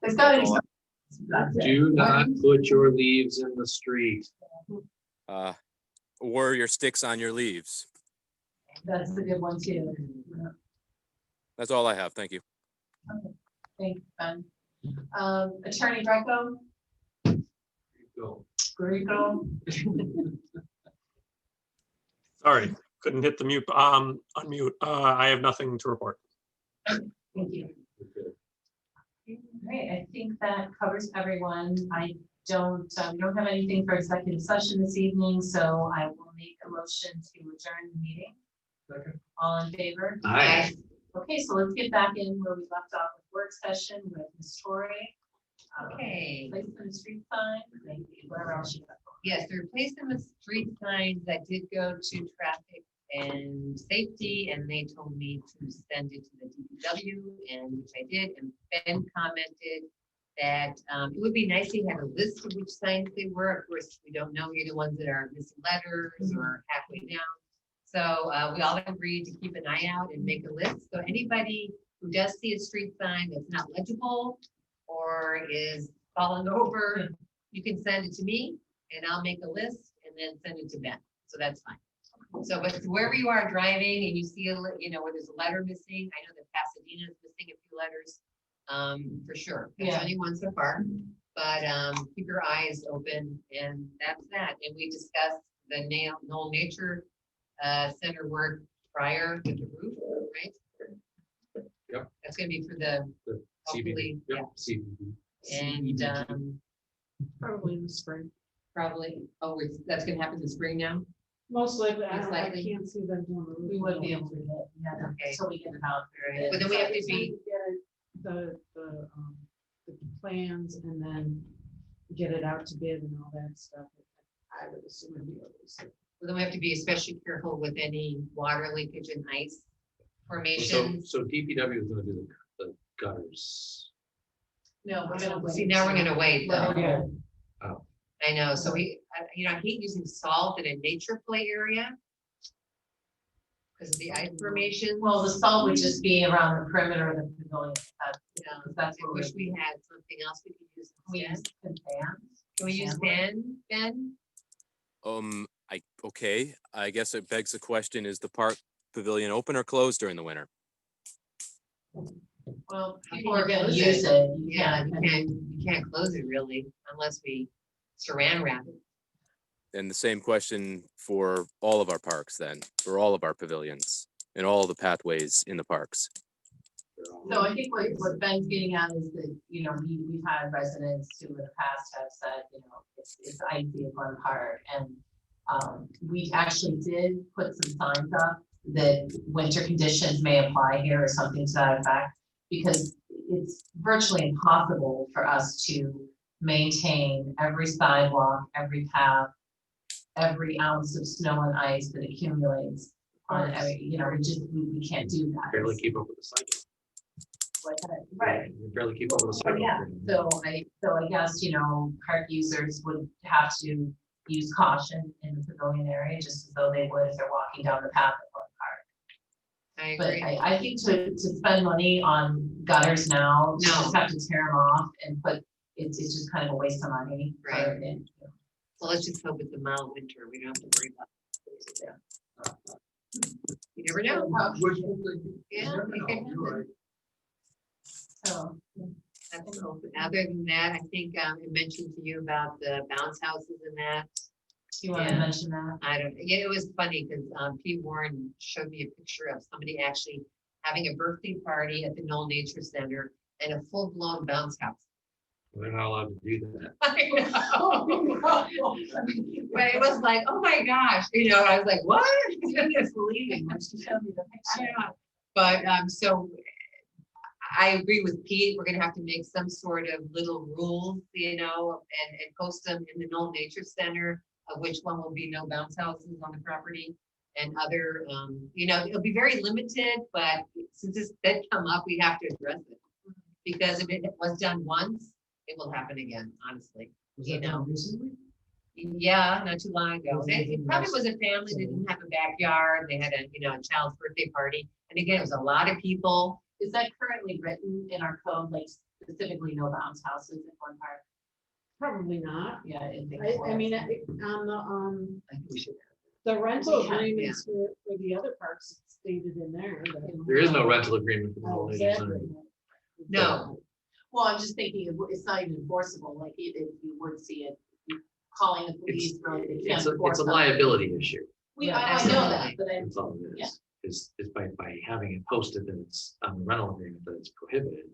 There's gotta be some. Do not put your leaves in the street. Or your sticks on your leaves. That's the good one too. That's all I have. Thank you. Okay. Thanks, Ben. Attorney Greco? Go. Greco? Sorry, couldn't hit the mute, unmute. I have nothing to report. Thank you. Great, I think that covers everyone. I don't, we don't have anything for executive session this evening, so I will make a motion to adjourn the meeting. Second. All in favor? Aye. Okay, so let's get back in where we left off with work session with Ms. Torrey. Okay. Placement of street sign, thank you, where else you got? Yes, the replacement of street signs that did go to traffic and safety, and they told me to send it to the DPW, and which I did, and Ben commented that it would be nice to have a list of which signs they were. Of course, we don't know here the ones that are missing letters or halfway down. So we all agreed to keep an eye out and make a list. So anybody who does see a street sign that's not legible or is falling over, you can send it to me and I'll make a list and then send it to Ben. So that's fine. So, but wherever you are driving and you see a, you know, where there's a letter missing, I know that Pasadena is missing a few letters, for sure. There's only one so far, but keep your eyes open, and that's that. And we discussed the Knoll Nature Center work prior to the roof, right? Yep. That's gonna be for the hopefully, CBD. Yep. CBD. and Probably in the spring. probably, that's gonna happen in the spring now. Most likely, Most I likely. can't see them doing the roof. We would be able to get, yeah, Okay. so we get it out. But then we have to be, The plans and then get it out to bid and all that stuff. I would assume it'd be over. then we have to be especially careful with any water leakage and ice So, formation. so DPW is gonna do the gutters. No, we're gonna wait. See, now we're gonna wait though. Yeah. Oh. I know, so you know, I hate using salt in a nature play area. Because of the ice formation. Well, the salt would just be around the perimeter of the pavilion. That's I what wish we had something else we could use we use instead. the fans. Can we use Ben? Okay, I guess it begs the question, is the park pavilion open or closed during the winter? Well, How people can are you gonna close use it? it. Yeah, you can't close it really unless we saran wrap it. And the same question for all of our parks then, for all of our pavilions and all the pathways in the parks. So I think what Ben's getting at is that, you know, we've had residents who in the past have said, you know, it's icy at one part, and we actually did put some signs up that winter conditions may apply here or something to that effect, because it's virtually impossible for us to maintain every sidewalk, every path, every ounce of snow and ice that accumulates on every, we can't do that. Barely keep up with the cycle. Right. You barely keep up with the Oh, cycle. yeah, so I guess, park users would have to use caution in the pavilion area, just as though they would if they're walking down the path at Park. I But agree. I think to spend money on gutters now, you just have to tear them off and it's just kind of a waste of money. Right. And, Well, let's just hope it's a mild winter. We don't have to worry about it. You never know. Wishful thinking. You Yeah, never it know. could You're right. So, That's cool. But other than that, I think I mentioned to you about the bounce houses and that. you want to Yeah. mention that? I don't, yeah, it was funny because Pete Warren showed me a picture of somebody actually having a birthday party at the Knoll Nature Center and a full-blown bounce house. We're not allowed to do that. I know. But it was like, oh my gosh, I was like, what? I couldn't believe it. She showed me the picture. But so I agree with Pete. We're gonna have to make some sort of little rules, and post them in the Knoll Nature Center of which one will be no bounce houses on the property and other, it'll be very limited, but since this did come up, we have to address it. Because if it was done once, it will happen again, honestly. Was that done recently? Yeah, not too long ago. Was It it probably was a family that didn't have a backyard. They had a child's birthday party. And again, it was a lot of people. Is that currently written in our code, like specifically no bounce houses in one part? Probably not. Yeah, I think. I mean, on I think we should. the rental Yeah, agreements for the other parks it's stated in there. that- There is no rental agreement for the Oh, whole nature exactly. center. No, Well, I'm just thinking, it's not even enforceable, like if you would see it, calling the police, really, they can't It's a enforce something. liability issue. I know that, but That's all it Yeah. is by having it posted that it's on the rental agreement that it's prohibited.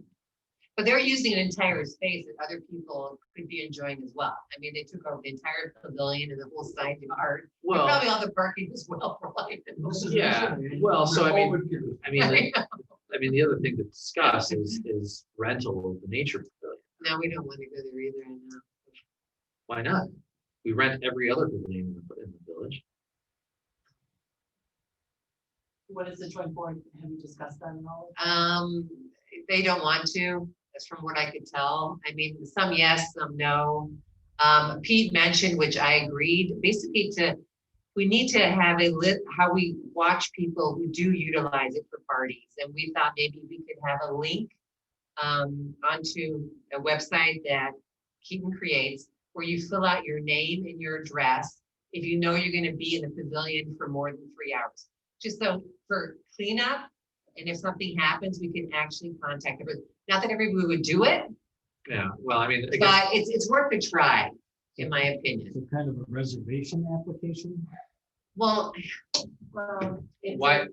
but they're using an entire space that other people could be enjoying as well. I mean, they took over the entire pavilion and the whole side yard. And Well, probably all the parking was well provided. This is Yeah, recent. well, so I mean- Overkill. the other thing to discuss is rental of the nature pavilion. No, we don't want to go there either. I know. Why not? We rent every other pavilion in the village. what is the joint board, have you discussed that at all? They don't want to, that's from what I could tell. I mean, some yes, some no. Pete mentioned, which I agreed, basically we need to have how we watch people who do utilize it for parties. And we thought maybe we could have a link onto a website that Keaton creates where you fill out your name and your address if you know you're going to be in the pavilion for more than 3 hours. Just so for cleanup, and if something happens, we can actually contact them. Not that everybody would do it, Yeah, well, I mean, again, but it's worth a try, in my opinion. So kind of a reservation application? Well, why,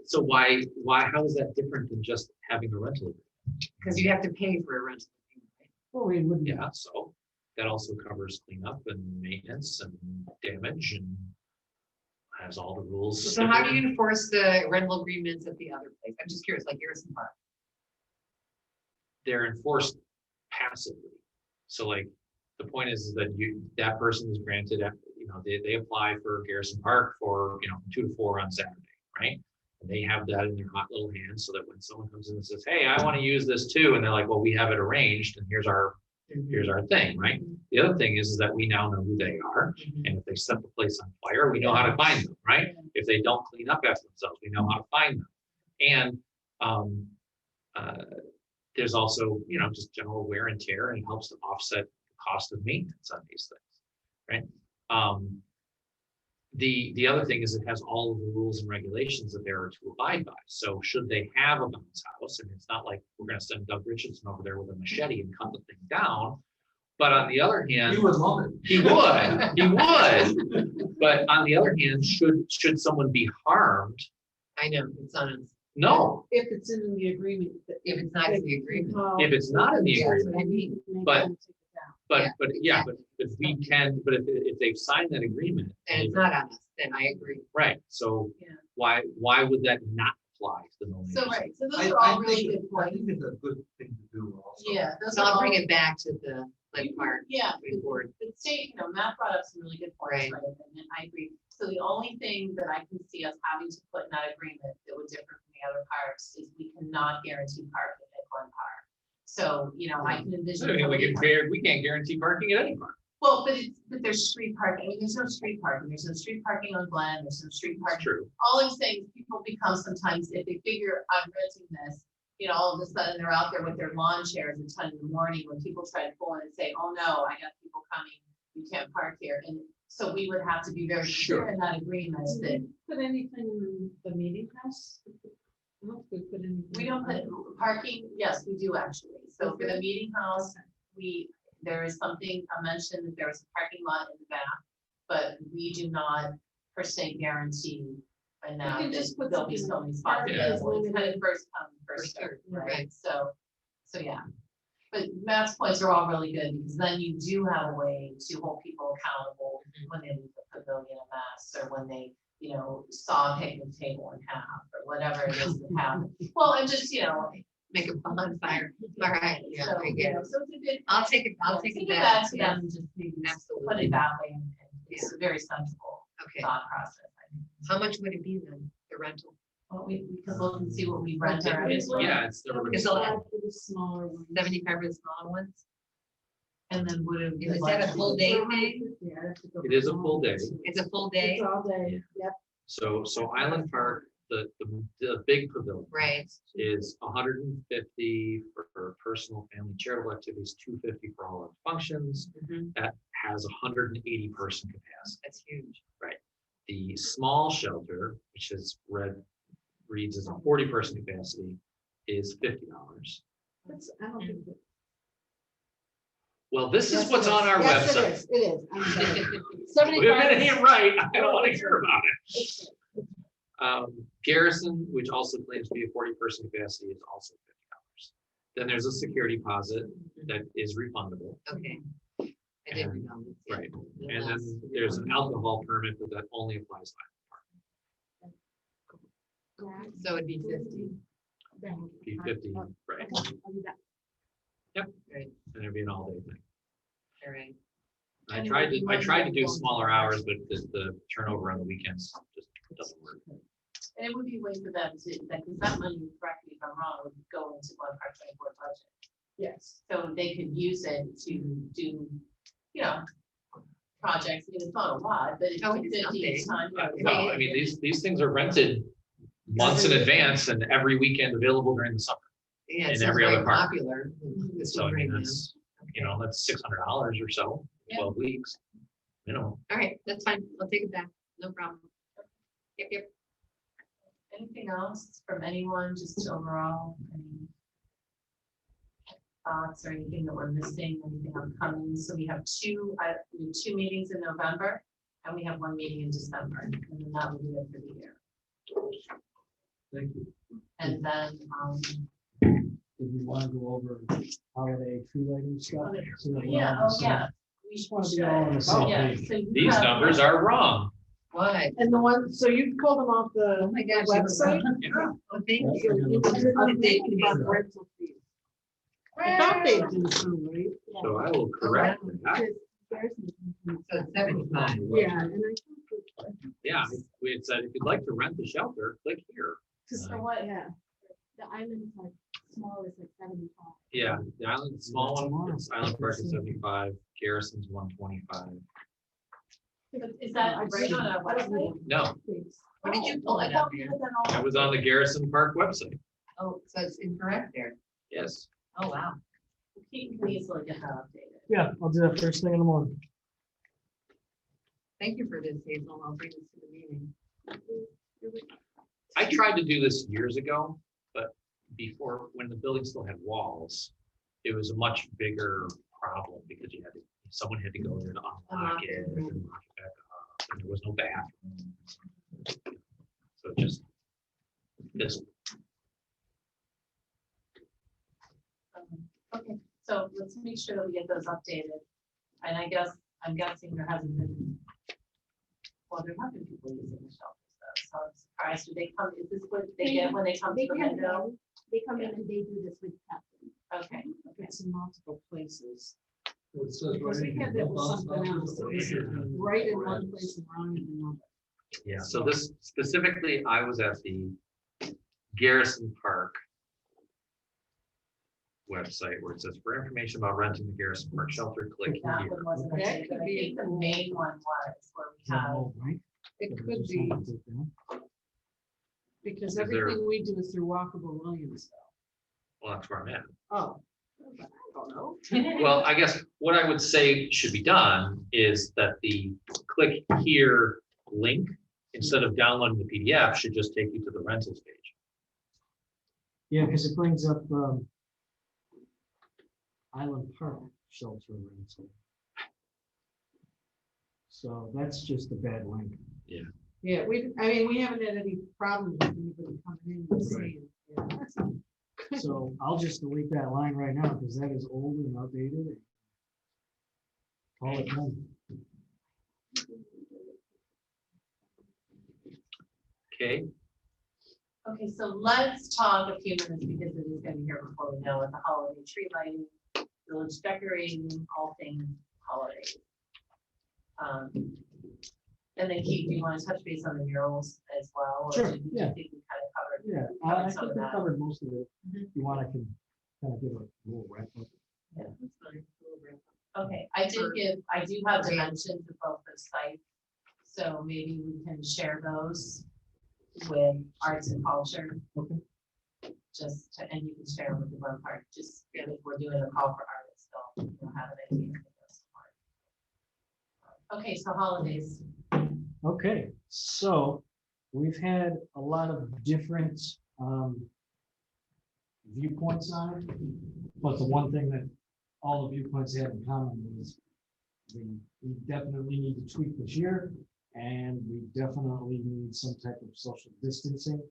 how is that different than just having a rental agreement? because you have to pay for a rental. Well, we wouldn't. Yeah, so that also covers cleanup and maintenance and damage and has all the rules. So how do you enforce the rental agreements at the other place? I'm just curious, like Garrison Park. They're enforced passively. So like, the point is that that person is granted, they apply for Garrison Park for, 2 to 4 on Saturday, right? And they have that in their hot little hands so that when someone comes in and says, hey, I want to use this too, and they're like, well, we have it arranged and here's our thing, right? The other thing is that we now know who they are. And if they set the place on fire, we know how to find them, right? If they don't clean up after themselves, we know how to find them. And there's also, just general wear and tear, and it helps to offset the cost of maintenance on these things, right? The other thing is it has all of the rules and regulations that there are to abide by. So should they have a bounce house, and it's not like we're going to send Doug Richardson over there with a machete and cut the thing down. But on the other hand, He would love it. he would. But on the other hand, should someone be harmed? I know, it's on us. No. If it's in the agreement. If it's not in the agreement. If it's not in the Yeah, that's what agreement, I mean. but but if we can, but if they've signed that agreement. And it's not on us, then I agree. Right, so Yeah. why would that not apply to the no So, neighbors? right, so those I are all think really it- good I points. think it's a good thing to do also. Yeah, those So are I'll all. bring it back to the Lake Park Yeah, report. the state, Matt brought up some really good points, Right. right, and I agree. So the only thing that I can see us having to put in that agreement that would differ from the other parks is we cannot guarantee parking at Glen Park. So, I can envision. I mean, somebody- we can't guarantee parking at any park. Well, but there's street parking, I mean, there's no street parking, there's no street parking on Glen, there's no street That's parking. true. All I'm saying is people become sometimes, if they figure I'm renting this, all of a sudden they're out there with their lawn chairs at 10 in the morning when people try to pull in and say, oh no, I got people coming, you can't park here. And so we would have to be very Sure. clear in that agreement that Put anything in the meeting house? No, we put anything. we don't put parking, yes, we do actually. So for the meeting house, there is something, I mentioned that there is a parking lot in the back, but we do not per se guarantee. And now can just put there'll be something so many spots parking available. is It's kind of first come, For first served, sure, right? right. So yeah. But Matt's points are all really good because then you do have a way to hold people accountable when they leave the pavilion a mess or when they, saw a picnic table in half or whatever it is that happened. Well, and just, Make a bonfire. All right, yeah, so, I get it. so it's a good. I'll take it, I'll yeah, take it take back. to Yeah. them and just maybe just put Absolutely. it that way and it's a very sensible Okay, thought process. I think. how much would it be then, the rental? Well, we can look and see what we rent our. Yeah, it's never been. It's a lot. For the smaller ones. 75 for the smaller ones? And then would it? Is that a full day thing? Yeah, I have to go It is a for full day. It's a full day? It's all day, yep. So Island Park, the big pavilion. Right, Is 150 for personal, family, charitable activities, 250 for all our functions. Mhm. That has 180 person capacity. That's huge. The small shelter, which reads as a 40 person capacity, is $50. That's, I don't think. that- Well, this is Yes, what's it on our Yes, website. It is. I'm sorry. If 75 it ain't right, I don't want to hear about it. Garrison, which also claims to be a 40 person capacity, is also $50. Then there's a security deposit that is refundable. Okay. I didn't And- know. Right. And then there's an alcohol permit, but that only applies to So it'd be 50. be 50, right? Right, And it'd be an all day thing. all right. I tried to do smaller hours, but the turnover on the weekends just doesn't work. And it would be a way for them to, because that money, correct me if I'm wrong, would go into one Park 24 budget. Yes. So they could use it to do, projects, it's not a lot, but it's Oh, it's 50 each time. No, I mean, these things are rented months in advance and every weekend available during the summer. Yeah, And it sounds every very other park. popular. This So I one mean, right now. that's, that's $600 or so, Yeah. 12 weeks. All right, that's fine. I'll take it back. No problem. Yep. Anything else from anyone, just overall? Any thoughts or anything that we're missing, anything upcoming? So we have two meetings in November and we have one meeting in December, and then that will be it for the year. Thank you. And then, Did we want to go over holiday tree lighting stuff? So that we're yeah, all on the oh, same- yeah. We Just want to be all on the same Oh, yeah. page. So you These have- numbers are wrong. What? And the one, so you pulled them off the Oh my gosh. website? Yeah. Oh, thank That's you. what You it looks like. were thinking about rental fees. I thought they did some, right? So I will correct that. So it's 75. Yeah, and I think, Yeah, we had said, if you'd like to rent the shelter, click here. For what? yeah. The island is like small, is like 75. Yeah, the island, small one, it's Island Park is 75, Garrison's 125. Is that right on our website? No, What did you pull it up here? I was on the Garrison Park website. Oh, so it's incorrect there. Yes. Oh, wow. Keaton can easily get that updated. Yeah, I'll do that first thing in the morning. Thank you for this, Hazel. I'll bring this to the meeting. I tried to do this years ago, but before, when the building still had walls, it was a much bigger problem because someone had to go there to unlock it and lock it back up, and there was no bathroom. So it just, this, Okay, so let's make sure that we get those updated. And I'm guessing there hasn't been, well, there have been people using the shelters though, so I'm surprised. Do they come, is this what they get when they come to They the come window? in, they come in and they do this with captain. Okay, It's in multiple places. It says Because right we in had here, that with no something else, it was non-stop right in one place and wrong in another. Yeah, so this specifically, I was at the Garrison Park website where it says for information about renting the Garrison Park shelter, click that here. one wasn't, That updated, could but I be think the cool. main one was where we have, Right? It So could there's be, something to do. because Is there- everything we do is through Walkable Williams. Well, that's where I'm at. Oh, I don't know. Well, I guess what I would say should be done is that the click here link, instead of downloading the PDF, should just take you to the rentals page. Yeah, because it brings up Island Park shelter rental. So that's just a bad link. Yeah, we haven't had any problems with anybody coming in and saying, yeah. So I'll just delete that line right now because that is old and outdated. Call it done. Okay, okay, so let's talk a few minutes because it is gonna be here before we know it, the holiday tree lighting, village decorating, all things holidays. And then Keith, do you want to touch base on the murals as well? Or Sure, do you yeah. think we kind of covered? Yeah, covered I some think of we that? covered most of it. Mhm. If you want, I can kind of give a little wrap up. Yeah, that's fine. Okay, I do have dimensions of both the sites, so maybe we can share those with arts and culture. Okay. Just to, and you can share with the one part, just if we're doing a call for artists, so you'll have an idea. of those parts. Okay, so holidays. Okay, so we've had a lot of different viewpoints on it. But the one thing that all the viewpoints have in common is we definitely need to tweak this year, and we definitely need some type of social distancing.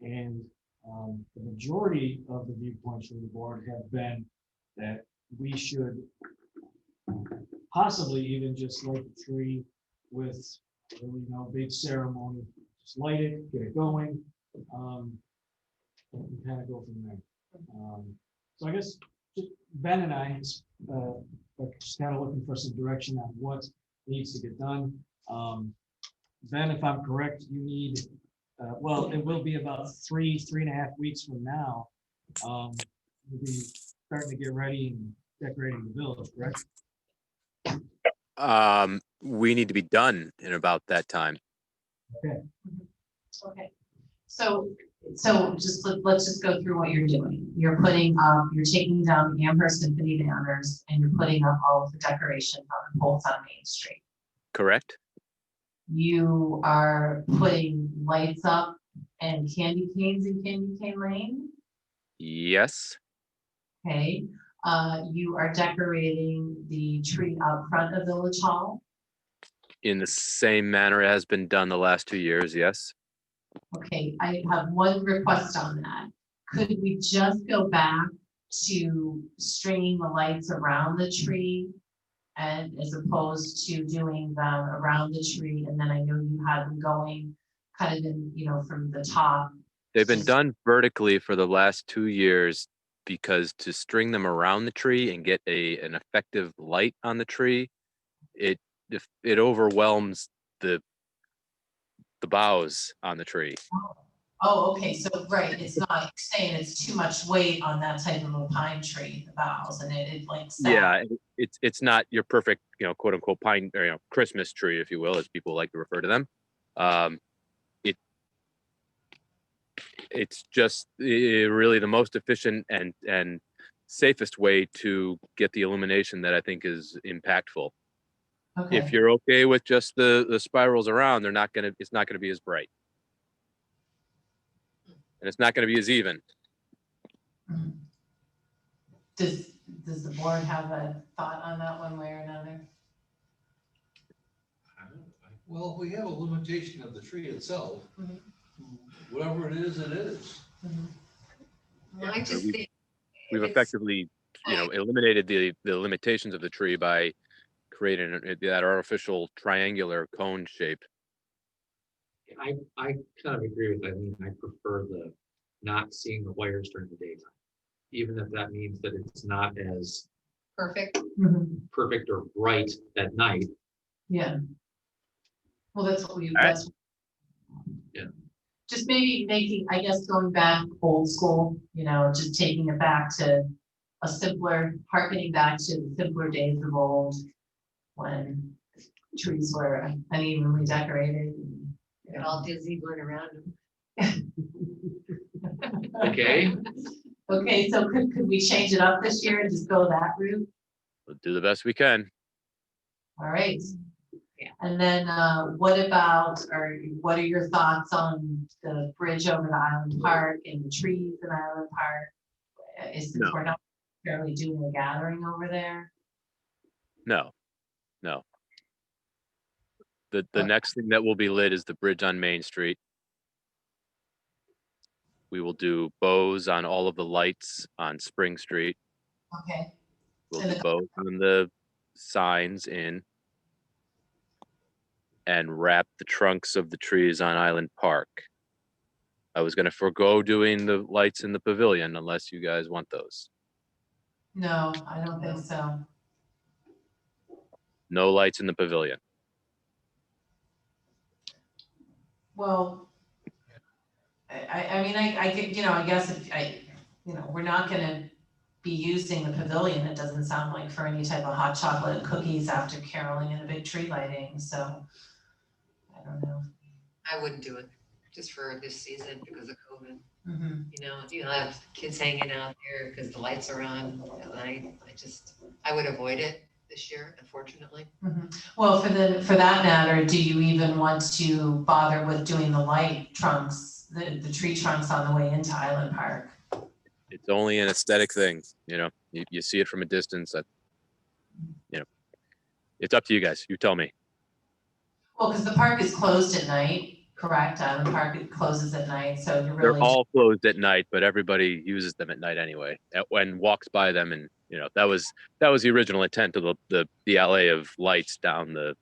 And the majority of the viewpoints from the board have been that we should possibly even just light the tree with, big ceremony, just light it, get it going, and kind of go from there. So I guess just Ben and I are just kind of looking for some direction on what needs to get done. Ben, if I'm correct, you need, well, it will be about 3.5 weeks from now. We'll be starting to get ready and decorating the village, correct? We need to be done in about that time. Okay, so let's just go through what you're doing. You're putting up, you're taking down the Amherst Symphony banners and you're putting up all of the decorations on the poles on Main Street. Correct? You are putting lights up and candy canes in Candy Cane Lane. Yes. Okay, you are decorating the tree out front of Village Hall. In the same manner it has been done the last 2 years, yes. Okay, I have one request on that. Could we just go back to stringing the lights around the tree? And as opposed to doing them around the tree, and then I know you had them going kind of in, from the top. They've been done vertically for the last 2 years because to string them around the tree and get an effective light on the tree, it overwhelms the boughs on the tree. Oh, okay, so, right, it's not saying it's too much weight on that type of a pine tree, the boughs, and it like. Yeah, it's not your perfect, quote unquote pine, or, Christmas tree, if you will, as people like to refer to them. It's just really the most efficient and safest way to get the illumination that I think is impactful. Okay. If you're okay with just the spirals around, it's not gonna be as bright. And it's not gonna be as even. Does the board have a thought on that one way or another? Well, we have a limitation of the tree itself. Mhm. Whatever it is, it is. Well, I just think. We've it's- effectively, eliminated the limitations of the tree by create that artificial triangular cone shape. I kind of agree with Eileen. I prefer the not seeing the wires during the daytime. Even if that means that it's not as Perfect. perfect or bright at night. Yeah. Well, that's what we, All right. that's. Yeah. Just maybe making, I guess, going back old school, you know, just taking it back to a simpler, harkening back to the simpler days of old when trees were unevenly decorated. Get all dizzy going around them. Okay. Okay, so could we change it up this year and just go that route? We'll do the best we can. All right. Yeah. And then what about, or what are your thoughts on the bridge over to Island Park and the trees in Island Park? Since No. we're not really doing a gathering over there? No. The next thing that will be lit is the bridge on Main Street. We will do bows on all of the lights on Spring Street. Okay. We'll And do bows on the signs in. And wrap the trunks of the trees on Island Park. I was gonna forego doing the lights in the pavilion unless you guys want those. No, I don't think so. No lights in the pavilion. Well, I mean, I get, you know, I guess if we're not gonna be using the pavilion, it doesn't sound like, for any type of hot chocolate and cookies after caroling and a big tree lighting, so I don't know. I wouldn't do it just for this season because of COVID. Mhm. You'll have kids hanging out there because the lights are on at night. I would avoid it this year, unfortunately. Well, for that matter, do you even want to bother with doing the light trunks, the tree trunks on the way into Island Park? It's only an aesthetic thing, you see it from a distance. It's up to you guys. You tell me. Well, because the park is closed at night, correct? Island Park closes at night, so you're They're really. all closed at night, but everybody uses them at night anyway. And walks by them, and that was the original intent of the LA of lights down the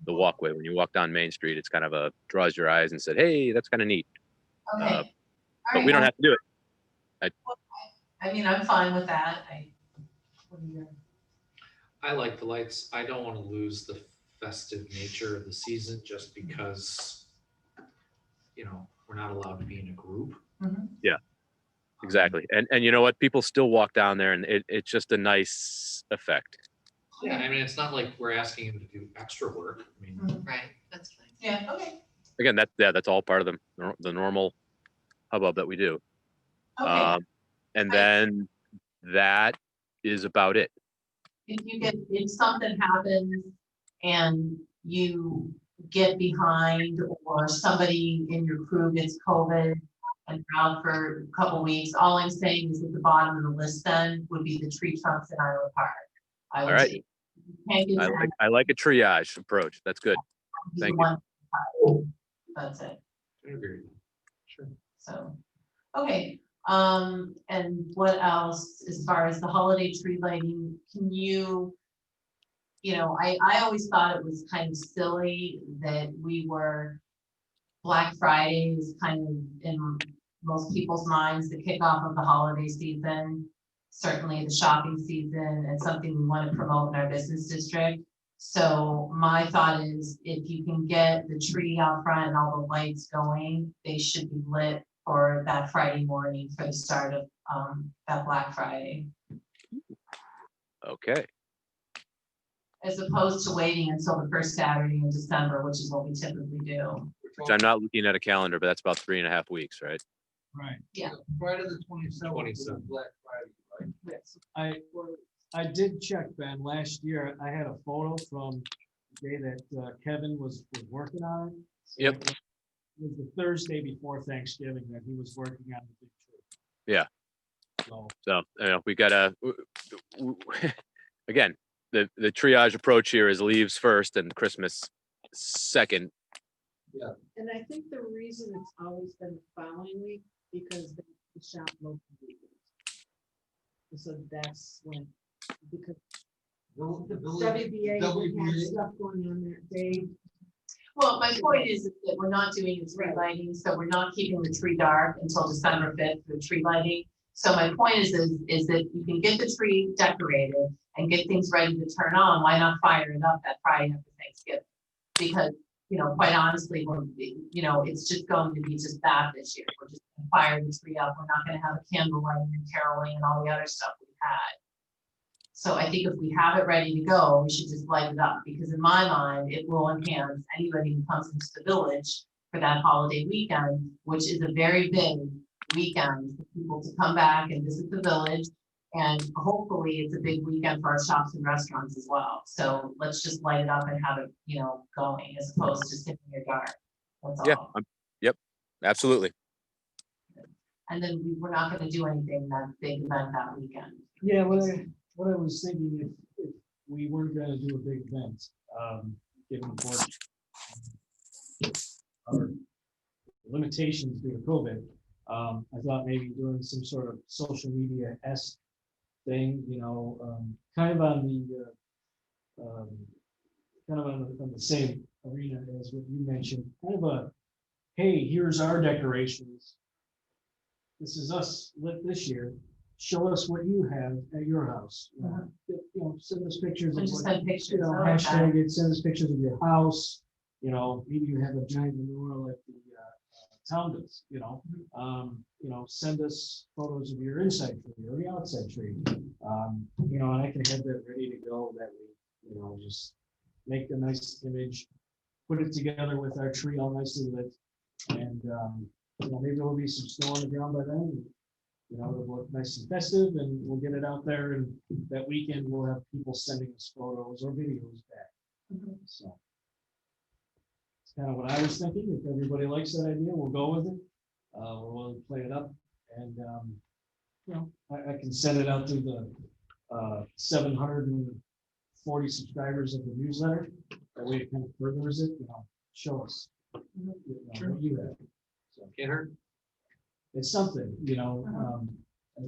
walkway. When you walk down Main Street, it's kind of draws your eyes and said, hey, that's kind of neat. Okay. But we don't have to do it. I mean, I'm fine with that. I like the lights. I don't want to lose the festive nature of the season just because, we're not allowed to be in a group. Yeah, exactly. And you know what? People still walk down there, and it's just a nice effect. Yeah, I mean, it's not like we're asking them to do extra work. I mean, Right, that's fine. Yeah, okay. Again, that's all part of the normal hubbub that we do. Okay. And then that is about it. If something happens and you get behind, or somebody in your crew gets COVID and you're out for a couple weeks, all I'm saying is at the bottom of the list then would be the tree trunks in Island Park. All right. I like a triage approach. That's good. Thank you. That's it. I agree. Sure. So, okay. And what else, as far as the holiday tree lighting, can you, I always thought it was kind of silly that Black Friday is kind of in most people's minds, the kickoff of the holiday season, certainly the shopping season, and something we want to promote in our business district. So my thought is, if you can get the tree out front and all the lights going, they should be lit for that Friday morning for the start of that Black Friday, Okay. as opposed to waiting until the first Saturday in December, which is what we typically do. Which I'm not looking at a calendar, but that's about 3.5 weeks, right? Right. Yeah. Friday the 27th. 27th. Black Friday, right? Yes, I did check, Ben, last year, I had a photo from the day that Kevin was working on it. So Yep. It was the Thursday before Thanksgiving that he was working on the big tree. Yeah. So, we got again, the triage approach here is leaves first and Christmas second. Yeah. And I think the reason it's always been the following week, because they shop local weekends. And so that's when, because WBA would have stuff going on that day. Well, my point is that we're not doing the tree lighting, so we're not keeping the tree dark until December 5th for the tree lighting. So my point is that you can get the tree decorated and get things ready to turn on. Why not fire it up that Friday after Thanksgiving? Because, quite honestly, it's just going to be just that this year. We're just gonna fire the tree up. We're not gonna have a candle lighting and caroling and all the other stuff we've had. So I think if we have it ready to go, we should just light it up, because in my mind, it will enhance anybody who comes into the village for that holiday weekend, which is a very big weekend for people to come back and visit the village. And hopefully it's a big weekend for our shops and restaurants as well. So let's just light it up and have it, going, as opposed to sitting in the dark. That's all. Yeah, yep, absolutely. And then we're not gonna do anything that big event that weekend. Yeah, what I was thinking, if we weren't gonna do a big event, given the board our limitations due to COVID, I thought maybe doing some sort of social media-esque thing, kind of on the same arena as what you mentioned, kind of a, hey, here's our decorations. This is us lit this year. Show us what you have at your house. Send us pictures of Just what, send pictures. I like that. hashtag it, send us pictures of your house. Maybe you have a giant menorah like the town does, send us photos of your inside tree or the outside tree. And I can have that ready to go that we, just make a nice image, put it together with our tree all nicely lit. And, maybe there'll be some snow on the ground by then. It'll look nice and festive, and we'll get it out there, and that weekend we'll have people sending us photos or videos back. So it's kind of what I was thinking. If everybody likes that idea, we'll go with it. We're willing to play it up, and I can send it out to the 740 subscribers of the newsletter. That way it kind of furthers it. Show us what you have. So Can't hurt. it's something,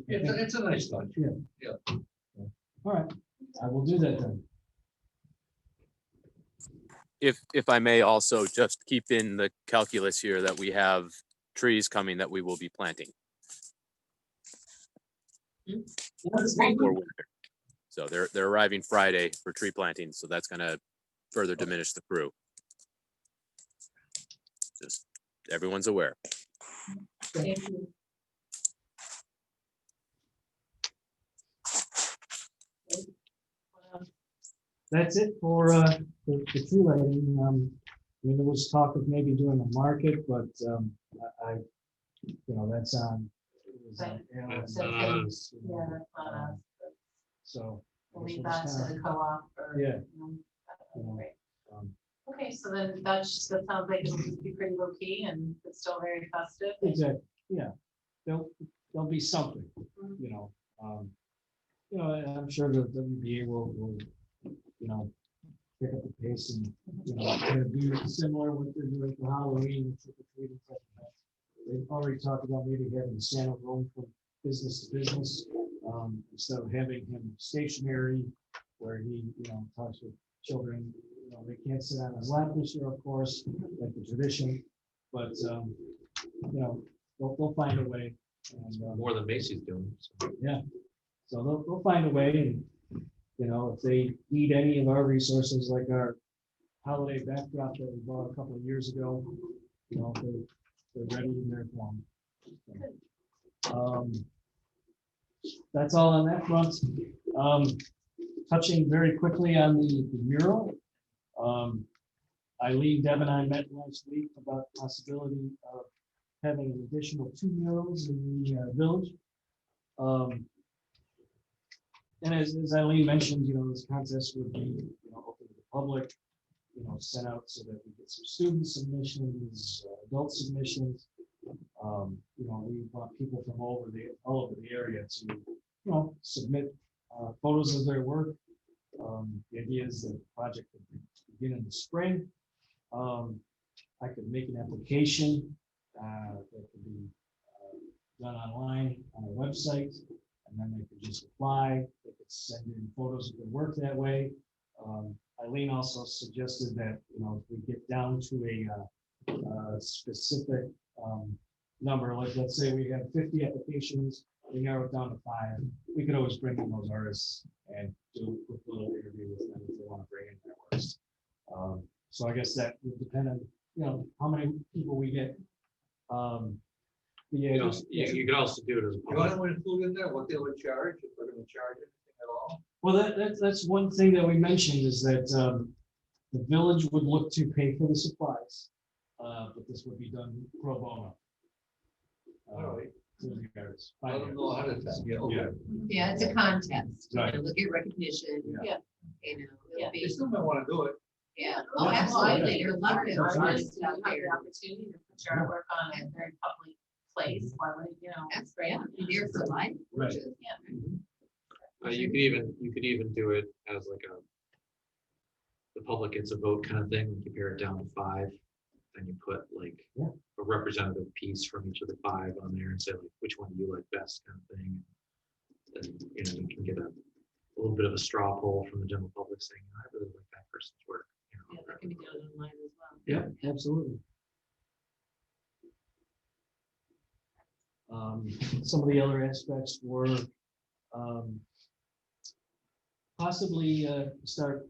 It's a nice touch. Yeah. All right, I will do that then. If I may also just keep in the calculus here that we have trees coming that we will be planting for winter. So they're arriving Friday for tree planting, so that's gonna further diminish the crew. Just everyone's aware. Thank you. That's it for the tree lighting. There was talk of maybe doing a market, but that's on. That's So. we'll leave that to the co-op. Yeah. That'd be great. Um, Okay, so then that sounds like it'll just be pretty low key and it's still very festive. Exactly, yeah. There'll be something, I'm sure the WBA will pick up the pace and, kind of do similar what they're doing for Halloween. They've already talked about maybe having Santa roam from business to business, instead of having him stationary where he, talks with children. They can't sit on his lap this year, of course, like the tradition, but, they'll find a way. And, More than Macy's doing. So. yeah, so they'll find a way, and, if they need any of our resources, like our holiday backdrop that we bought a couple of years ago, they're ready in their form. That's all on that front. Touching very quickly on the mural. Eileen, Deb, and I met last week about the possibility of having an additional 2 murals in the village. And as Eileen mentioned, this contest would be, open to the public, sent out so that we get some student submissions, adult submissions. We want people from all over the area to, submit photos of their work. The idea is that the project would begin in the spring. I could make an application that could be done online on a website, and then they could just apply. They could send in photos of their work that way. Eileen also suggested that, you know, if we get down to a specific number, like let's say we have 50 applications, we narrow it down to 5, we could always bring in those artists and do a quick little interview with them if they want to bring in their works. So I guess that would depend on, you know, how many people we get. Yeah, You know, you could also do it as a You public. want to include in there what they would charge, if they're gonna charge anything at all? well, that's one thing that we mentioned is that the village would look to pay for the supplies, but this would be done pro bono. All right. To the artists. I don't know how to, yeah, okay. Yeah, it's a contest. Right. Look at recognition. Yeah. You know, Yeah. it'll They be, still might want to do it. yeah. Oh, Oh, absolutely. absolutely. You're loving it. Artists, you Out have there. the opportunity to put your artwork on a very public place, why would, you know? That's great. You're there for life. Right. which is- You could even do it as like the public gets a vote kind of thing, you pare it down to 5, and you put like Yeah. a representative piece from each of the 5 on there and say like, which one do you like best kind of thing. Then, you know, you can get a little bit of a straw poll from the general public saying, I really like that person's work. you know, Yeah, that can be done online as well. Yeah, absolutely. Some of the other aspects were possibly start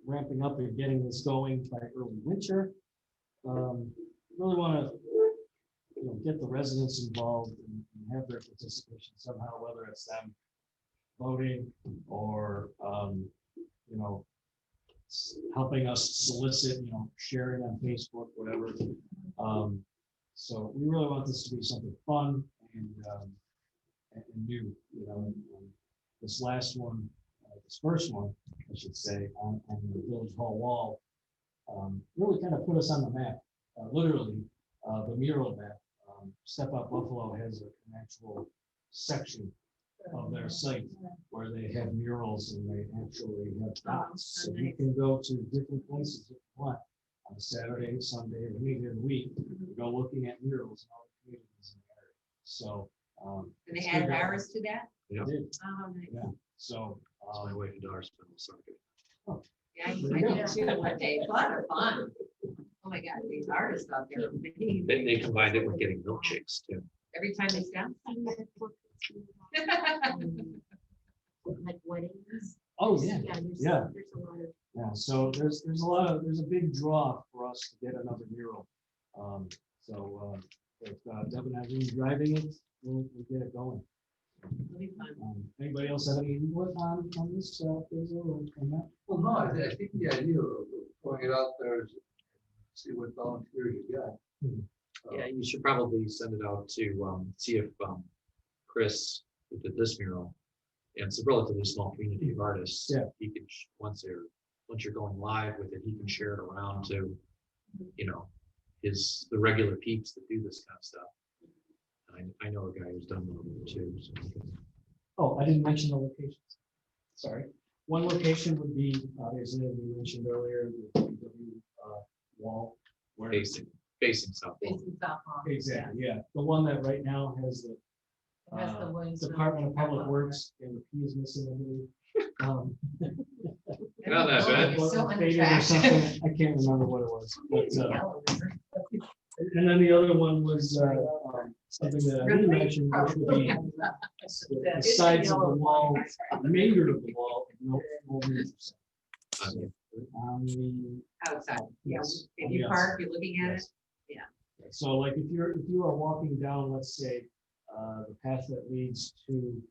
ramping up and getting this going by early winter. Really want to, you know, get the residents involved and have their participation somehow, whether it's them voting or, you know, helping us solicit, you know, sharing on Facebook, whatever. So we really want this to be something fun and new, you know. And this last one, this first one, I should say, on the Village Hall wall, really kind of put us on the map, literally, the mural map. Step Up Buffalo has an actual section of their site where they have murals and they actually have dots. So you can go to different places if you want on Saturday, Sunday, or any day of the week, go looking at murals in all the communities in the area. So. And they it's added good. ours to that? Yeah. They did. Oh, nice. Yeah. So. It's my wife and daughter's been on Sunday. Yeah, I There you go. did see that one day. It's a lot of fun. Oh my God, these artists out there. They combined it with getting milkshakes too. Every time they stop. Like weddings. Oh, yeah. There's Yeah. there's a lot of. Yeah, so there's a big draw for us to get another mural. If Deb and Eileen driving it, we'll get it going. It'll be fun. Anybody else have any input on this, Basil, or on that? Well, no, I think the idea of going it out there is see what volunteers you got. Yeah, you should probably send it out to see if Chris, who did this mural, and it's a relatively small community of artists. Yeah. He can, once you're going live with it, he can share it around to, you know, the regular peeps that do this kind of stuff. I know a guy who's done one of them too. So. Oh, I didn't mention the locations. Sorry. One location would be, obviously, as we mentioned earlier, the PW wall. Where Facing south. Facing South Lawn. Exactly, yeah. The one that right now has the Has the woods. Department of Public Works and the P is missing, I believe. Not that bad. You're still Faded or under something. traction. I can't remember what it was. But, and then the other one was something that I didn't mention, which would be the sides of the wall, the remainder of the wall, no meters. On the, Outside, yes. If on you the park, outside, you're looking at it. yes. So like if you are walking down, let's say, the path that leads to.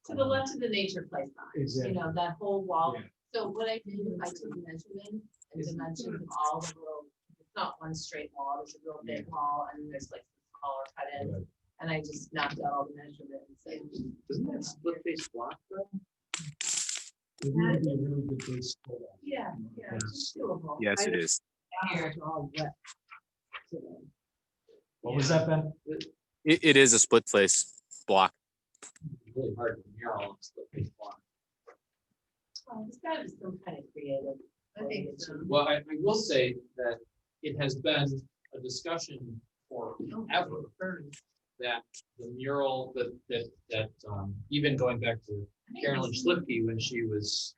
To the left of the nature place sign, Exactly. you know, that whole wall. Yeah. So what I did is I took measurement and dimensions of all the little, it's not one straight wall, there's a real big wall and then there's like smaller cut ins. Right. And I just knocked out all the measurements and. Isn't that split face block though? It would be a really good base for that. Yeah, yeah, it's doable. Yes, it is. Here, all wet. What was that, Ben? It is a split face block. Really hard to mural on split face block. Well, it's gotta be some kind of creative. I think so. Well, I will say that it has been a discussion forever that the mural that even going back to Carolyn Schlifke when she was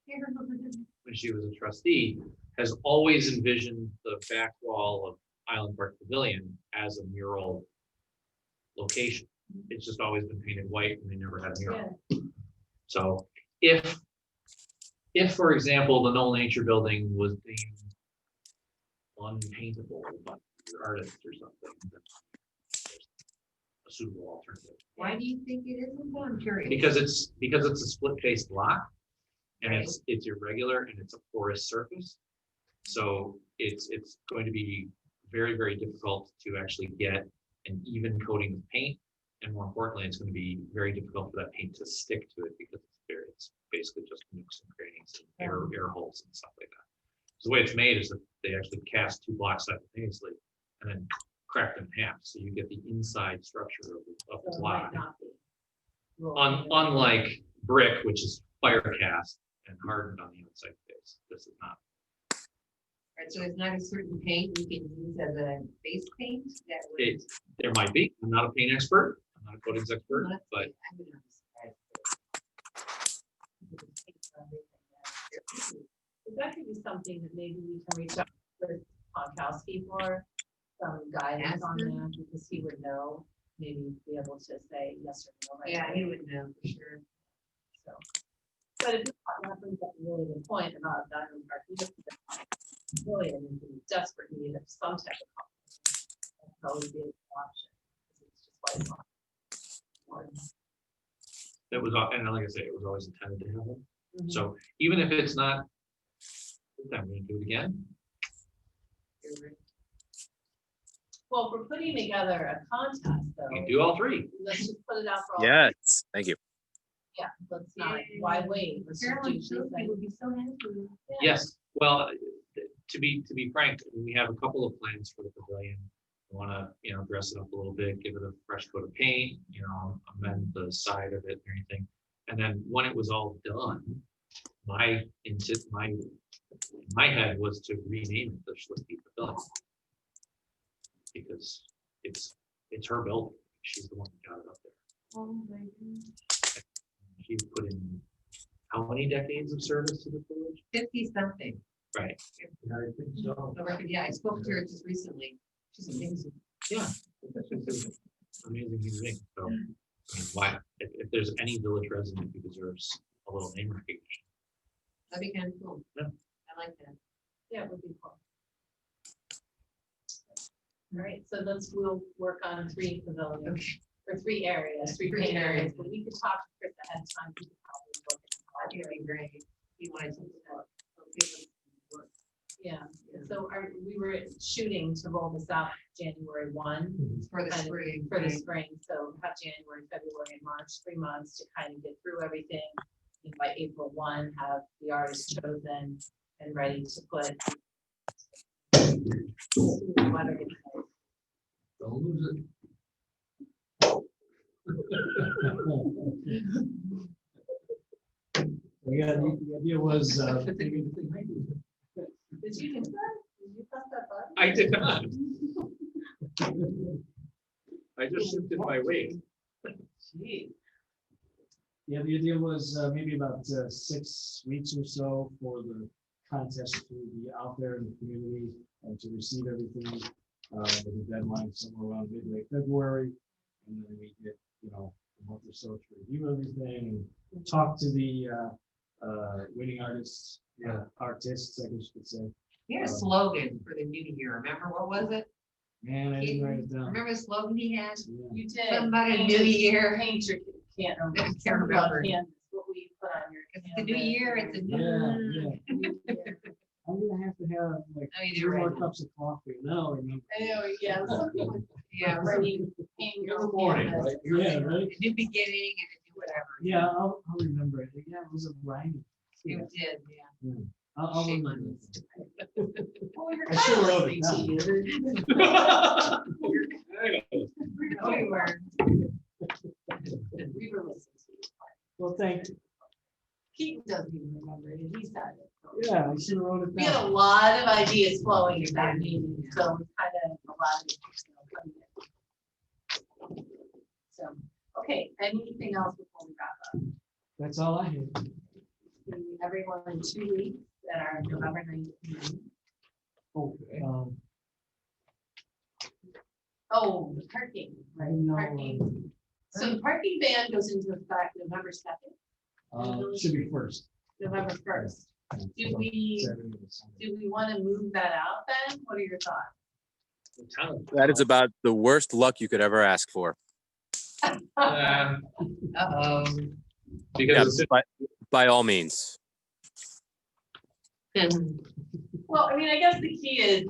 a trustee, has always envisioned the back wall of Island Park Pavilion as a mural location. It's just always been painted white and they never had a mural. So if, for example, the Knoll Nature Building was deemed unpaintable by your artist or something, that's a suitable alternative. Why do you think it isn't? I'm curious. Because it's a split-faced block, and it's irregular and it's a porous surface. So it's going to be very, very difficult to actually get an even coating of paint. And more importantly, it's going to be very difficult for that paint to stick to it because it's basically just nooks and crannies and air holes and stuff like that. So the way it's made is that they actually cast two blocks simultaneously and then crack them in half. So you get the inside structure of the block. Unlike brick, which is fire cast and hardened on the outside face. This is not. Right, so there's not a certain paint you can use as a base paint that would. There might be. I'm not a paint expert. I'm not a coatings expert, but I would not be surprised. That could be something that maybe we can reach out to Ponkowski for some guidance on that, because he would know, maybe be able to say yes or no. Right Yeah, away. he would know for sure. So, but if that brings up a really good point about Diamond Park, he just really in desperate need of some type of company. That's probably be an option. It's just like it was, and like I say, it was always intended to happen. Mhm. So even if it's not, I'm going to do it again. Well, if we're putting together a contest, You can though, do all three. let's just put it out for all. Yes, thank you. Yeah, let's not, why wait? Let's just do Carolyn these Schultz things. would be so happy. Yeah. Yes, well, to be frank, we have a couple of plans for the pavilion. We want to, dress it up a little bit, give it a fresh coat of paint, amend the side of it and everything. And then when it was all done, my head was to rename it the Schlifke Pavilion. Because it's her building. She's the one who got it up there. Oh, my goodness. She's put in how many decades of service to the village? 50 something. Right. Yeah, I think so. Yeah, I spoke to her just recently. She's amazing. Yeah. Amazing human being. So, I mean, why, if there's any village resident who deserves a little name recognition. That'd be kind of cool. Yeah. I like that. Yeah, it would be cool. All right, so we'll work on 3 pavilions, or 3 areas, 3 paint areas, but we could talk to Chris ahead of time. We could probably look at That'd be great. He wanted to. Yeah, so we were shooting to roll this out January 1. For the kind of spring. For the right. spring, so have January, February, and March, 3 months to kind of get through everything. And by April 1, have the artist chosen and ready to put. Don't lose it. Yeah, the idea was, Did you do that? Did you press that button? I did not. I just shifted my weight. Gee. yeah, the idea was maybe about 6 weeks or so for the contest to be out there in the community and to receive everything. With the deadline somewhere around midway February, and then we get, a month or so to review everything and talk to the winning artists, artists, I guess you could say. He had a slogan for the new year. Remember, what was it? Man, I didn't write it down. Remember the slogan he had? Yeah. You did. Somebody And new just year. Paint your, can't remember. Can't remember. Canvas, what we put on your. It's the new year. It's a new. Yeah. I'm gonna have to have like Oh, you 2 did more right. cups of coffee, and then I'll remember. I know, yeah. Yeah, Ready. paint your Good morning, canvas. right? Yeah, right? a new beginning and a new whatever. Yeah, I'll remember it. Yeah, it was a rhyme. You did, yeah. I'll Shame remember on it. Oh, you're I should've wrote listening it to down. you. No, you weren't. We were listening to you. Well, thank you. Keaton doesn't even remember it, and he said it. so. Yeah, I should have wrote it We had a down. lot of ideas flowing in that meeting, so it's kind of a lot of, Okay, anything else before we wrap up? That's all I have. See everyone in 2 weeks at our November 9th meeting. Okay. Oh, the parking, right, No, parking. So the parking ban goes into effect November 2nd, Should be first. November 1st. Do we want to move that out then? What are your thoughts? That is about the worst luck you could ever ask for. Uh, Uh-oh. Yeah, Because by all means. Well, I mean, I guess the key is,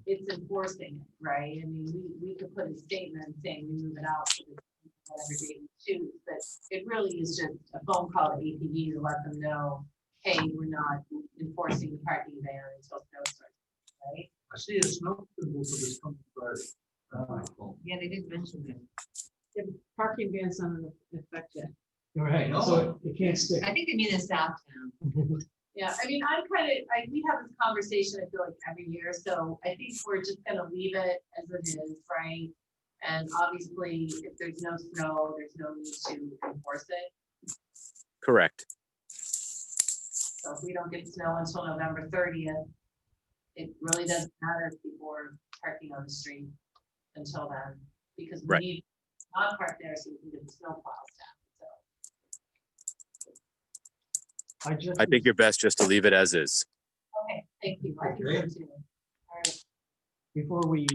it's enforcing it, right? I mean, we could put a statement saying we move it out to whatever date we choose, but it really is just a phone call to APD to let them know, hey, we're not enforcing the parking ban until snow starts, right? I see a snow removal is coming Friday. Yeah, they did mention that. The parking ban's not in effect yet. Right, so it can't stick. I think they mean in Southtown. Yeah, I mean, we have this conversation, I feel like every year, so I think we're just gonna leave it as it is, right? And obviously, if there's no snow, there's no need to enforce it. Correct. So if we don't get snow until November 30th, it really doesn't matter if people are parking on the street until then, because we Right. need not park there so we can get the snow plows down, so. I think you're best just to leave it as is. Okay, thank you. I think so too. All right. Before we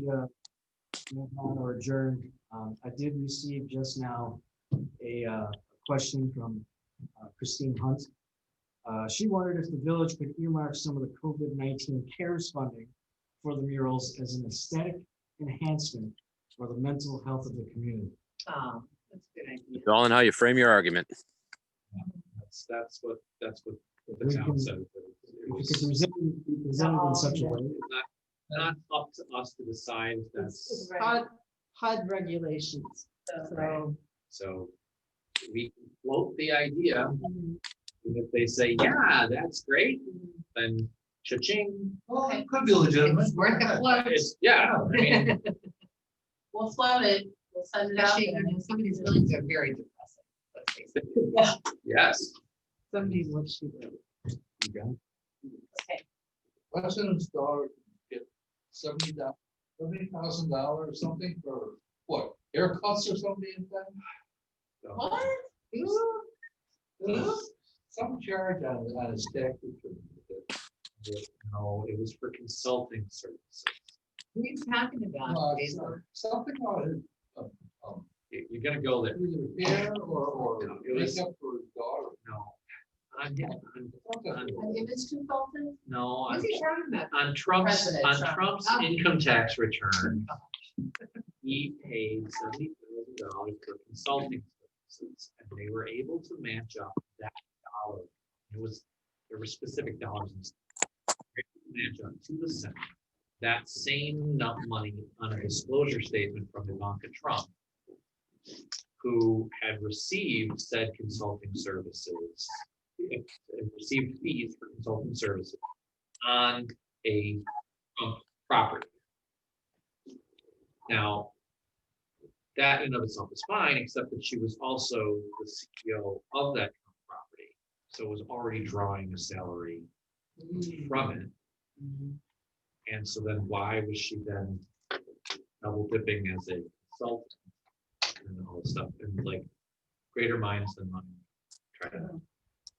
move on or adjourn, I did receive just now a question from Christine Hunt. She wondered if the village could earmark some of the COVID-19 CARES funding for the murals as an aesthetic enhancement for the mental health of the community. Oh, that's a good idea. It's all in how you frame your argument. that's what the We town can- said. If it could be presented in such a way. Not up to us to decide. That's, HUD regulations, so. so we can float the idea. And if they say, yeah, that's great, then cha-ching. Well, it could be legitimate. It's worth a float. Yeah, I mean, We'll float it, we'll send it out Especially, there. some of these buildings are very depressing. Let's face it. yes. Somebody's what she did. Okay, President's daughter get $70,000 or something for what, haircuts or something like that? what? Some charge on a stack. No, it was for consulting services. What are you talking about? Basil? Something about it. You're gonna go there. Either hair or No, it was- makeup for his daughter. No. On An image consultant? no, What's he talking about? on Trump's, President on Trump. Trump's Oh. income tax return, he paid $70,000 for consulting services, and they were able to match up that dollar. There were specific dollars and match up to the cent. That same money on a disclosure statement from Ivanka Trump, who had received said consulting services, received fees for consulting services on a property. Now, that in and of itself is fine, except that she was also the CEO of that property, so was already drawing a salary from it. And so then why was she then double dipping as a consultant and all this stuff, and like greater minds than money try to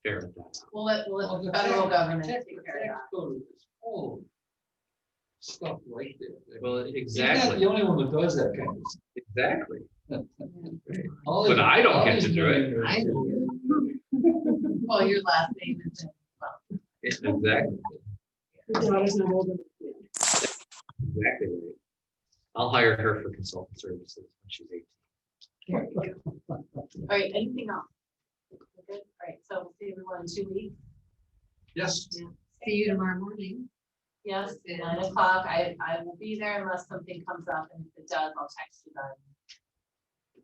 ferret that out. We'll let Well, the federal government tax- take care of tax that. code is full of stuff right there. Well, He's not exactly, the only one that does that kind of stuff. exactly. All But these- I don't all get these to do it. millionaires I do Well, your last name is, Exactly, exactly right. I'll hire her for consultant services when she's 18. all right, anything else? Okay, all right, so we'll see everyone in 2 weeks. Yes. See you tomorrow morning. Yes, Yeah. 9 o'clock. I will be there unless something comes up, and if it does, I'll text you then.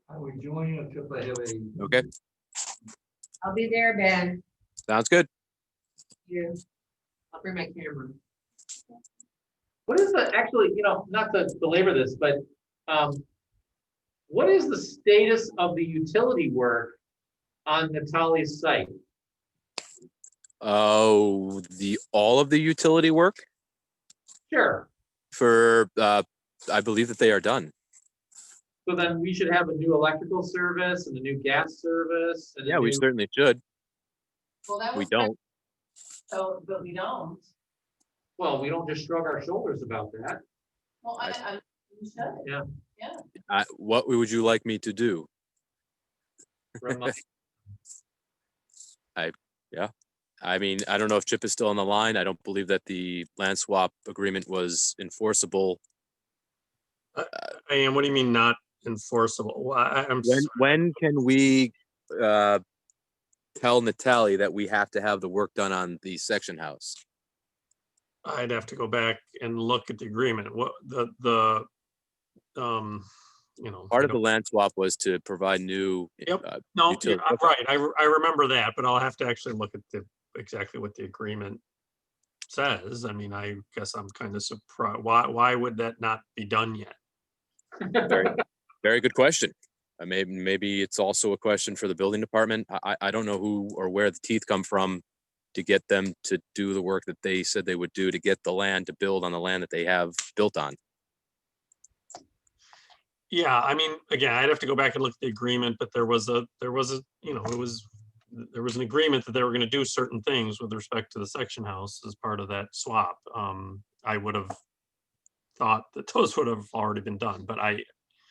I will join you if I have a. Okay, I'll be there, Ben. sounds good. You. I'll bring my camera. What is the, actually, not to belabor this, but What is the status of the utility work on Natalia's site? Oh, all of the utility work Sure. for, I believe that they are done. So then we should have a new electrical service and a new gas service. And a Yeah, we new- certainly should. Well, that We was. don't. So, but we don't. Well, we don't just shrug our shoulders about that. Well, we should. Yeah. Yeah. What would you like me to do? I mean, I don't know if Chip is still on the line. I don't believe that the land swap agreement was enforceable. And what do you mean not enforceable? Well, I'm When can we tell Natalie that we have to have the work done on the section house? I'd have to go back and look at the agreement. What you know. Part of the land swap was to provide new. Yep. No, utility I'm right. I remember that, but I'll have to actually look at exactly what the agreement says. I mean, I guess I'm kind of surprised. Why would that not be done yet? Very, very good question. Maybe it's also a question for the building department. I don't know who or where the teeth come from to get them to do the work that they said they would do to get the land to build on the land that they have built on. Yeah, I mean, again, I'd have to go back and look at the agreement, but there was a, you know, there was an agreement that they were going to do certain things with respect to the section house as part of that swap. I would have thought that those would have already been done, but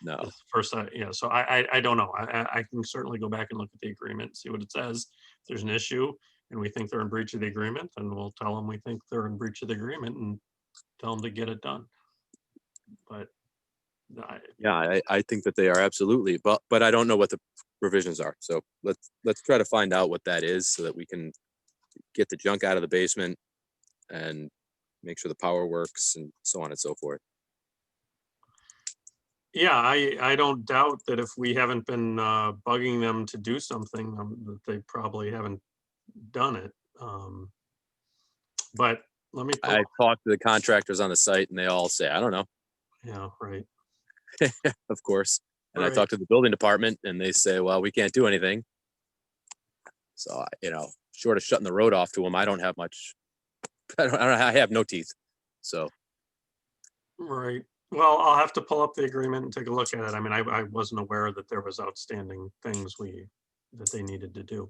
No. First, yeah, so I don't know. I can certainly go back and look at the agreement, see what it says. If there's an issue and we think they're in breach of the agreement, then we'll tell them we think they're in breach of the agreement and tell them to get it done. But yeah, I think that they are absolutely, but I don't know what the provisions are. So let's try to find out what that is so that we can get the junk out of the basement and make sure the power works and so on and so forth. yeah, I don't doubt that if we haven't been bugging them to do something, that they probably haven't done it. But let me. I talked to the contractors on the site and they all say, I don't know. Yeah, right. Of course. And I Right. talked to the building department and they say, well, we can't do anything. So, you know, short of shutting the road off to them, I don't have much. I have no teeth. So. Right. Well, I'll have to pull up the agreement and take a look at it. I mean, I wasn't aware that there was outstanding things that they needed to do.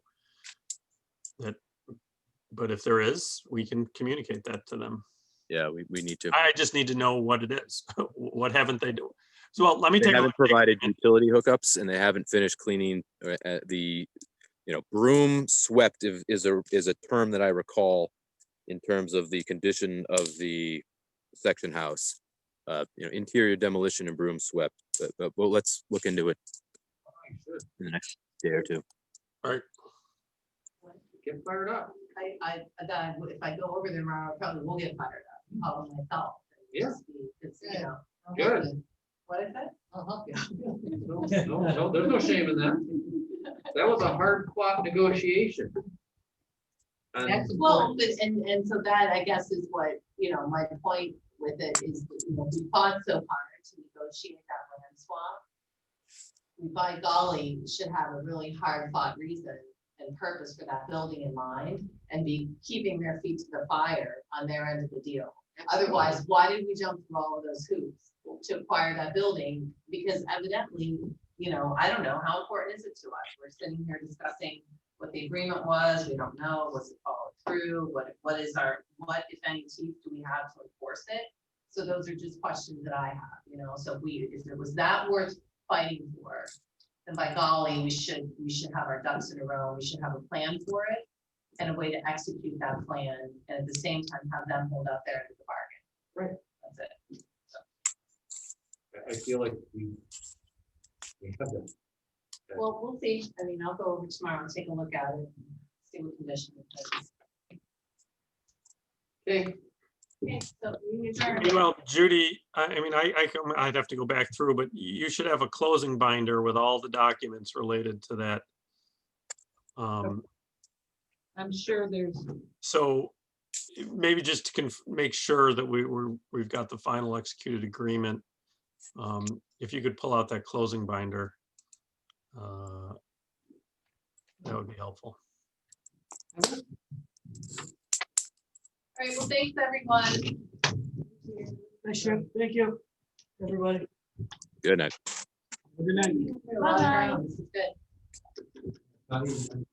But if there is, we can communicate that to them. Yeah, we need to. I just need to know what it is. What haven't they do? So well, let me They take a haven't look. provided utility hookups and they haven't finished cleaning broom swept is a term that I recall in terms of the condition of the section house. Interior demolition and broom swept, but well, let's look into it in the next day or two. All right. Get fired up. If I go over there tomorrow, I probably will get fired up, all myself. Yeah. It's, you know. I'll Good. help you. What is it? I'll help you. No, there's no shame in that. That was a hard fought negotiation. And Well, but, and so that, I guess, is what, my point with it is, we fought so hard to negotiate that land swap. We, by golly, should have a really hard fought reason and purpose for that building in mind and be keeping their feet to the fire on their end of the deal. Otherwise, why did we jump through all of those hoops to acquire that building? Because evidently, I don't know, how important is it to us? We're sitting here discussing what the agreement was. We don't know, was it followed through? What if any teeth do we have to enforce it? So those are just questions that I have, so if it was that worth fighting for, then by golly, we should have our ducks in a row. We should have a plan for it and a way to execute that plan, and at the same time have them hold up their end of the bargain. Right. That's it. So. I feel like we have that. Well, we'll see. I mean, I'll go over tomorrow and take a look at it, see what condition it is. Okay. Okay, so we adjourn. Well, Judy, I'd have to go back through, but you should have a closing binder with all the documents related to that. I'm sure there's, So maybe just to make sure that we've got the final executed agreement If you could pull out that closing binder, that would be helpful. All right, well, thanks, everyone. Thank you, everybody. Good night. Good night. Bye. This is good. Not even-